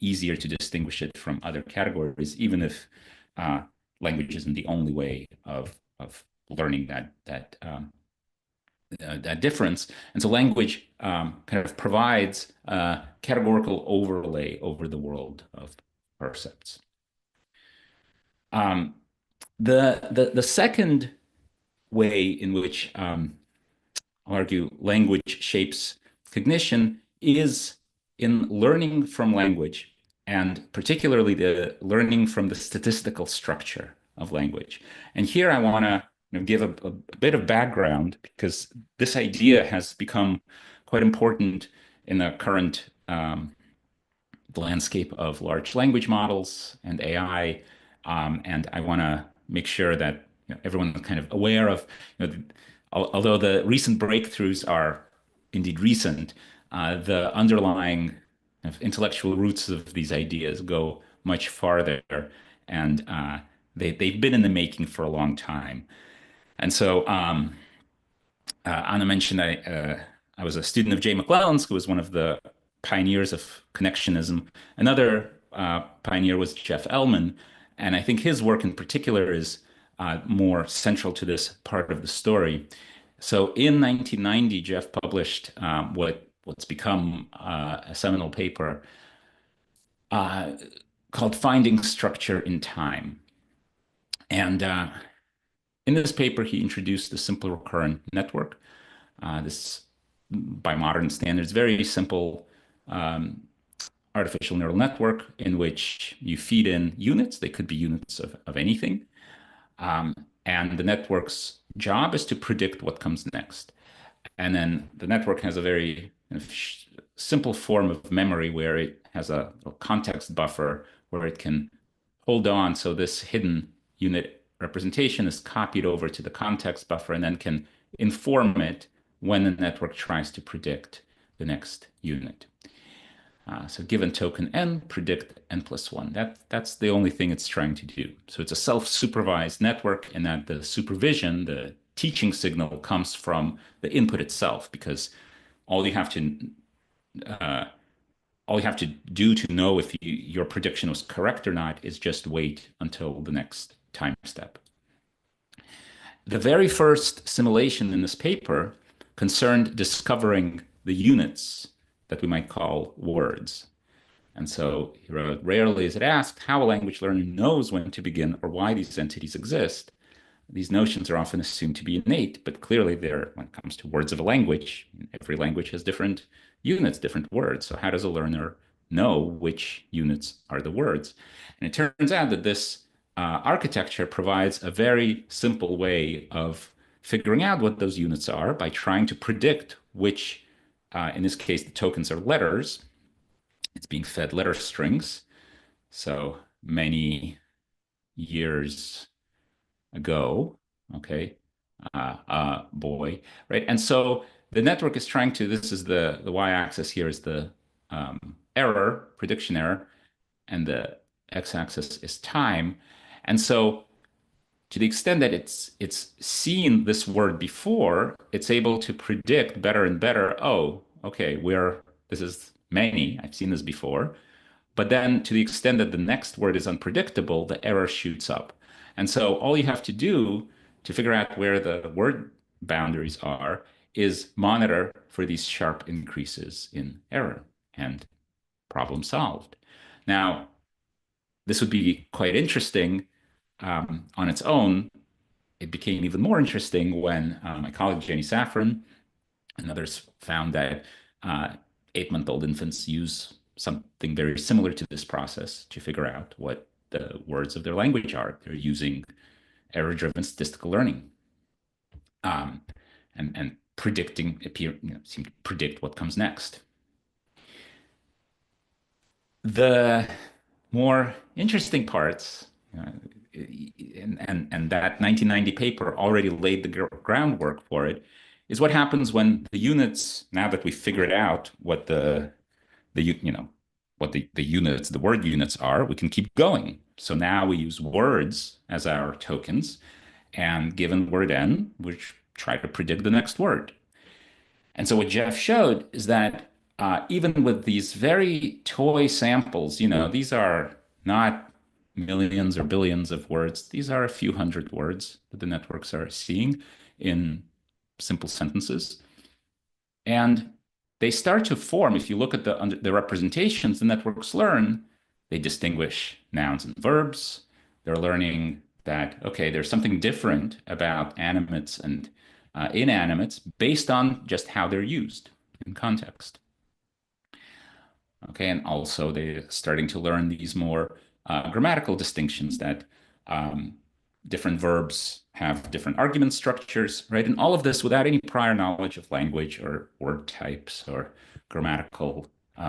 easier to distinguish it from other categories, even if language isn't the only way of learning that difference. And so language kind of provides a categorical overlay over the world of percepts. The second way in which I'll argue language shapes cognition is in learning from language, and particularly the learning from the statistical structure of language. And here I want to give a bit of background, because this idea has become quite important in the current landscape of large language models and AI. And I want to make sure that everyone is kind of aware of, although the recent breakthroughs are indeed recent, the underlying kind of intellectual roots of these ideas go much farther, and they've been in the making for a long time. And so Anna mentioned I was a student of Jay McClellan's, who was one of the pioneers of connectionism. Another pioneer was Jeff Ellman, and I think his work in particular is more central to this part of the story. So in 1990, Jeff published what's become a seminal paper called Finding Structure in Time. And in this paper, he introduced the simple recurrent network. This, by modern standards, very simple artificial neural network in which you feed in units. They could be units of anything. And the network's job is to predict what comes next. And then the network has a very simple form of memory where it has a context buffer where it can hold on. So this hidden unit representation is copied over to the context buffer and then can inform it when the network tries to predict the next unit. So given token n, predict n+1. That's the only thing it's trying to do. So it's a self-supervised network in that the supervision, the teaching signal, comes from the input itself, because all you have to do to know if your prediction was correct or not is just wait until the next time step. The very first simulation in this paper concerned discovering the units that we might call words. And so he wrote, rarely is it asked how a language learner knows when to begin or why these entities exist. These notions are often assumed to be innate, but clearly they're, when it comes to words of a language, every language has different units, different words. So how does a learner know which units are the words? And it turns out that this architecture provides a very simple way of figuring out what those units are by trying to predict which, in this case, the tokens are letters. It's being fed letter strings. So many years ago, okay, boy, right? And so the network is trying to, this is the y-axis here is the error, prediction error, and the x-axis is time. And so to the extent that it's seen this word before, it's able to predict better and better, oh, okay, this is many, I've seen this before. But then to the extent that the next word is unpredictable, the error shoots up. And so all you have to do to figure out where the word boundaries are is monitor for these sharp increases in error, and problem solved. Now, this would be quite interesting on its own. It became even more interesting when my colleague Jenny Safran and others found that 8-month-old infants use something very similar to this process to figure out what the words of their language are. They're using error-driven statistical learning and predicting, seem to predict what comes next. The more interesting parts, and that 1990 paper already laid the groundwork for it, is what happens when the units, now that we figured out what the units, the word units are, we can keep going. So now we use words as our tokens, and given word n, we try to predict the next word. And so what Jeff showed is that even with these very toy samples, these are not millions or billions of words. These are a few hundred words that the networks are seeing in simple sentences. And they start to form, if you look at the representations the networks learn, they distinguish nouns and verbs. They're learning that, okay, there's something different about animates and inanimates based on just how they're used in context. Okay, and also they're starting to learn these more grammatical distinctions that different verbs have different argument structures, right? And all of this without any prior knowledge of language or word types or grammatical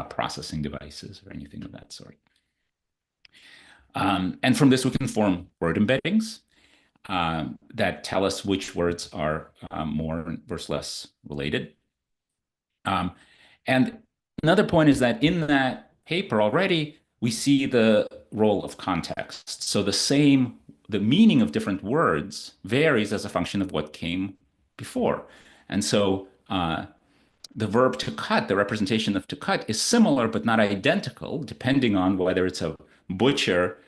processing devices or anything of that sort. And from this, we can form word embeddings that tell us which words are more versus less related. And another point is that in that paper already, we see the role of context. So the meaning of different words varies as a function of what came before. And so the verb to cut, the representation of to cut, is similar but not identical, depending on whether it's a butcher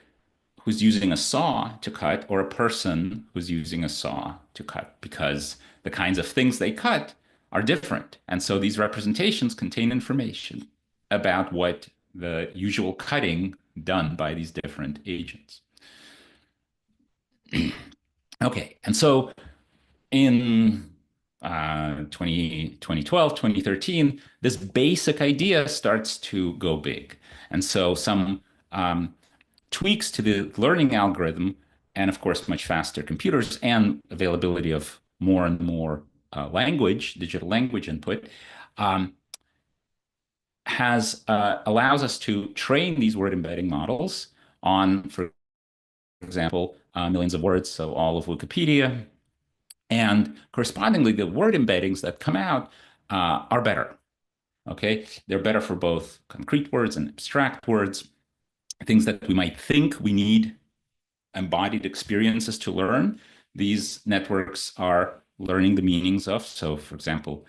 who's using a saw to cut or a person who's using a saw to cut, because the kinds of things they cut are different. And so these representations contain information about what the usual cutting done by these different agents. Okay, and so in 2012, 2013, this basic idea starts to go big. And so some tweaks to the learning algorithm, and of course, much faster computers and availability of more and more digital language input, allows us to train these word embedding models on, for example, millions of words, so all of Wikipedia. And correspondingly, the word embeddings that come out are better. Okay, they're better for both concrete words and abstract words, things that we might think we need embodied experiences to learn. These networks are learning the meanings of. So, for example,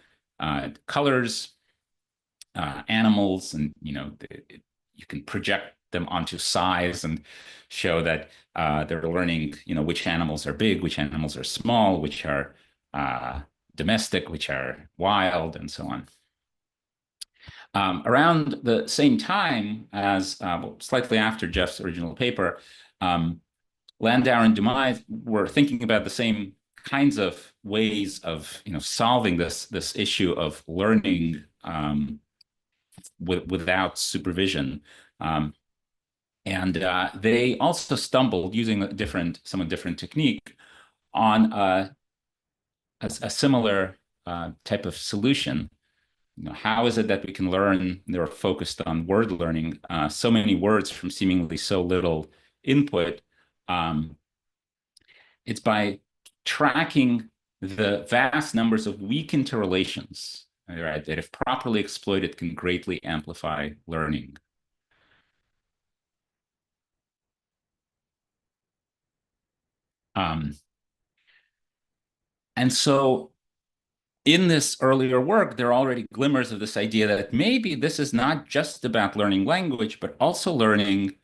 colors, animals, and you can project them onto size and show that they're learning, which animals are big, which animals are small, which are domestic, which are wild, and so on. Around the same time as, slightly after Jeff's original paper, Landauer and Dumas were thinking about the same kinds of ways of solving this issue of learning without supervision. And they also stumbled, using a somewhat different technique, on a similar type of solution. How is it that we can learn? They were focused on word learning, so many words from seemingly so little input. It's by tracking the vast numbers of weak interrelations, right, that if properly exploited can greatly amplify learning. And so in this earlier work, there are already glimmers of this idea that maybe this is not just about learning language, but also learning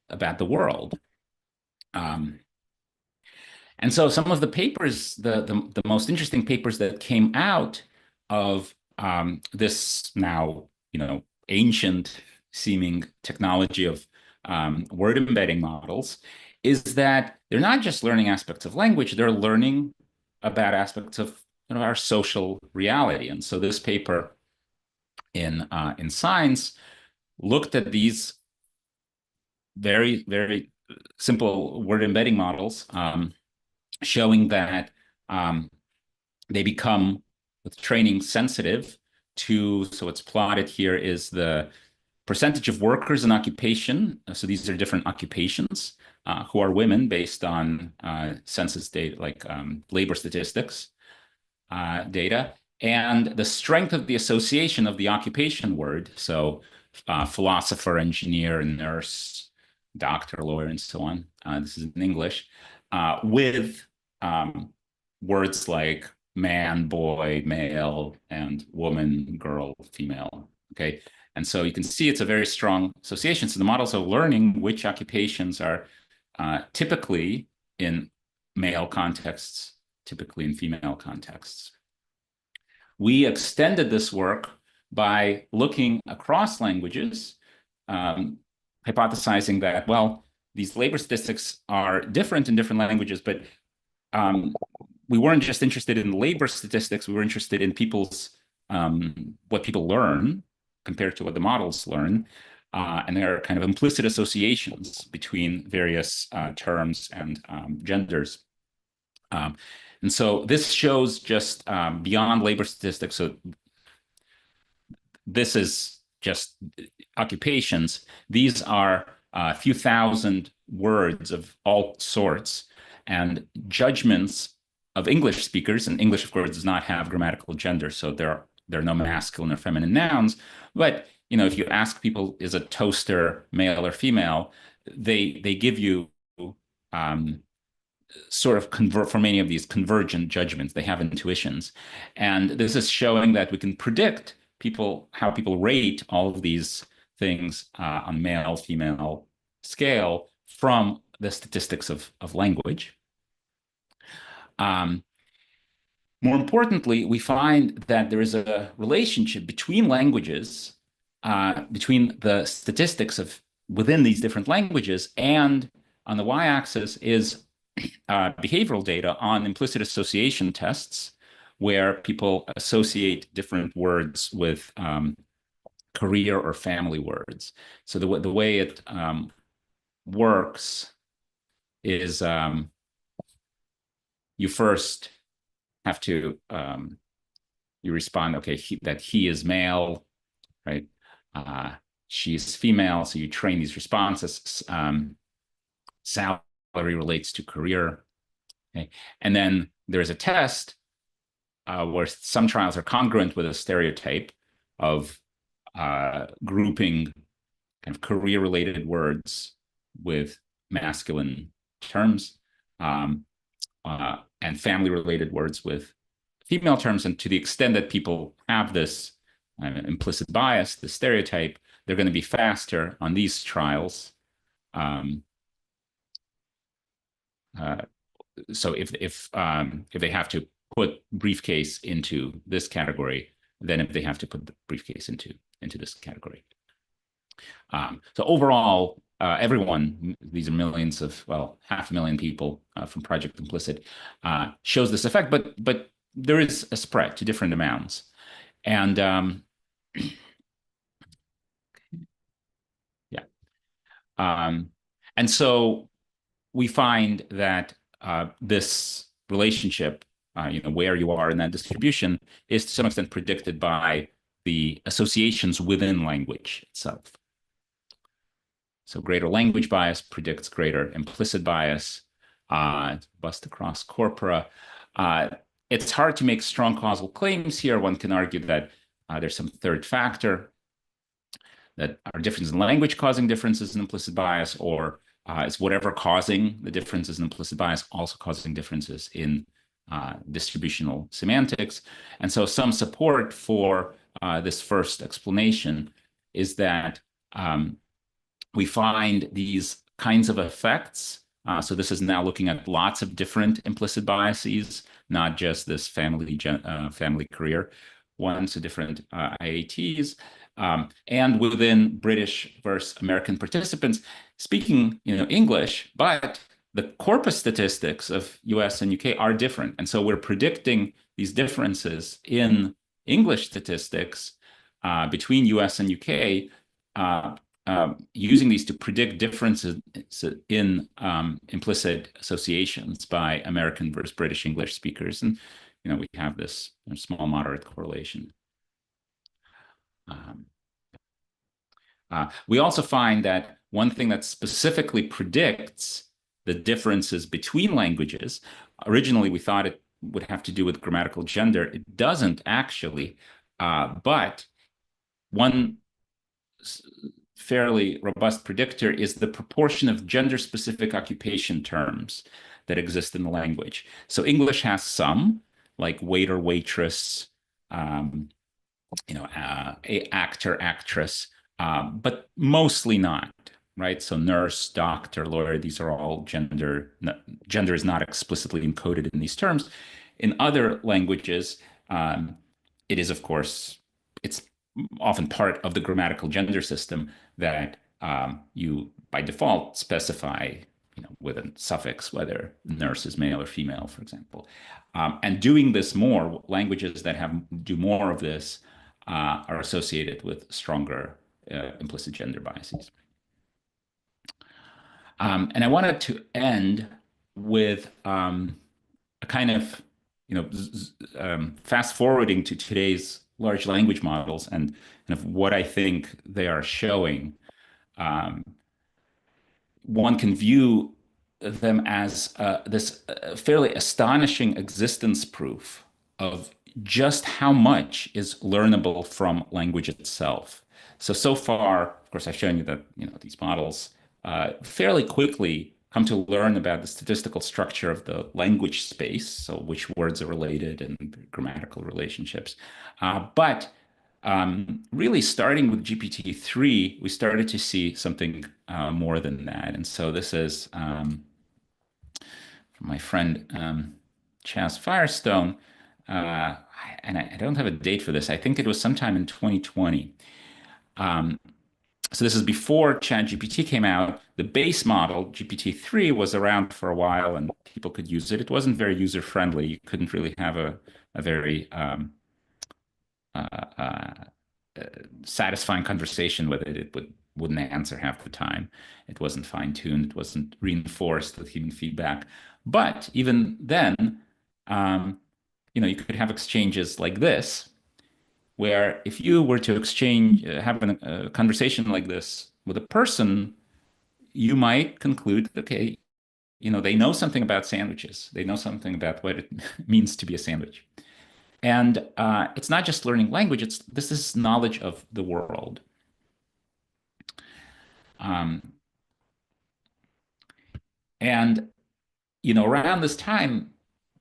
about the world. And so some of the papers, the most interesting papers that came out of this now, ancient seeming technology of word embedding models, is that they're not just learning aspects of language, they're learning about aspects of our social reality. And so this paper in Science looked at these very, very simple word embedding models, showing that they become, with training, sensitive to, so what's plotted here is the percentage of workers in occupation. So these are different occupations who are women based on census data, like labor statistics. data, and the strength of the association of the occupation word, so philosopher, engineer, nurse, doctor, lawyer, and so on, this is in English, with words like man, boy, male, and woman, girl, female, okay? And so you can see it's a very strong association. So the models are learning which occupations are typically in male contexts, typically in female contexts. We extended this work by looking across languages, hypothesizing that, well, these labor statistics are different in different languages, but we weren't just interested in labor statistics, we were interested in people's, what people learn compared to what the models learn. And there are kind of implicit associations between various terms and genders. And so this shows just beyond labor statistics. So this is just occupations. These are a few thousand words of all sorts and judgments of English speakers. And English, of course, does not have grammatical gender. So there are no masculine or feminine nouns. But you know, if you ask people, is a toaster male or female, they give you sort of for many of these convergent judgments. They have intuitions, and this is showing that we can predict how people rate all of these things on male female scale from the statistics of language. More importantly, we find that there is a relationship between languages, between the statistics of within these different languages, and on the y-axis is behavioral data on implicit association tests, where people associate different words with career or family words. So the way it works is you first have to you respond, okay, that he is male, right? She's female, so you train these responses. Salary relates to career, okay? And then there's a test where some trials are congruent with a stereotype of grouping kind of career-related words with masculine terms, and family-related words with female terms. And to the extent that people have this implicit bias, the stereotype, they're going to be faster on these trials. So if they have to put briefcase into this category, than if they have to put the briefcase into this category. So overall, everyone, these are millions of, well, 500,000 people from Project Implicit, shows this effect, but there is a spread to different amounts. And yeah. And so we find that this relationship, where you are in that distribution, is to some extent predicted by the associations within language itself. So greater language bias predicts greater implicit bias, bust across corpora. It's hard to make strong causal claims here. One can argue that there's some third factor, that are differences in language causing differences in implicit bias, or is whatever causing the differences in implicit bias also causing differences in distributional semantics. And so some support for this first explanation is that we find these kinds of effects. So this is now looking at lots of different implicit biases, not just this family career ones, so different IATs, and within British versus American participants speaking English, but the corpus statistics of US and UK are different. And so we're predicting these differences in English statistics between US and UK, using these to predict differences in implicit associations by American versus British English speakers. And we have this small moderate correlation. We also find that one thing that specifically predicts the differences between languages, originally we thought it would have to do with grammatical gender. It doesn't actually, but one fairly robust predictor is the proportion of gender-specific occupation terms that exist in the language. So English has some, like waiter, waitress, actor, actress, but mostly not, right? So nurse, doctor, lawyer, these are all gender. Gender is not explicitly encoded in these terms. In other languages, it is, of course, it's often part of the grammatical gender system that you, by default, specify with a suffix, whether nurse is male or female, for example. And doing this more, languages that do more of this are associated with stronger implicit gender biases. And I wanted to end with a kind of, fast forwarding to today's large language models and kind of what I think they are showing. One can view them as this fairly astonishing existence proof of just how much is learnable from language itself. So far, of course, I've shown you that these models fairly quickly come to learn about the statistical structure of the language space, so which words are related and grammatical relationships. But really starting with GPT-3, we started to see something more than that. And so this is from my friend Chaz Firestone, and I don't have a date for this. I think it was sometime in 2020. So this is before ChatGPT came out. The base model, GPT-3, was around for a while and people could use it. It wasn't very user-friendly. You couldn't really have a very satisfying conversation with it. It wouldn't answer half the time. It wasn't fine-tuned. It wasn't reinforced with human feedback. But even then, you could have exchanges like this, where if you were to have a conversation like this with a person, you might conclude, okay, they know something about sandwiches. They know something about what it means to be a sandwich. And it's not just learning language, this is knowledge of the world. And, around this time,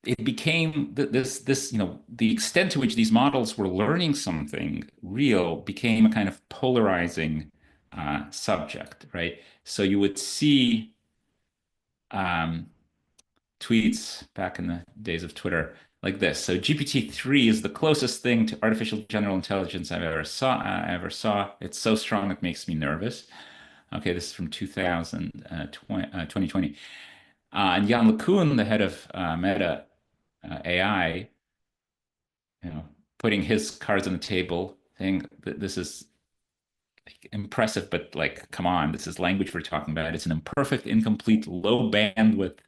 it became this, the extent to which these models were learning something real became a kind of polarizing subject, right? So you would see tweets back in the days of Twitter like this. So GPT-3 is the closest thing to artificial general intelligence I ever saw. It's so strong it makes me nervous. Okay, this is from 2020. And Jan LeCun, the head of Meta AI, putting his cards on the table, saying that this is impressive, but come on, this is language we're talking about. It's an imperfect, incomplete, low bandwidth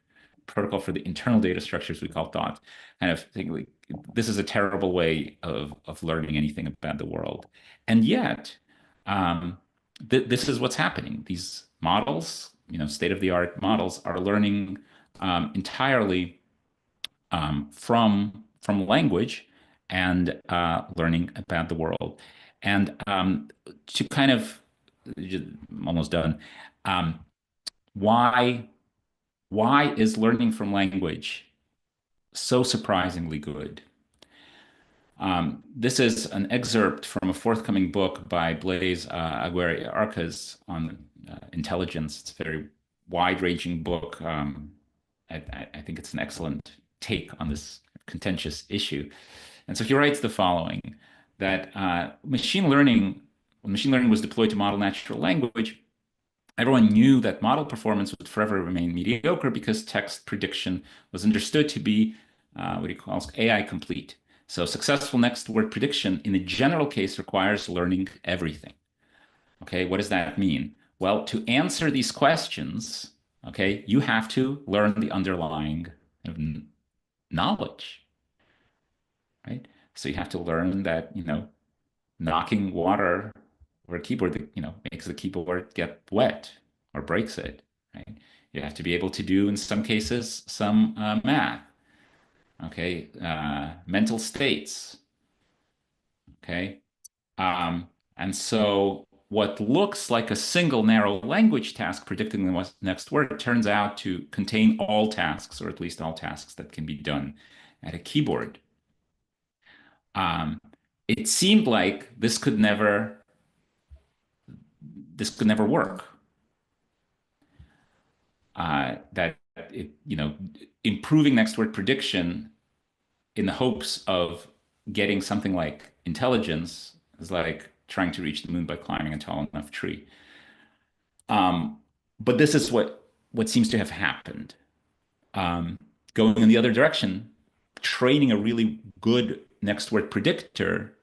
protocol for the internal data structures we call thought. Kind of thing. This is a terrible way of learning anything about the world. And yet, this is what's happening. These models, state-of-the-art models, are learning entirely from language and learning about the world. And to kind of, almost done, why is learning from language so surprisingly good? This is an excerpt from a forthcoming book by Blaise Aguirre-Arcas on intelligence. It's a very wide-ranging book. I think it's an excellent take on this contentious issue. And so he writes the following, that when machine learning was deployed to model natural language, everyone knew that model performance would forever remain mediocre because text prediction was understood to be what he calls AI complete. So successful next word prediction in a general case requires learning everything. Okay, what does that mean? Well, to answer these questions, okay, you have to learn the underlying knowledge, right? So you have to learn that, knocking water over a keyboard, makes the keyboard get wet or breaks it, right? You have to be able to do, in some cases, some math. okay, mental states, okay? And so what looks like a single narrow language task predicting the next word turns out to contain all tasks, or at least all tasks that can be done at a keyboard. It seemed like this could never work. That it, improving next word prediction in the hopes of getting something like intelligence is like trying to reach the moon by climbing a tall enough tree. But this is what seems to have happened. Going in the other direction, training a really good next word predictor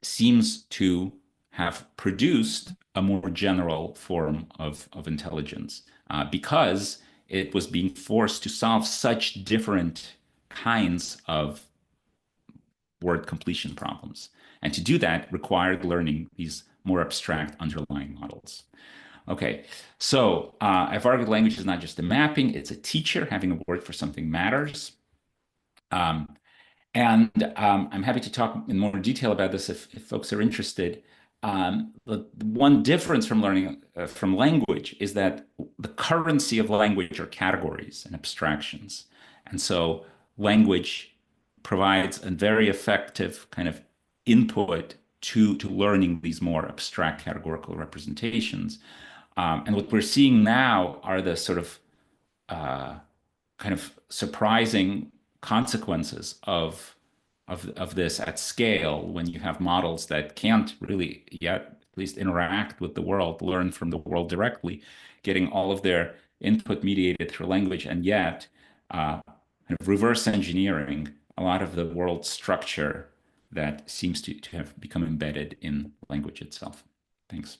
seems to have produced a more general form of intelligence because it was being forced to solve such different kinds of word completion problems. And to do that required learning these more abstract underlying models. Okay, so I've argued language is not just a mapping, it's a teacher. Having a word for something matters. And I'm happy to talk in more detail about this if folks are interested. The one difference from learning from language is that the currency of language are categories and abstractions. And so language provides a very effective kind of input to learning these more abstract categorical representations. And what we're seeing now are the sort of kind of surprising consequences of this at scale when you have models that can't really yet at least interact with the world, learn from the world directly, getting all of their input mediated through language, and yet kind of reverse engineering a lot of the world structure that seems to have become embedded in language itself. Thanks.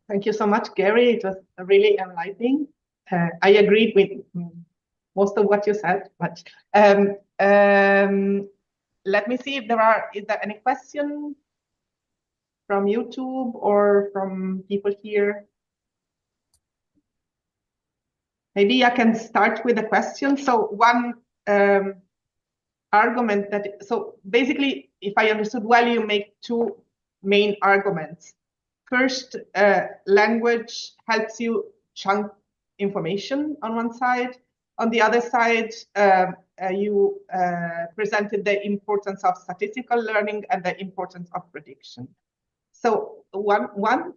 Thank you so much, Gary. It was really enlightening. I agreed with most of what you said, but let me see if is there any question from YouTube or from people here? Maybe I can start with a question. So one argument so basically, if I understood well, you make two main arguments. First, language helps you chunk information on one side. On the other side, you presented the importance of statistical learning and the importance of prediction. So one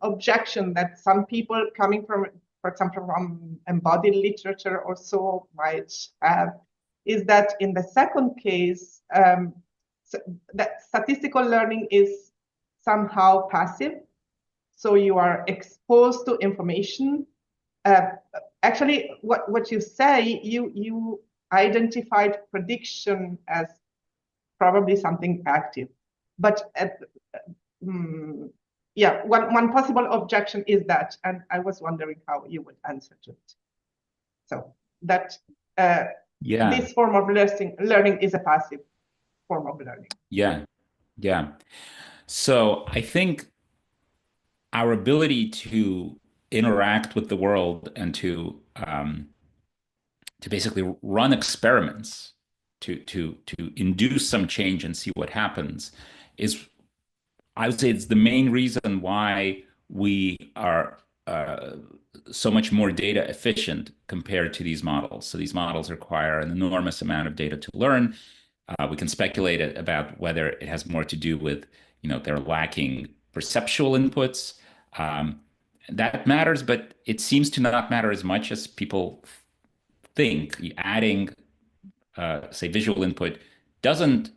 objection that some people coming from, for example, from embodied literature or so might have is that in the second case, that statistical learning is somehow passive. So you are exposed to information. Actually, what you say, you identified prediction as probably something active. But yeah, one possible objection is that, and I was wondering how you would answer to it. So that this form of learning is a passive form of learning. Yeah. So I think our ability to interact with the world and to basically run experiments to induce some change and see what happens is, I would say, it's the main reason why we are so much more data efficient compared to these models. So these models require an enormous amount of data to learn. We can speculate about whether it has more to do with, they're lacking perceptual inputs. That matters, but it seems to not matter as much as people think. Adding, say, visual input doesn't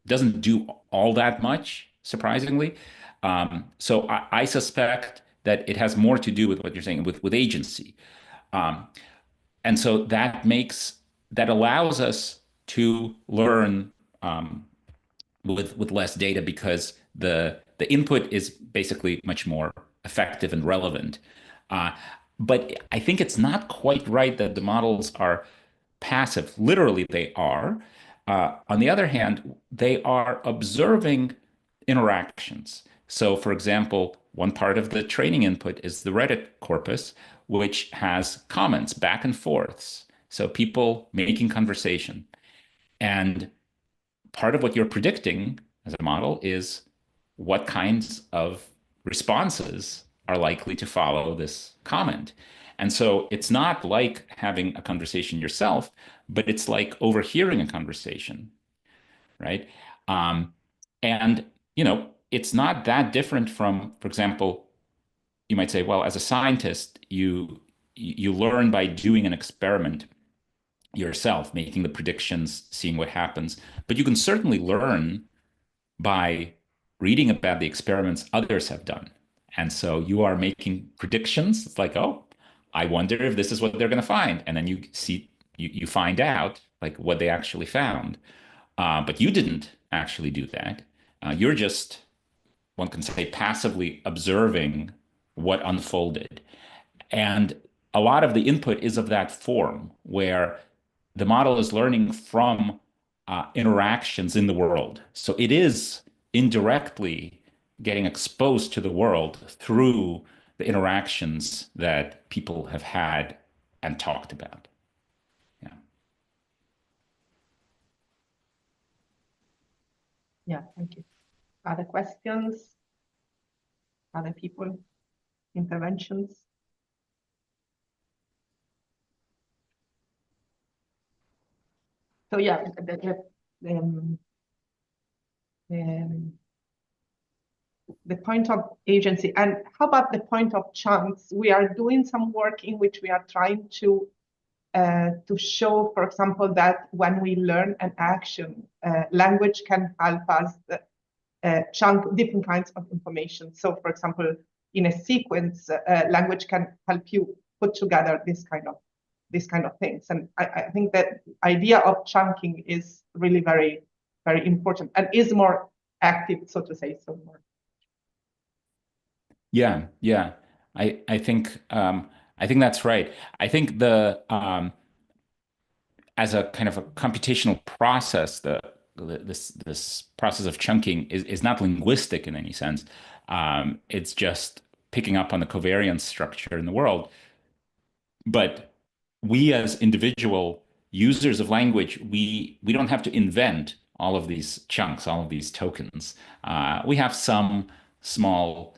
do all that much, surprisingly. So I suspect that it has more to do with what you're saying, with agency. And so that allows us to learn with less data because the input is basically much more effective and relevant. But I think it's not quite right that the models are passive. Literally, they are. On the other hand, they are observing interactions. So, for example, one part of the training input is the Reddit corpus, which has comments back and forths. So people making conversation. And part of what you're predicting as a model is what kinds of responses are likely to follow this comment. And so it's not like having a conversation yourself, but it's like overhearing a conversation, right? And, you know, it's not that different from, for example, you might say, well, as a scientist, you learn by doing an experiment yourself, making the predictions, seeing what happens. But you can certainly learn by reading about the experiments others have done. And so you are making predictions. It's like, oh, I wonder if this is what they're going to find. And then you see, you find out like what they actually found. But you didn't actually do that. You're just, one can say, passively observing what unfolded. And a lot of the input is of that form, where the model is learning from interactions in the world. So it is indirectly getting exposed to the world through the interactions that people have had and talked about. Yeah. Yeah, thank you. Other questions? Other people? Interventions? So yeah, the point of agency. And how about the point of chance? We are doing some work in which we are trying to show, for example, that when we learn an action, language can help us chunk different kinds of information. So, for example, in a sequence, language can help you put together this kind of things. And I think that idea of chunking is really very, very important and is more active, so to say. So more. Yeah, yeah. I think that's right. I think the as a kind of a computational process, this process of chunking is not linguistic in any sense. It's just picking up on the covariance structure in the world. But we as individual users of language, we don't have to invent all of these chunks, all of these tokens. We have some small,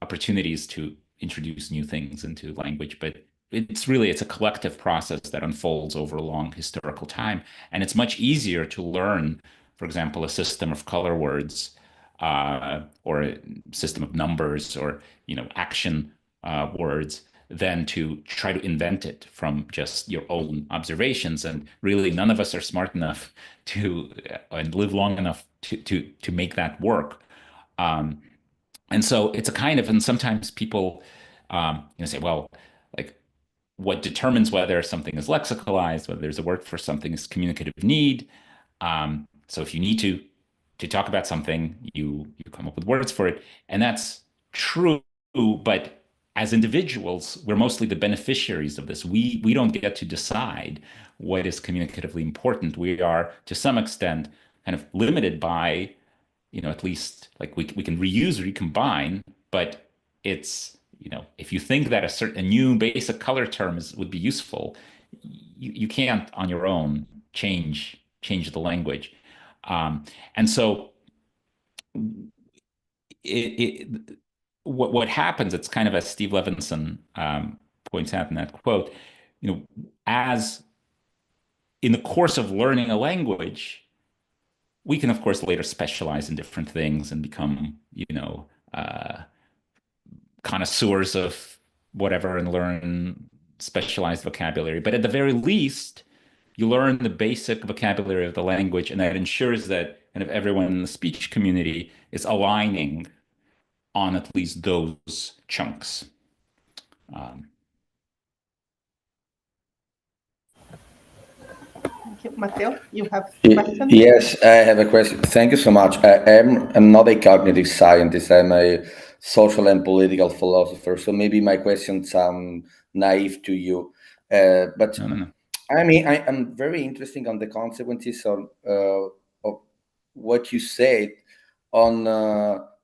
opportunities to introduce new things into language, but it's a collective process that unfolds over a long historical time. And it's much easier to learn, for example, a system of color words, or a system of numbers, or, action words, than to try to invent it from just your own observations. And really, none of us are smart enough to and live long enough to make that work. And so it's a kind of, and sometimes people, say, well, like, what determines whether something is lexicalized, whether there's a word for something, is communicative need. So if you need to talk about something, you come up with words for it, and that's true. But as individuals, we're mostly the beneficiaries of this. We don't get to decide what is communicatively important. We are, to some extent, kind of limited by, at least, like, we can reuse, recombine, but it's, if you think that a new basic color term would be useful, you can't on your own change the language. And so what happens, it's kind of, as Steve Levinson points out in that quote, as in the course of learning a language, we can, of course, later specialize in different things and become, connoisseurs of whatever and learn specialized vocabulary. But at the very least, you learn the basic vocabulary of the language, and that ensures that kind of everyone in the speech community is aligning on at least those chunks. Thank you. Matteo, you have a question? Yes, I have a question. Thank you so much. I'm not a cognitive scientist. I'm a social and political philosopher. So maybe my questions sound naive to you. But No. I mean, I'm very interested on the consequences of what you said on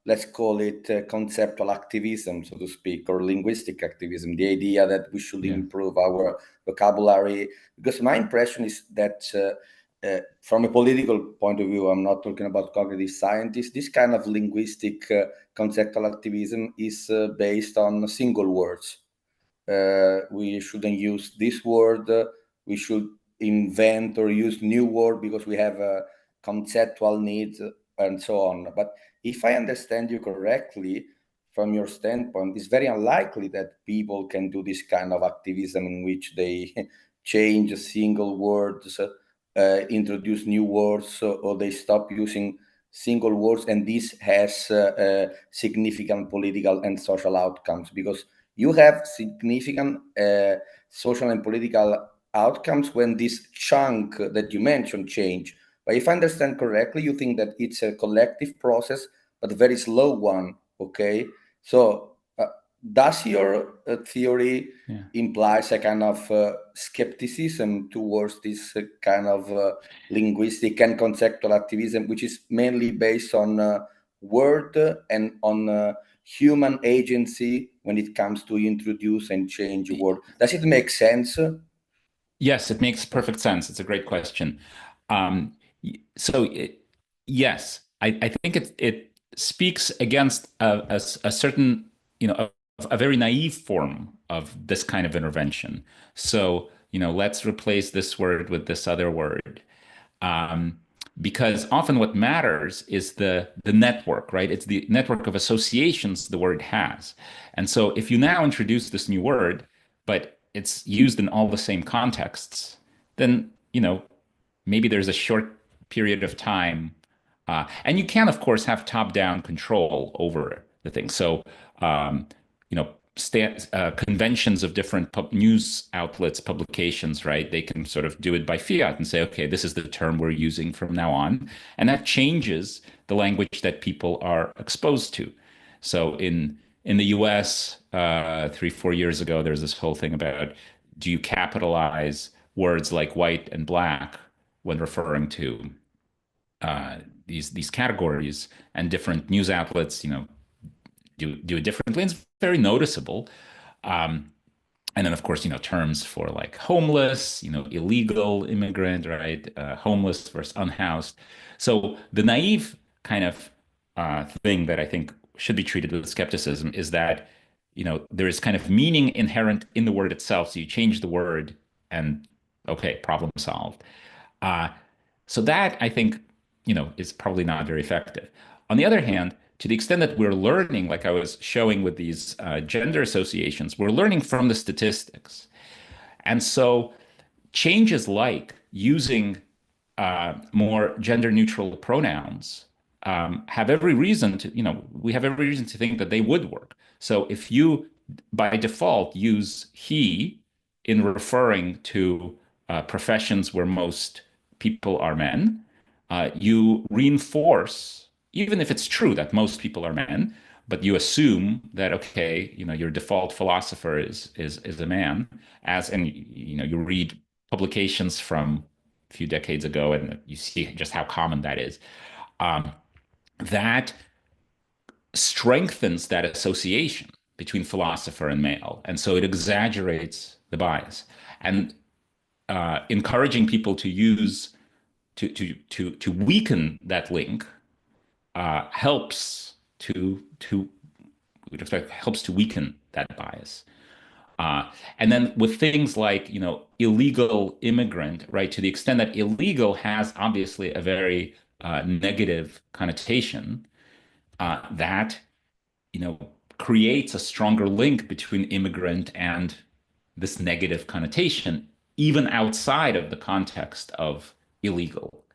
let's call it conceptual activism, so to speak, or linguistic activism, the idea that we should improve our vocabulary. Because my impression is that from a political point of view, I'm not talking about cognitive scientists, this kind of linguistic conceptual activism is based on single words. We shouldn't use this word, we should invent or use new word because we have conceptual needs and so on. But if I understand you correctly, from your standpoint, it's very unlikely that people can do this kind of activism in which they change single words, introduce new words, or they stop using single words, and this has significant political and social outcomes, because you have significant social and political outcomes when this chunk that you mentioned change. But if I understand correctly, you think that it's a collective process, but a very slow one, okay? So does your theory implies a kind of skepticism towards this kind of linguistic and conceptual activism, which is mainly based on word and on human agency when it comes to introduce and change a word? Does it make sense? Yes, it makes perfect sense. It's a great question. Yes, I think it speaks against a certain, a very naive form of this kind of intervention. So, let's replace this word with this other word. Because often what matters is the network, right? It's the network of associations the word has. And so if you now introduce this new word, but it's used in all the same contexts, then, maybe there's a short period of time. And you can, of course, have top-down control over the thing. So, conventions of different news outlets, publications, right? They can sort of do it by fiat and say, okay, this is the term we're using from now on. And that changes the language that people are exposed to. So in the US, 3-4 years ago, there's this whole thing about, do you capitalize words like white and black when referring to these categories? And different news outlets, do it differently. It's very noticeable. And then, of course, terms for like homeless, illegal immigrant, right? Homeless versus unhoused. So the naive kind of thing that I think should be treated with skepticism is that, there is kind of meaning inherent in the word itself. So you change the word and, okay, problem solved. So that, I think, is probably not very effective. On the other hand, to the extent that we're learning, like I was showing with these gender associations, we're learning from the statistics. And so changes like using more gender neutral pronouns have every reason to, we have every reason to think that they would work. So if you, by default, use he in referring to professions where most people are men, you reinforce, even if it's true that most people are men, but you assume that, okay, your default philosopher is a man, and you read publications from a few decades ago and you see just how common that is. That strengthens that association between philosopher and male, and so it exaggerates the bias. And encouraging people to use to weaken that link helps to weaken that bias. And then with things like illegal immigrant, right? To the extent that illegal has obviously a very negative connotation, that creates a stronger link between immigrant and this negative connotation, even outside of the context of illegal,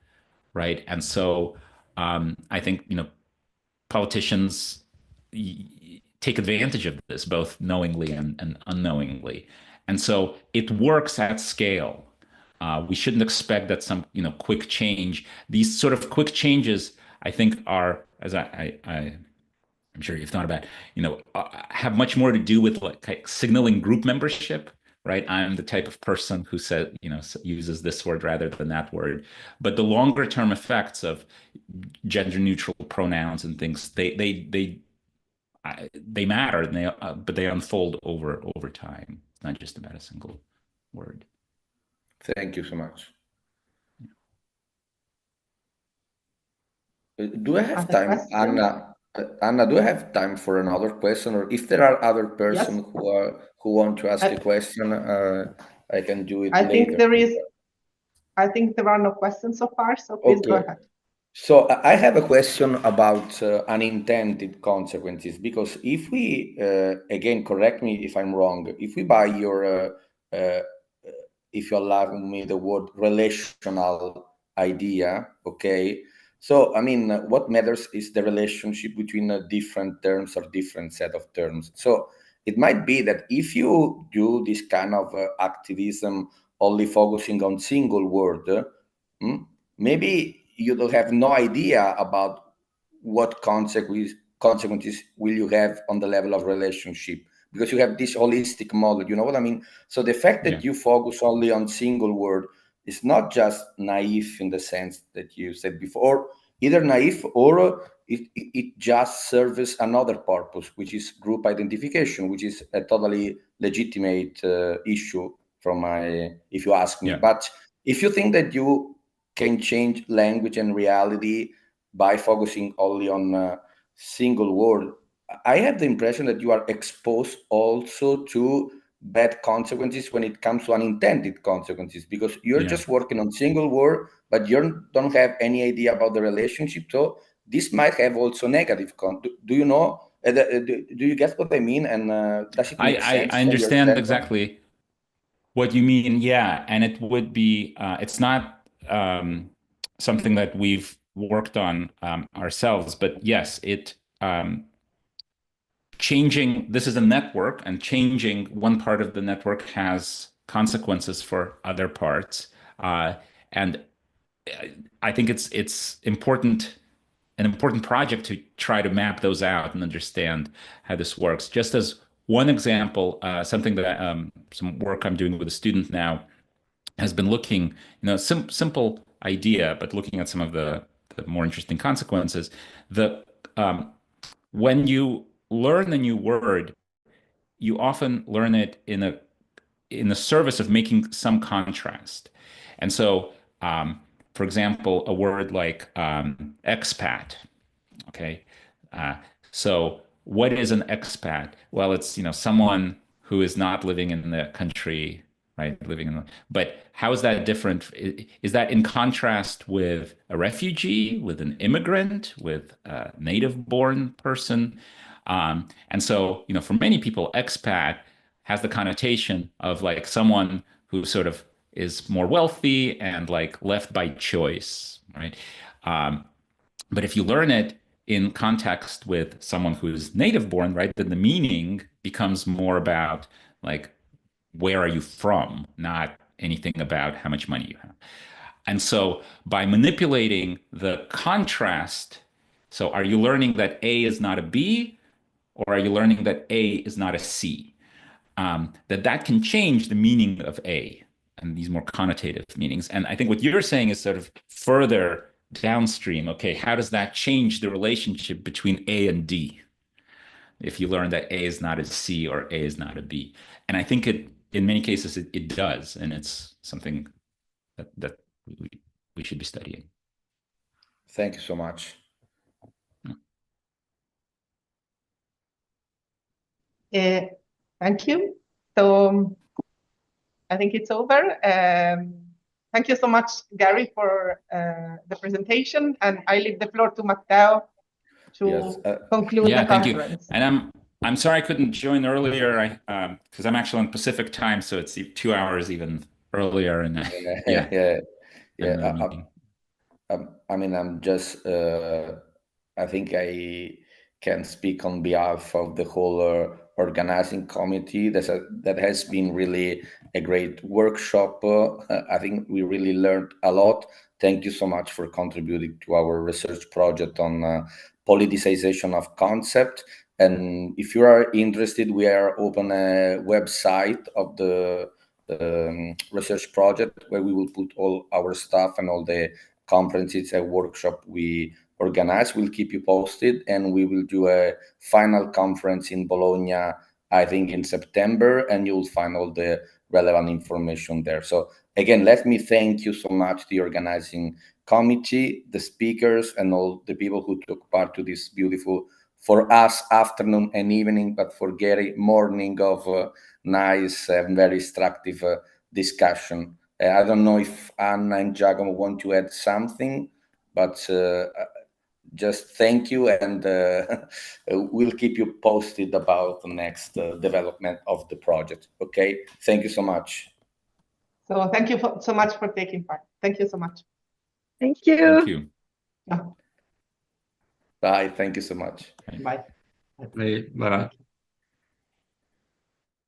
right? And so I think politicians take advantage of this both knowingly and unknowingly, and so it works at scale. We shouldn't expect that some quick change. These sort of quick changes, I think, are, as I'm sure you've thought about, have much more to do with like signaling group membership right? I'm the type of person who said, uses this word rather than that word. But the longer term effects of gender neutral pronouns and things, they matter, and but they unfold over time. It's not just about a single word. Thank you so much. Do I have time, Anna? Anna, do I have time for another question, or if there are other persons who want to ask a question, I can do it later. I think there are no questions so far, so please go ahead. So I have a question about unintended consequences, because if we, again, correct me if I'm wrong, if we buy your, if you allow me the word relational idea, okay? So, I mean, what matters is the relationship between different terms or different set of terms. So it might be that if you do this kind of activism only focusing on single word, maybe you don't have no idea about what consequences will you have on the level of relationship, because you have this holistic model, you know what I mean? So the fact that you focus only on single word is not just naive in the sense that you said before, either naive or it just serves another purpose, which is group identification, which is a totally legitimate issue from if you ask me. But if you think that you can change language and reality by focusing only on single word, I have the impression that you are exposed also to bad consequences when it comes to unintended consequences, because you're just working on single word, but you don't have any idea about the relationship. So this might have also negative do you know? Do you get what I mean? And does it make sense? I understand exactly what you mean. Yeah, and it would be. It's not something that we've worked on ourselves, but yes, it. Changing, this is a network, and changing one part of the network has consequences for other parts. And I think it's important, an important project to try to map those out and understand how this works. Just as one example, something that some work I'm doing with a student now has been looking, simple idea, but looking at some of the more interesting consequences. When you learn a new word, you often learn it in the service of making some contrast. And so, for example, a word like expat. Okay, so what is an expat? Well, it's someone who is not living in the country, right? But how is that different? Is that in contrast with a refugee, with an immigrant, with a native-born person? And so, for many people, expat has the connotation of like someone who sort of is more wealthy and like left by choice, right? But if you learn it in context with someone who's native born, right, then the meaning becomes more about like, where are you from, not anything about how much money you have. And so by manipulating the contrast, so are you learning that A is not a B, or are you learning that A is not a C? That can change the meaning of A and these more connotative meanings. And I think what you're saying is sort of further downstream. Okay, how does that change the relationship between A and D if you learn that A is not a C or A is not a B? And I think in many cases it does, and it's something that we should be studying. Thank you so much. Thank you. So I think it's over. Thank you so much, Gary, for the presentation, and I leave the floor to Matteo to conclude the conference. Thank you. And I'm sorry I couldn't join earlier, because I'm actually on Pacific time, so it's 2 hours even earlier. And I mean, I'm just. I think I can speak on behalf of the whole organizing committee. That has been really a great workshop. I think we really learned a lot. Thank you so much for contributing to our research project on politicization of concept. And if you are interested, we are open a website of the research project where we will put all our stuff and all the conferences and workshop we organize. We'll keep you posted, and we will do a final conference in Bologna, I think in September, and you'll find all the relevant information there. So again, let me thank you so much, the organizing committee, the speakers, and all the people who took part to this beautiful, for us, afternoon and evening, but for Gary, morning of nice and very instructive discussion. I don't know if Anna and Giacomo want to add something, but just thank you, and we'll keep you posted about the next development of the project. Okay, thank you so much. So thank you so much for taking part. Thank you so much. Thank you. Thank you. Yeah. Bye. Thank you so much. Bye. Bye.